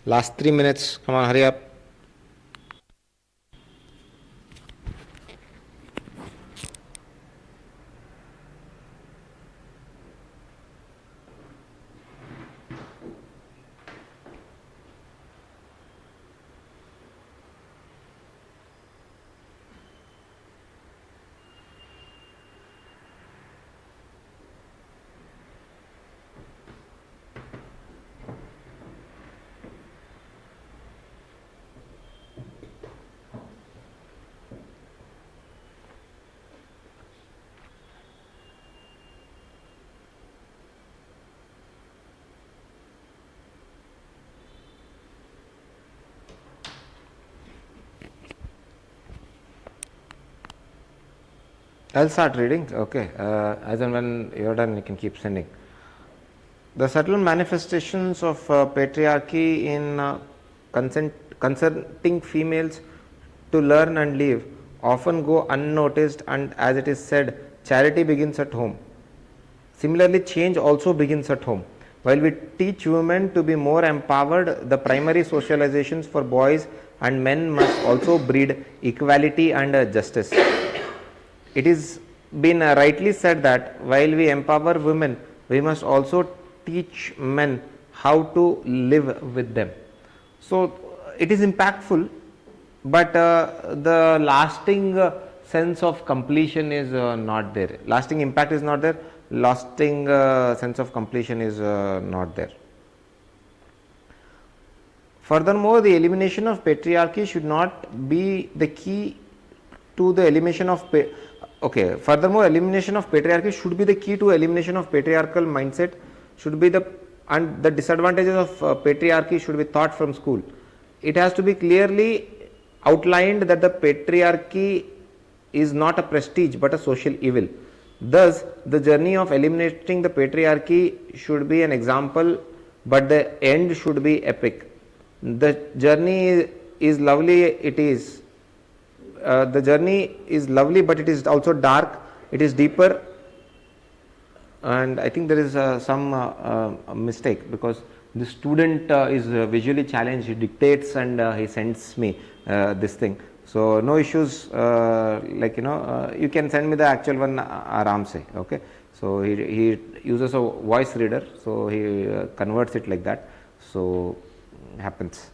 Speaker 1: Last 3 minutes. Come on, hurry up. I'll start reading. Okay. As and when you're done, you can keep sending. The subtle manifestations of patriarchy in consenting females to learn and live often go unnoticed, and as it is said, charity begins at home. Similarly, change also begins at home. While we teach women to be more empowered, the primary socializations for boys and men must also breed equality and justice. It is been rightly said that while we empower women, we must also teach men how to live with them. So it is impactful, but the lasting sense of completion is not there. Lasting impact is not there. Lasting sense of completion is not there. Furthermore, the elimination of patriarchy should not be the key to the elimination of Furthermore, elimination of patriarchy should be the key to elimination of patriarchal mindset. Should be and the disadvantages of patriarchy should be taught from school. It has to be clearly outlined that the patriarchy is not a prestige but a social evil. Thus, the journey of eliminating the patriarchy should be an example, but the end should be epic. The journey is lovely, it is. The journey is lovely, but it is also dark, it is deeper, and I think there is some mistake, because the student is visually challenged, he dictates and he sends me this thing. So no issues, you can send me the actual one aram se, okay. So he uses a voice reader, so he converts it like that, so happens.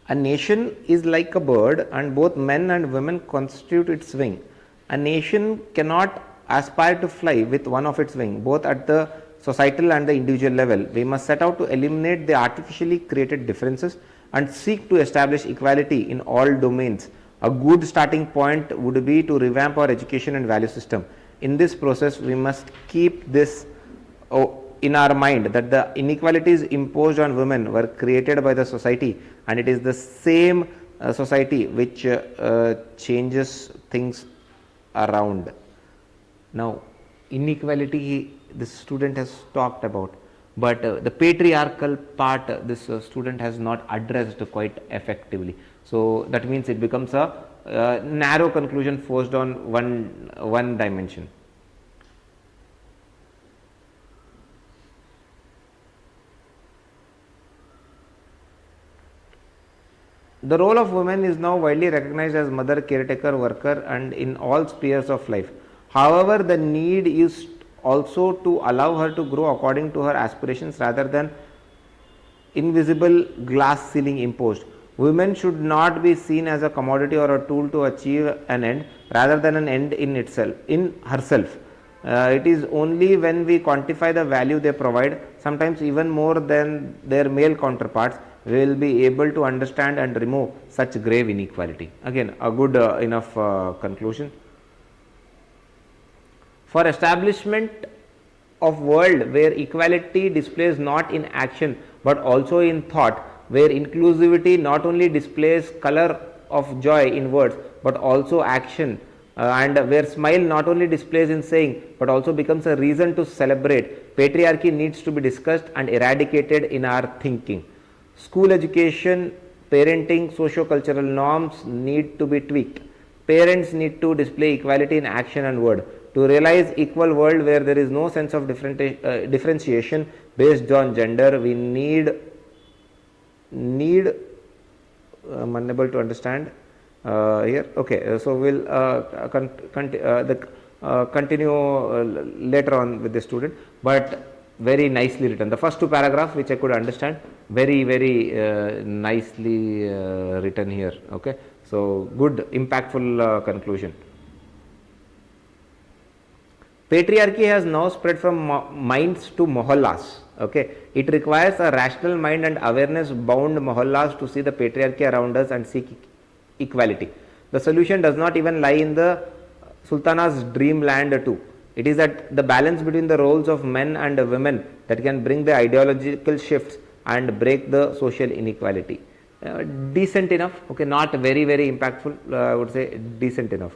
Speaker 1: A nation is like a bird, and both men and women constitute its wing. A nation cannot aspire to fly with one of its wings, both at the societal and the individual level. We must set out to eliminate the artificially created differences and seek to establish equality in all domains. A good starting point would be to revamp our education and value system. In this process, we must keep this in our mind, that the inequalities imposed on women were created by the society, and it is the same society which changes things around. Now, inequality this student has talked about, but the patriarchal part this student has not addressed quite effectively. So that means it becomes a narrow conclusion forced on one dimension. The role of women is now widely recognized as mother, caretaker, worker, and in all spheres of life. However, the need is also to allow her to grow according to her aspirations rather than invisible glass ceiling imposed. Women should not be seen as a commodity or a tool to achieve an end rather than an end in herself. It is only when we quantify the value they provide, sometimes even more than their male counterparts, we will be able to understand and remove such grave inequality. Again, a good enough conclusion. For establishment of world where equality displays not in action but also in thought, where inclusivity not only displays color of joy in words but also action, and where smile not only displays in saying but also becomes a reason to celebrate, patriarchy needs to be discussed and eradicated in our thinking. School education, parenting, socio-cultural norms need to be tweaked. Parents need to display equality in action and word. To realize equal world where there is no sense of differentiation based on gender, we need I'm unable to understand here. Okay, so we'll continue later on with the student, but very nicely written. The first two paragraphs which I could understand, very nicely written here. Okay, so good, impactful conclusion. Patriarchy has now spread from minds to mohallas. Okay, it requires a rational mind and awareness bound mohallas to see the patriarchy around us and seek equality. The solution does not even lie in the Sultana's dreamland too. It is at the balance between the roles of men and women that can bring the ideological shifts and break the social inequality. Decent enough, okay, not very impactful, I would say decent enough.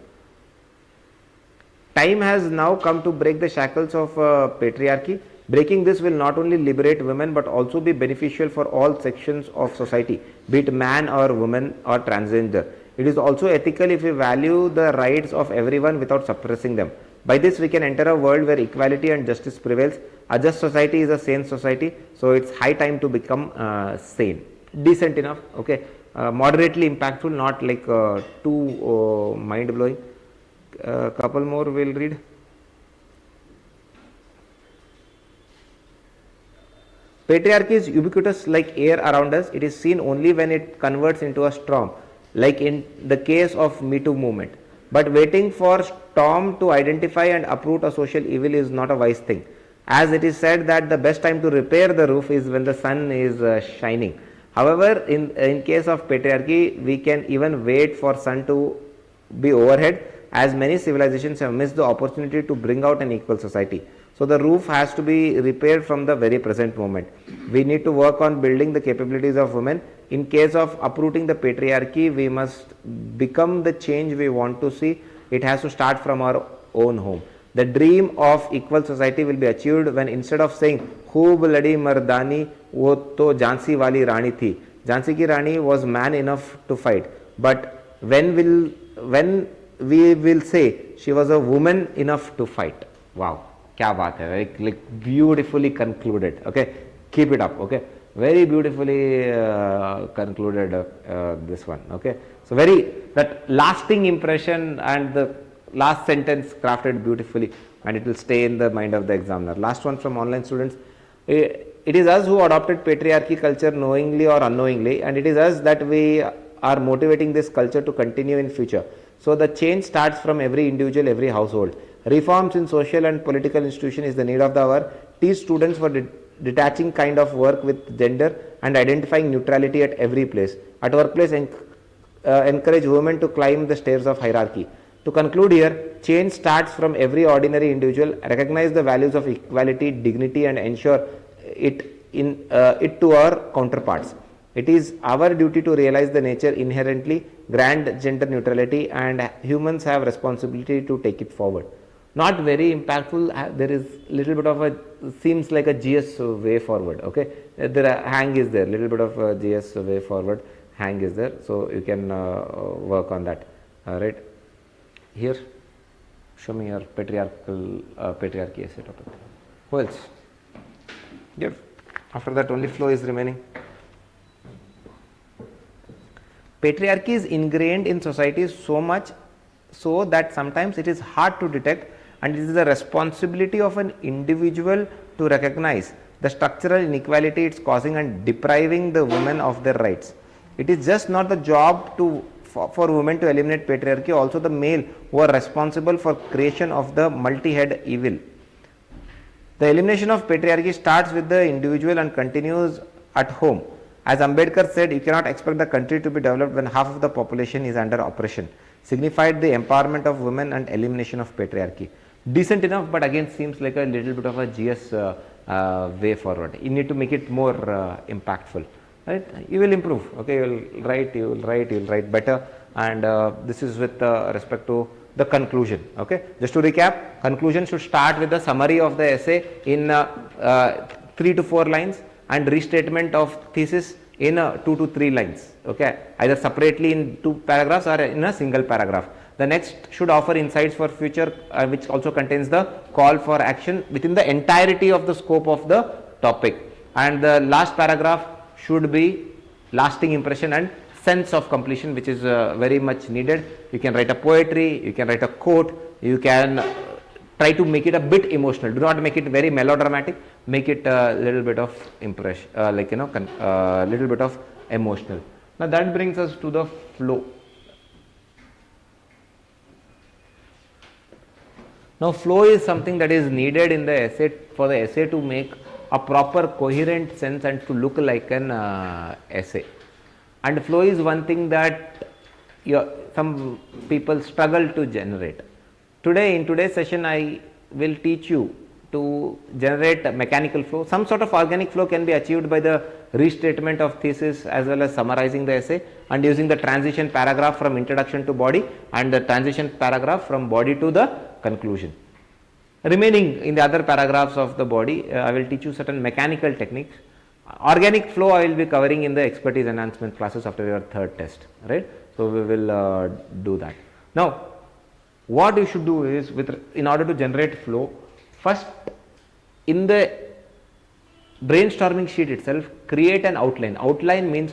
Speaker 1: Time has now come to break the shackles of patriarchy. Breaking this will not only liberate women but also be beneficial for all sections of society, be it man or woman or transgender. It is also ethical if we value the rights of everyone without suppressing them. By this we can enter a world where equality and justice prevails. A just society is a sane society, so it's high time to become sane. Decent enough, okay, moderately impactful, not like too mind blowing. Couple more we'll read. Patriarchy is ubiquitous like air around us. It is seen only when it converts into a storm, like in the case of Me Too movement. But waiting for storm to identify and uproot a social evil is not a wise thing. As it is said that the best time to repair the roof is when the sun is shining. However, in case of patriarchy, we can even wait for sun to be overhead, as many civilizations have missed the opportunity to bring out an equal society. So the roof has to be repaired from the very present moment. We need to work on building the capabilities of women. In case of uprooting the patriarchy, we must become the change we want to see. It has to start from our own home. The dream of equal society will be achieved when instead of saying "Khoob ladi mardani, wo to Jhansi wali Rani thi." Jhansi ki Rani was man enough to fight. But when we will say she was a woman enough to fight. Wow. Kya baat hai, like beautifully concluded. Okay, keep it up. Okay, very beautifully concluded this one. Okay, so that lasting impression and the last sentence crafted beautifully, and it will stay in the mind of the examiner. Last one from online students. It is us who adopted patriarchy culture knowingly or unknowingly, and it is us that we are motivating this culture to continue in future. So the change starts from every individual, every household. Reforms in social and political institution is the need of the hour. Teach students for detaching kind of work with gender and identifying neutrality at every place. At workplace, encourage women to climb the stairs of hierarchy. To conclude here, change starts from every ordinary individual. Recognize the values of equality, dignity, and ensure it to our counterparts. It is our duty to realize the nature inherently grand gender neutrality, and humans have responsibility to take it forward. Not very impactful. There is little bit of seems like a GS way forward. Okay, the hang is there. Little bit of a GS way forward hang is there. So you can work on that. Right here. Show me your patriarchy essay topic. Who else? Give. After that, only flow is remaining. Patriarchy is ingrained in society so much so that sometimes it is hard to detect, and it is the responsibility of an individual to recognize the structural inequality it's causing and depriving the women of their rights. It is just not the job for women to eliminate patriarchy, also the male who are responsible for creation of the multi-head evil. The elimination of patriarchy starts with the individual and continues at home. As Ambedkar said, you cannot expect the country to be developed when half of the population is under oppression. Signified the empowerment of women and elimination of patriarchy. Decent enough, but again seems like a little bit of a GS way forward. You need to make it more impactful. Right? You will improve. Okay, you will write better, and this is with respect to the conclusion. Okay, just to recap, conclusion should start with the summary of the essay in 3 to 4 lines, and restatement of thesis in 2 to 3 lines. Okay, either separately in 2 paragraphs or in a single paragraph. The next should offer insights for future, which also contains the call for action within the entirety of the scope of the topic. And the last paragraph should be lasting impression and sense of completion, which is very much needed. You can write a poetry, you can write a quote, you can try to make it a bit emotional. Do not make it very melodramatic, make it a little bit of impression, little bit of emotional. Now that brings us to the flow. Now flow is something that is needed in the essay, for the essay to make a proper coherent sense and to look like an essay. And flow is one thing that some people struggle to generate. Today, in today's session, I will teach you to generate a mechanical flow. Some sort of organic flow can be achieved by the restatement of thesis as well as summarizing the essay and using the transition paragraph from introduction to body and the transition paragraph from body to the conclusion. Remaining in the other paragraphs of the body, I will teach you certain mechanical techniques. Organic flow I will be covering in the expertise enhancement classes after your third test, right? So we will do that. Now, what you should do is, in order to generate flow, first in the brainstorming sheet itself, create an outline. Outline means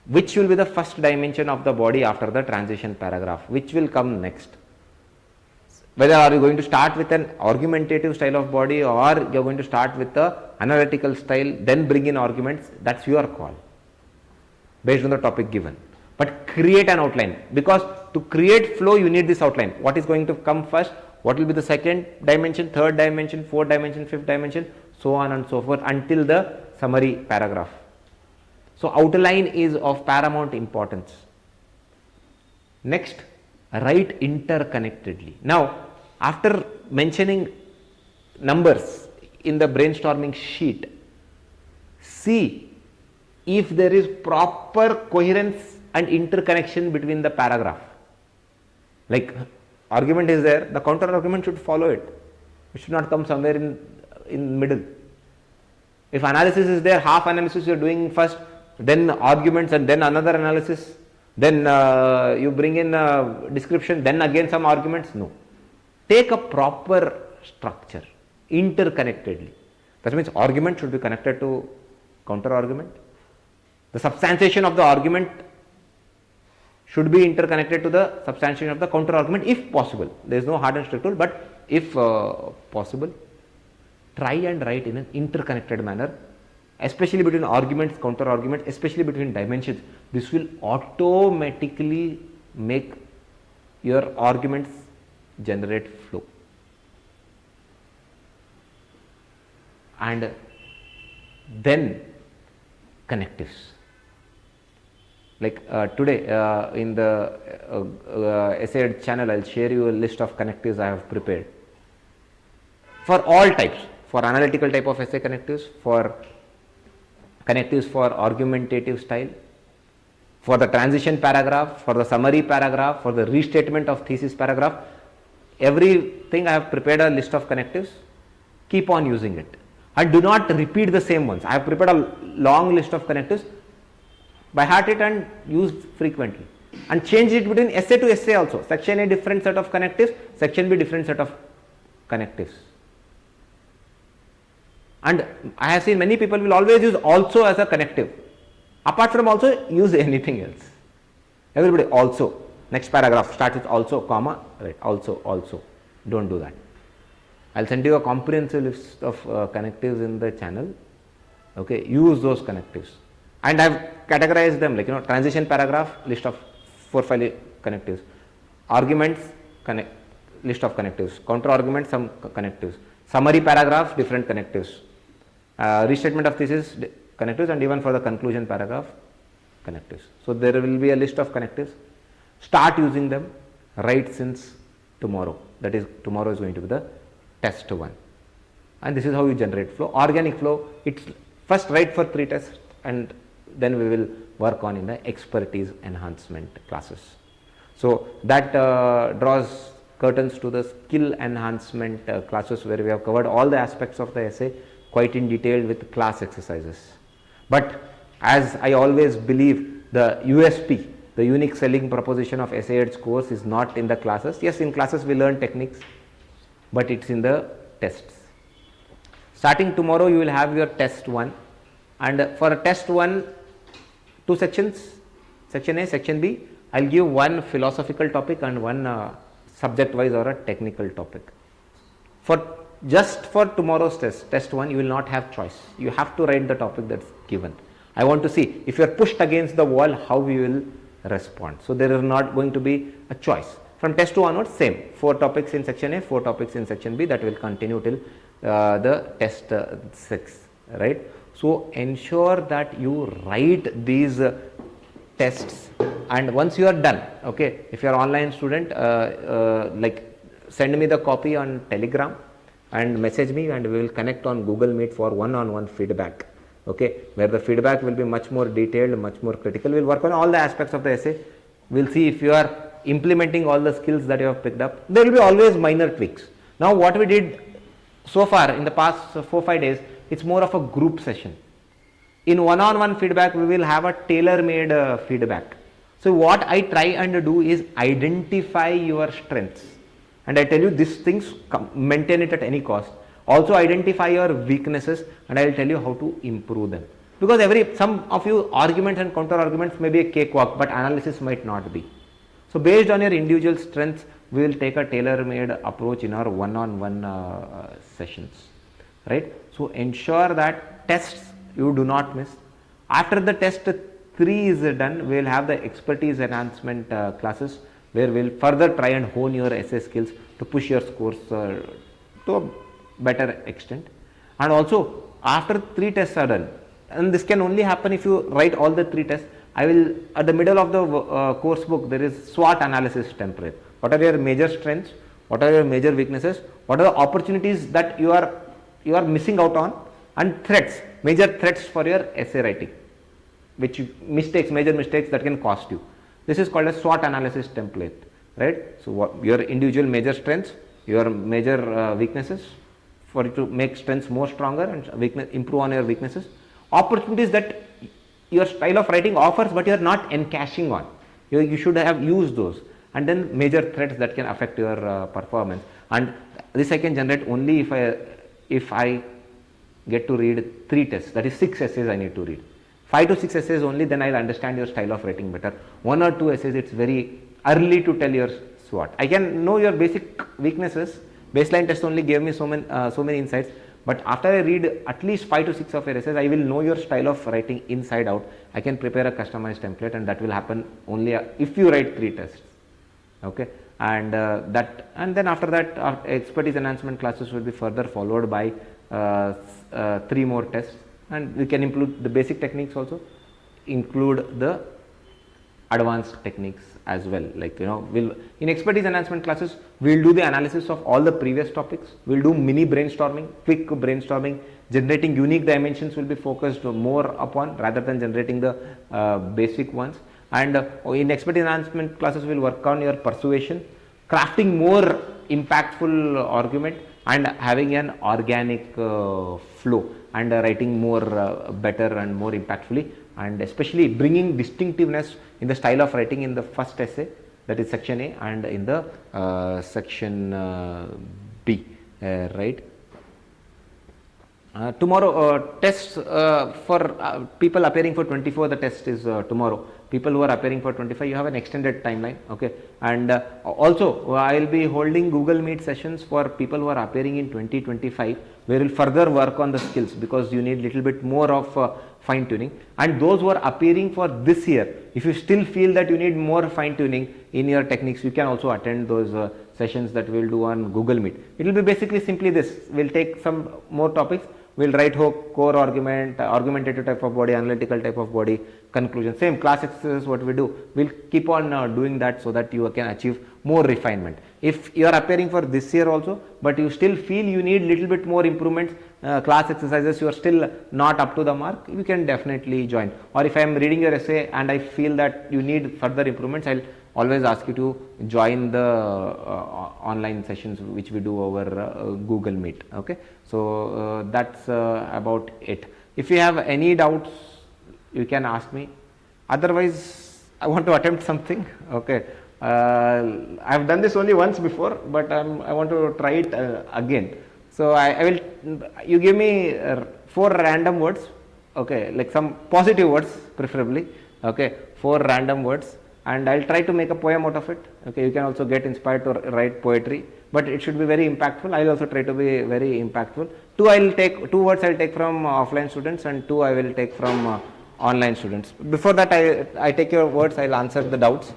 Speaker 1: which will be the first dimension of the body after the transition paragraph, which will come next. Whether are you going to start with an argumentative style of body or you are going to start with the analytical style, then bring in arguments, that's your call based on the topic given. But create an outline, because to create flow you need this outline. What is going to come first, what will be the second dimension, third dimension, fourth dimension, fifth dimension, so on and so forth until the summary paragraph. So outline is of paramount importance. Next, write interconnectedly. Now, after mentioning numbers in the brainstorming sheet, see if there is proper coherence and interconnection between the paragraph. Like argument is there, the counter argument should follow it. It should not come somewhere in middle. If analysis is there, half analysis you are doing first, then arguments and then another analysis, then you bring in description, then again some arguments. No. Take a proper structure, interconnectedly. That means argument should be connected to counter argument. The substantiation of the argument should be interconnected to the substantiation of the counter argument if possible. There is no hard and strict rule, but if possible, try and write in an interconnected manner, especially between arguments, counter arguments, especially between dimensions. This will automatically make your arguments generate flow. And then connectives. Like today in the essay channel, I will share you a list of connectives I have prepared for all types, for analytical type of essay connectives, for connectives for argumentative style, for the transition paragraph, for the summary paragraph, for the restatement of thesis paragraph. Everything I have prepared a list of connectives. Keep on using it and do not repeat the same ones. I have prepared a long list of connectives. By heart it and use frequently, and change it between essay to essay also. Section A different set of connectives, section B different set of connectives. And I have seen many people will always use also as a connective. Apart from also, use anything else. Everybody also. Next paragraph starts with also, comma, right, also. Don't do that. I will send you a comprehensive list of connectives in the channel. Okay, use those connectives. And I have categorized them like, transition paragraph, list of 4-5 connectives. Arguments, list of connectives. Counter arguments, some connectives. Summary paragraph, different connectives. Restatement of thesis, connectives, and even for the conclusion paragraph, connectives. So there will be a list of connectives. Start using them right since tomorrow. That is, tomorrow is going to be the test 1. And this is how you generate flow. Organic flow, it's first write for 3 tests and then we will work on in the expertise enhancement classes. So that draws curtains to the skill enhancement classes, where we have covered all the aspects of the essay quite in detail with class exercises. But as I always believe, the USP The unique selling proposition of essay Edge course is not in the classes. Yes, in classes we learn techniques, but it's in the tests. Starting tomorrow you will have your test 1, and for test 1, 2 sections, section A, section B. I will give one philosophical topic and one subject wise or a technical topic. Just for tomorrow's test 1, you will not have choice. You have to write the topic that's given. I want to see if you are pushed against the wall, how you will respond. So there is not going to be a choice. From test 2 onwards, same 4 topics in section A, 4 topics in section B. That will continue till the test 6, right? So ensure that you write these tests, and once you are done, okay, if you are online student, like send me the copy on Telegram and message me, and we will connect on Google Meet for one-on-one feedback, okay, where the feedback will be much more detailed, much more critical. We will work on all the aspects of the essay. We will see if you are implementing all the skills that you have picked up. There will be always minor tweaks. Now what we did so far in the past 4-5 days, it's more of a group session. In one-on-one feedback, we will have a tailor-made feedback. So what I try and do is identify your strengths, and I tell you these things, maintain it at any cost. Also identify your weaknesses, and I will tell you how to improve them. Because some of you arguments and counter arguments may be a cakewalk, but analysis might not be. So based on your individual strengths, we will take a tailor-made approach in our one-on-one sessions, right? So ensure that tests you do not miss. After the test 3 is done, we will have the expertise enhancement classes, where we will further try and hone your essay skills to push your scores to a better extent. And also after 3 tests are done, and this can only happen if you write all the 3 tests, I will, at the middle of the course book, there is SWOT analysis template. What are your major strengths? What are your major weaknesses? What are the opportunities that you are missing out on? And threats, major threats for your essay writing, major mistakes that can cost you. This is called a SWOT analysis template, right? So your individual major strengths, your major weaknesses, for you to make strengths more stronger and improve on your weaknesses. Opportunities that your style of writing offers, but you are not encashing on. You should have used those. And then major threats that can affect your performance. And this I can generate only if I get to read 3 tests, that is 6 essays I need to read. 5 to 6 essays only, then I will understand your style of writing better. 1 or 2 essays, it's very early to tell your SWOT. I can know your basic weaknesses. Baseline test only gave me so many insights. But after I read at least 5 to 6 of your essays, I will know your style of writing inside out. I can prepare a customized template, and that will happen only if you write 3 tests. Okay, and then after that, expertise enhancement classes will be further followed by 3 more tests, and we can include the basic techniques also, include the advanced techniques as well. Like, in expertise enhancement classes, we will do the analysis of all the previous topics. We will do mini brainstorming, quick brainstorming. Generating unique dimensions will be focused more upon rather than generating the basic ones. And in expertise enhancement classes, we will work on your persuasion, crafting more impactful argument, and having an organic flow, and writing more better and more impactfully, and especially bringing distinctiveness in the style of writing in the first essay, that is section A, and in the section B, right? Tomorrow tests for people appearing for 24, the test is tomorrow. People who are appearing for 25, you have an extended timeline, okay? And also I will be holding Google Meet sessions for people who are appearing in 2025, where we will further work on the skills, because you need little bit more of fine tuning. And those who are appearing for this year, if you still feel that you need more fine tuning in your techniques, you can also attend those sessions that we will do on Google Meet. It will be basically simply this: we will take some more topics. We will write core argument, argumentative type of body, analytical type of body, conclusion. Same class exercises what we do. We will keep on doing that so that you can achieve more refinement. If you are appearing for this year also, but you still feel you need little bit more improvements, class exercises, you are still not up to the mark, you can definitely join. Or if I am reading your essay and I feel that you need further improvements, I will always ask you to join the online sessions which we do over Google Meet. Okay, so that's about it. If you have any doubts, you can ask me. Otherwise, I want to attempt something. Okay, I have done this only once before, but I want to try it again. So I will. You give me 4 random words. Okay, like some positive words, preferably. Okay, 4 random words, and I'll try to make a poem out of it. Okay, you can also get inspired to write poetry, but it should be very impactful. I'll also try to be very impactful. 2 words I'll take from offline students, and 2 I will take from online students. Before that, I take your words. I'll answer the doubts.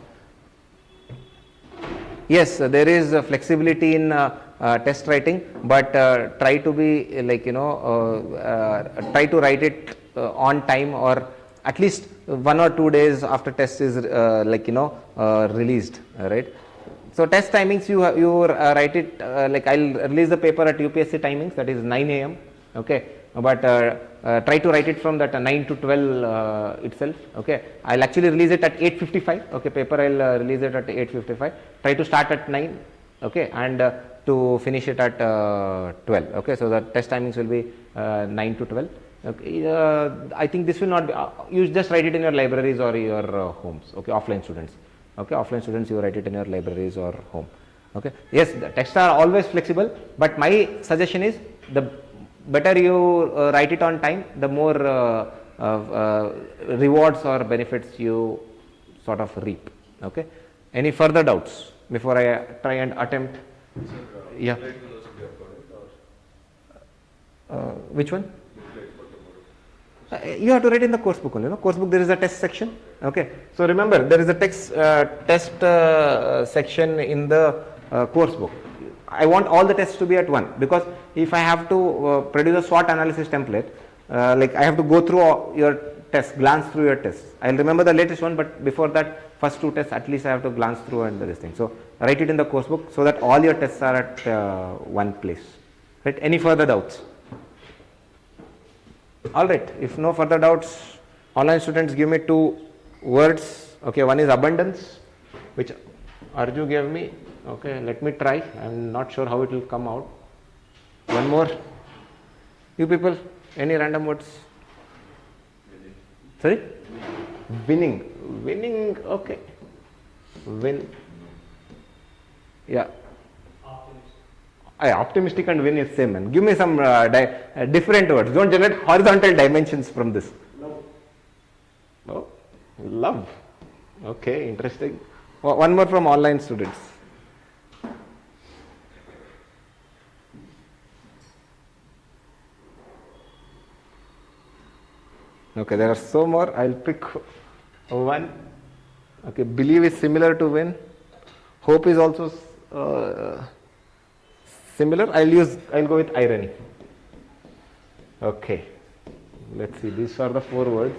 Speaker 1: Yes, there is flexibility in test writing, but try to be like try to write it on time, or at least 1 or 2 days after test is released, right? So test timings, you write it like I'll release the paper at UPSC timings, that is 9 a.m. Okay, but try to write it from that 9 to 12 itself. Okay, I'll actually release it at 8:55. Okay, paper I'll release it at 8:55. Try to start at 9. Okay, and to finish it at 12. Okay, so the test timings will be 9 to 12. Okay, I think this will not be. You just write it in your libraries or your homes. Okay, offline students. Okay, offline students, you write it in your libraries or home. Okay, yes, the texts are always flexible, but my suggestion is the better you write it on time, the more rewards or benefits you sort of reap. Okay, any further doubts before I try and attempt?
Speaker 2: Sir,
Speaker 1: Yeah.
Speaker 2: booklet will also be uploaded, or
Speaker 1: Which one?
Speaker 2: booklet for tomorrow?
Speaker 1: You have to write in the course book only. Course book, there is a test section. Okay, so remember there is a test section in the course book. I want all the tests to be at one, because if I have to produce a SWOT analysis template, like I have to go through all your tests, glance through your tests. I'll remember the latest one, but before that, first 2 tests at least I have to glance through and this thing. So write it in the course book so that all your tests are at one place. Right? Any further doubts? All right. If no further doubts, online students, give me 2 words. Okay, one is abundance, which Arju gave me. Okay, let me try. I'm not sure how it will come out. One more. You people, any random words? Sorry? Winning. Winning, okay. Win. Yeah. Optimistic and win is same, man. Give me some different words. Don't generate horizontal dimensions from this.
Speaker 3: Love.
Speaker 1: Oh, love. Okay, interesting. One more from online students. Okay, there are so more. I'll pick one. Okay, believe is similar to win. Hope is also similar. I'll go with irony. Okay, let's see. These are the 4 words.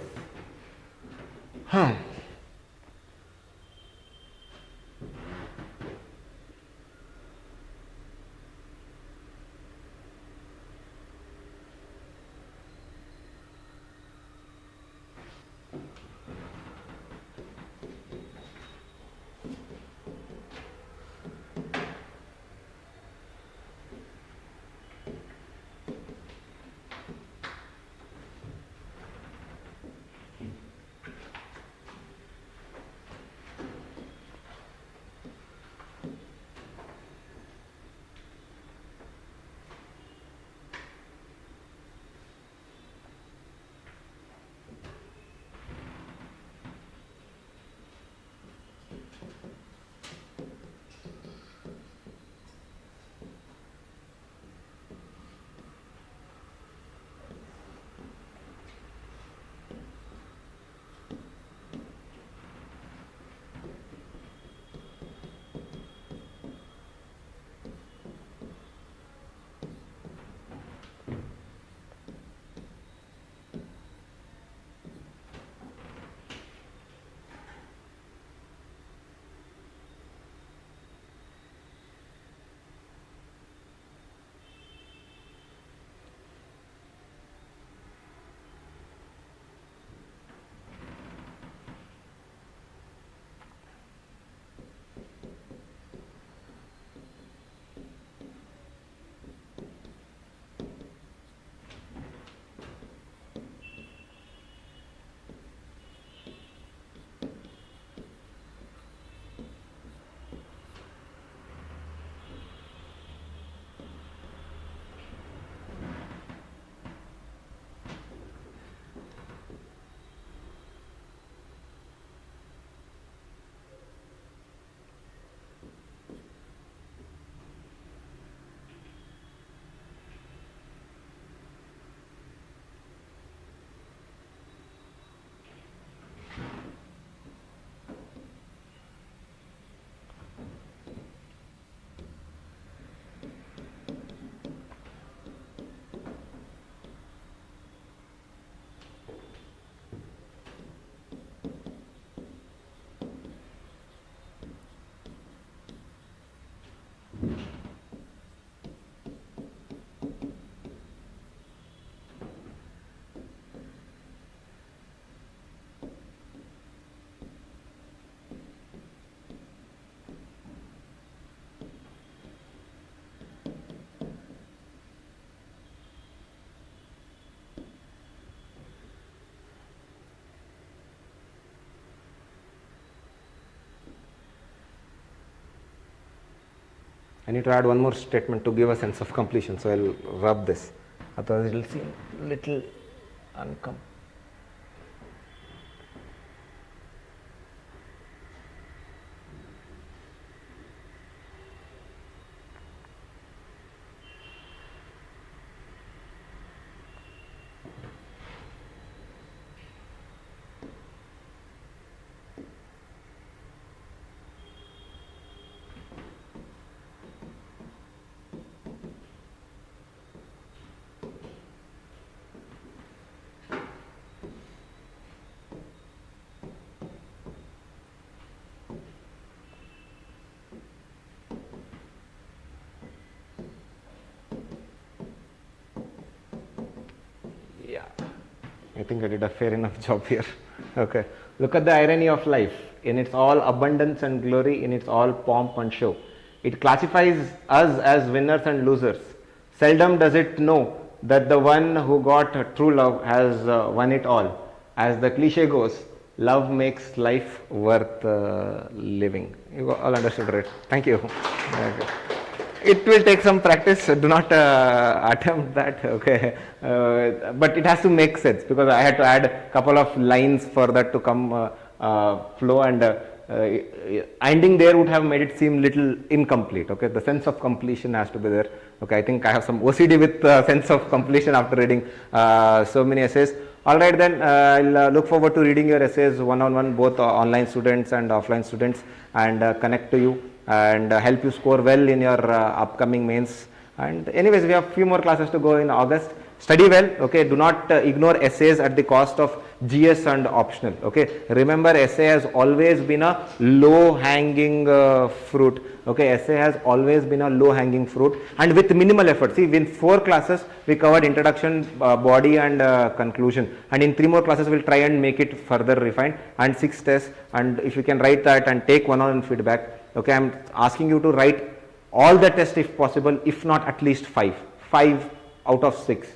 Speaker 1: I need to add one more statement to give a sense of completion, so I'll rub this, otherwise it will seem little uncomfortable. I think I did a fair enough job here. Okay. Look at the irony of life. In its all abundance and glory, in its all pomp and show, it classifies us as winners and losers. Seldom does it know that the one who got true love has won it all. As the cliche goes, love makes life worth living. You all understood, right? Thank you. Okay. It will take some practice, do not attempt that, okay, but it has to make sense, because I had to add a couple of lines for that to come flow, and ending there would have made it seem little incomplete, okay. The sense of completion has to be there, okay. I think I have some OCD with sense of completion after reading so many essays. Alright then, I'll look forward to reading your essays one-on-one, both online students and offline students, and connect to you and help you score well in your upcoming mains. And anyways, we have few more classes to go in August. Study well, okay. Do not ignore essays at the cost of GS and optional, okay. Remember, essay has always been a low hanging fruit, okay. Essay has always been a low hanging fruit, and with minimal effort. See, in 4 classes we covered introduction, body and conclusion, and in 3 more classes we'll try and make it further refined, and 6 tests, and if you can write that and take one-on-one feedback, okay. I'm asking you to write all the tests if possible, if not at least 5 out of 6.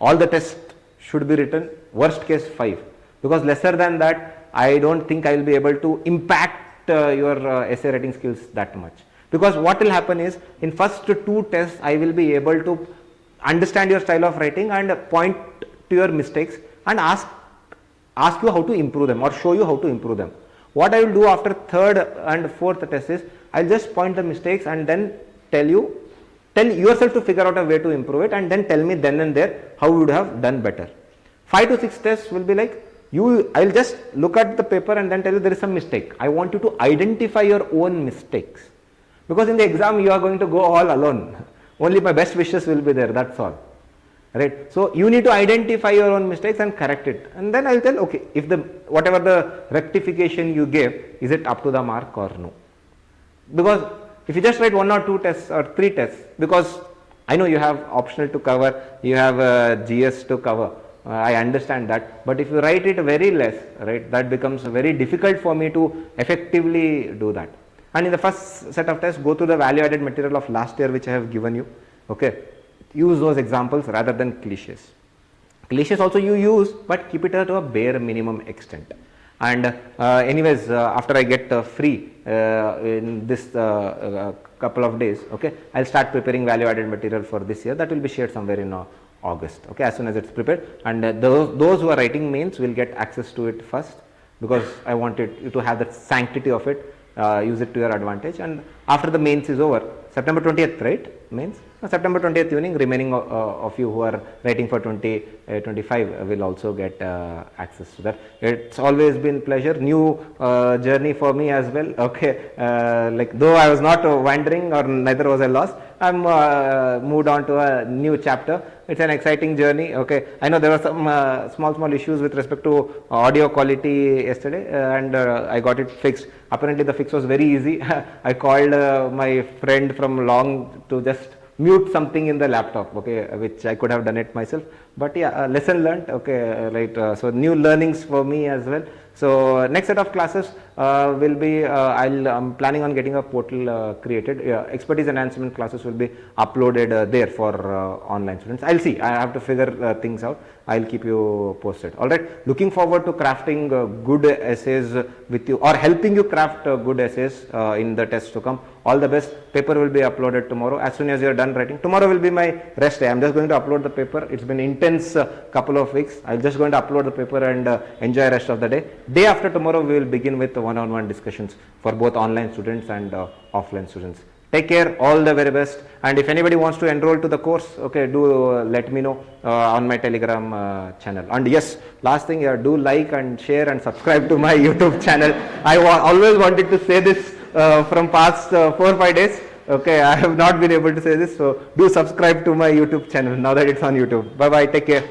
Speaker 1: All the tests should be written, worst case 5, because lesser than that I don't think I will be able to impact your essay writing skills that much. Because what will happen is, in first 2 tests I will be able to understand your style of writing and point to your mistakes and ask you how to improve them, or show you how to improve them. What I will do after 3rd and 4th test is, I will just point the mistakes and then tell yourself to figure out a way to improve it, and then tell me then and there how you would have done better. 5 to 6 tests will be like, I will just look at the paper and then tell you there is some mistake. I want you to identify your own mistakes, because in the exam you are going to go all alone. Only my best wishes will be there, that's all. Right? So you need to identify your own mistakes and correct it, and then I will tell, okay, if whatever the rectification you gave, is it up to the mark or no? Because if you just write 1 or 2 tests or 3 tests, because I know you have optional to cover, you have GS to cover, I understand that, but if you write it very less, right, that becomes very difficult for me to effectively do that. And in the first set of tests, go through the value added material of last year which I have given you, okay. Use those examples rather than cliches. Cliches also you use, but keep it to a bare minimum extent. And anyways, after I get free in this couple of days, okay, I'll start preparing value added material for this year. That will be shared somewhere in August, okay, as soon as it's prepared. And those who are writing mains will get access to it first, because I wanted you to have the sanctity of it, use it to your advantage. And after the mains is over, September 20th, right, mains? September 20th evening, remaining of you who are writing for 2025 will also get access to that. It's always been pleasure, new journey for me as well, okay. Like, though I was not wandering, or neither was I lost, I'm moved on to a new chapter. It's an exciting journey, okay. I know there were some small issues with respect to audio quality yesterday, and I got it fixed. Apparently the fix was very easy. I called my friend from Long to just mute something in the laptop, okay, which I could have done it myself, but yeah, lesson learned, okay, right. So new learnings for me as well. So next set of classes will be, I'm planning on getting a portal created. Expertise enhancement classes will be uploaded there for online students. I'll see, I have to figure things out. I'll keep you posted. All right, looking forward to crafting good essays with you, or helping you craft good essays in the tests to come. All the best. Paper will be uploaded tomorrow as soon as you're done writing. Tomorrow will be my rest day. I'm just going to upload the paper. It's been intense couple of weeks. I'm just going to upload the paper and enjoy rest of the day. Day after tomorrow we will begin with one-on-one discussions for both online students and offline students. Take care, all the very best. And if anybody wants to enroll to the course, okay, do let me know on my Telegram channel. And yes, last thing, do like and share and subscribe to my YouTube channel. I always wanted to say this from past 4 or 5 days. Okay, I have not been able to say this, so do subscribe to my YouTube channel now that it's on YouTube. Bye bye, take care.